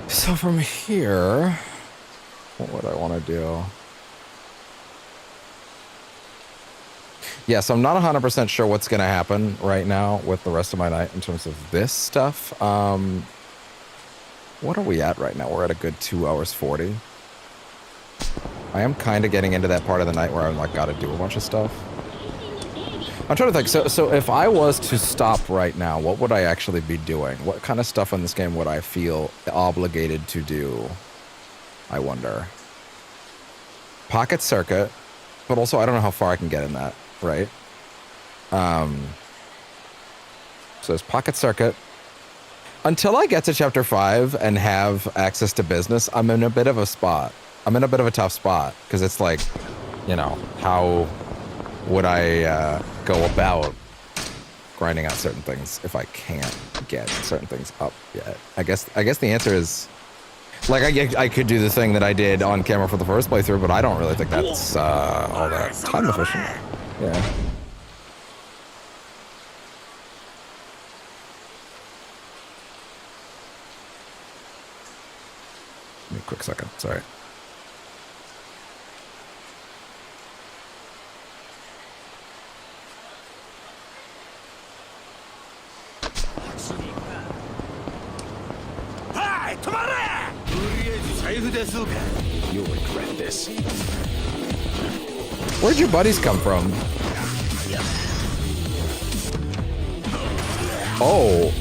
So from here, what would I want to do? Yeah, so I'm not 100% sure what's going to happen right now with the rest of my night in terms of this stuff. What are we at right now? We're at a good 2 hours 40. I am kind of getting into that part of the night where I'm like, got to do a bunch of stuff. I'm trying to think. So if I was to stop right now, what would I actually be doing? What kind of stuff in this game would I feel obligated to do? I wonder. Pocket circuit, but also I don't know how far I can get in that, right? So there's pocket circuit. Until I get to chapter 5 and have access to business, I'm in a bit of a spot. I'm in a bit of a tough spot because it's like, you know, how would I go about grinding out certain things if I can't get certain things up yet? I guess the answer is, like, I could do the thing that I did on camera for the first playthrough, but I don't really think that's all that time efficient. Yeah. Give me a quick second, sorry. You'll regret this. Where'd your buddies come from? Oh,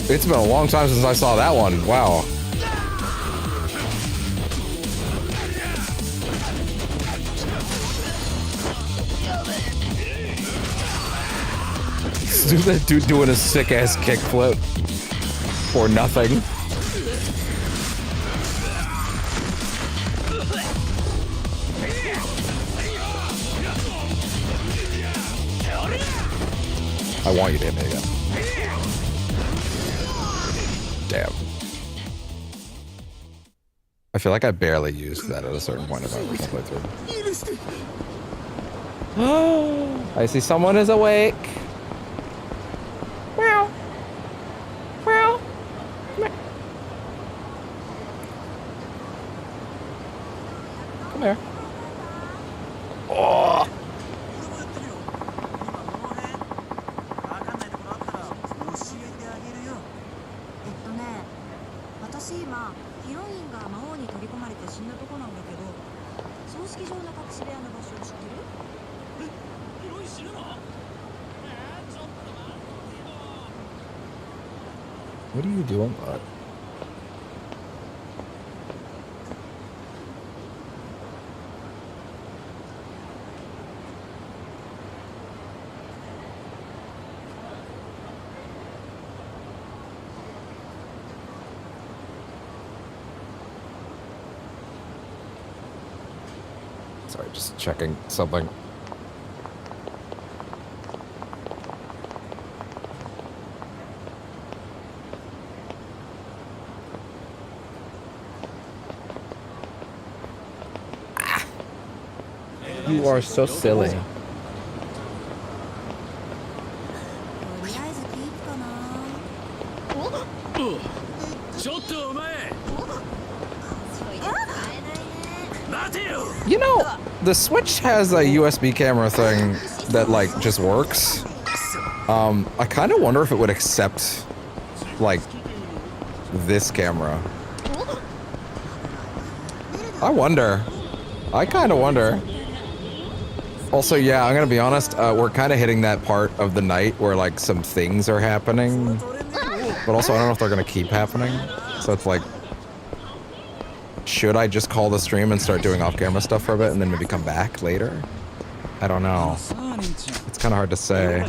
it's been a long time since I saw that one. Wow. That dude doing a sick ass kickflip for nothing. I want you to hit me again. Damn. I feel like I barely used that at a certain point of my original playthrough. I see someone is awake. Meow. Meow. Come here. Oh. What are you doing, bud? Sorry, just checking something. You are so silly. You know, the Switch has a USB camera thing that like just works. I kind of wonder if it would accept like this camera. I wonder. I kind of wonder. Also, yeah, I'm gonna be honest, we're kind of hitting that part of the night where like some things are happening, but also I don't know if they're gonna keep happening. So it's like, should I just call the stream and start doing off-camera stuff for a bit and then maybe come back later? I don't know. It's kind of hard to say.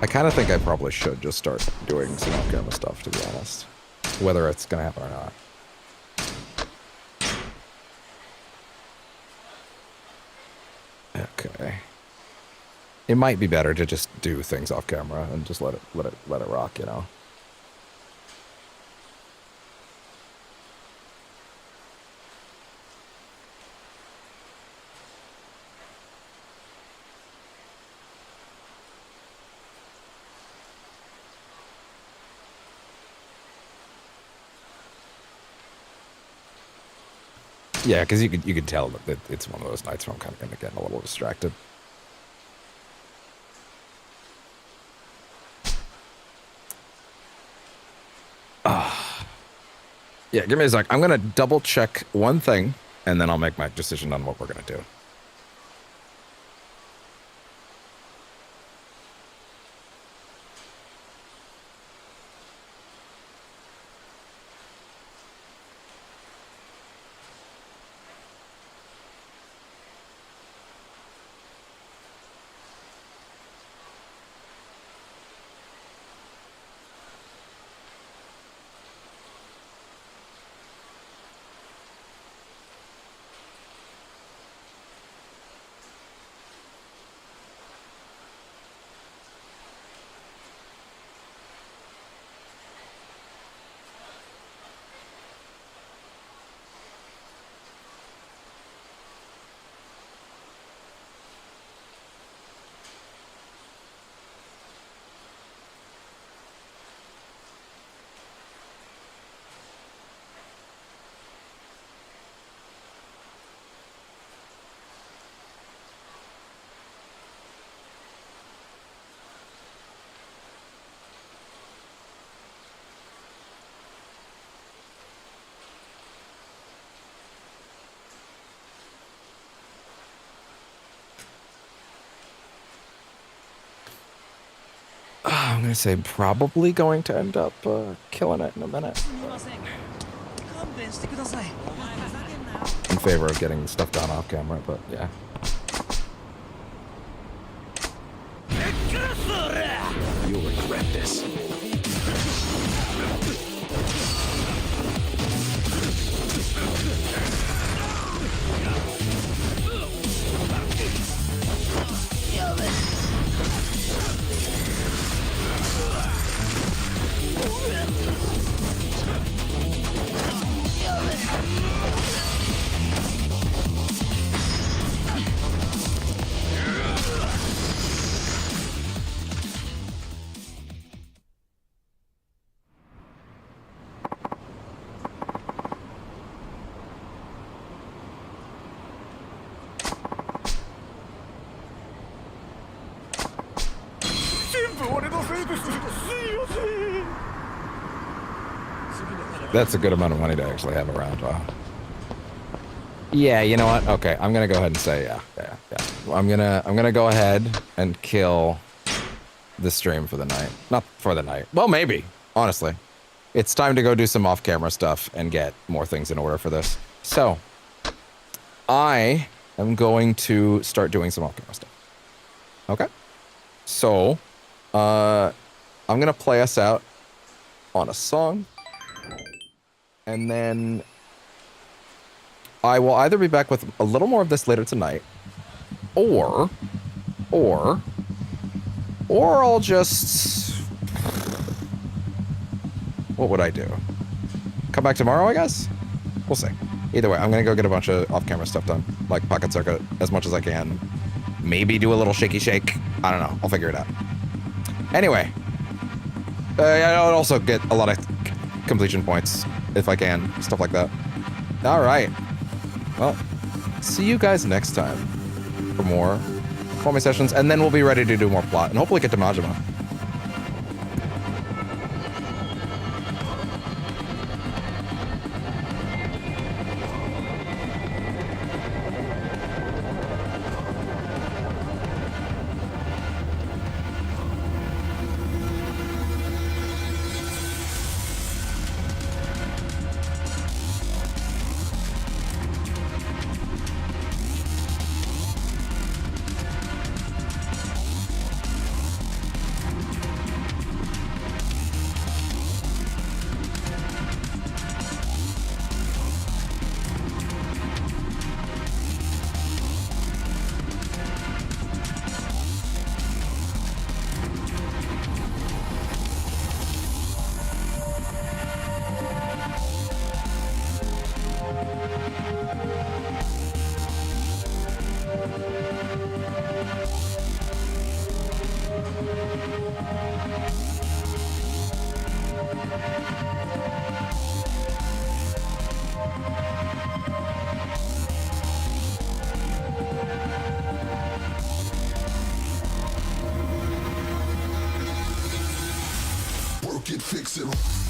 I kind of think I probably should just start doing some off-camera stuff, to be honest. Whether it's gonna happen or not. Okay. It might be better to just do things off camera and just let it rock, you know. Yeah, because you could tell that it's one of those nights where I'm kind of gonna get a little distracted. Yeah, give me a sec. I'm gonna double check one thing, and then I'll make my decision on what we're gonna do. I'm gonna say probably going to end up killing it in a minute. In favor of getting stuff done off camera, but yeah. You'll regret this. That's a good amount of money to actually have around. Wow. Yeah, you know what? Okay, I'm gonna go ahead and say yeah. I'm gonna go ahead and kill the stream for the night. Not for the night. Well, maybe. Honestly, it's time to go do some off-camera stuff and get more things in order for this. So, I am going to start doing some off-camera stuff. Okay. So, I'm gonna play us out on a song, and then I will either be back with a little more of this later tonight, or I'll just... What would I do? Come back tomorrow, I guess? We'll see. Either way, I'm gonna go get a bunch of off-camera stuff done, like Pocket Circuit, as much as I can. Maybe do a little shaky shake. I don't know. I'll figure it out. Anyway, I'll also get a lot of completion points if I can, stuff like that. All right. Well, see you guys next time for more Call Me sessions, and then we'll be ready to do more plot and hopefully get to Majima. Fix it.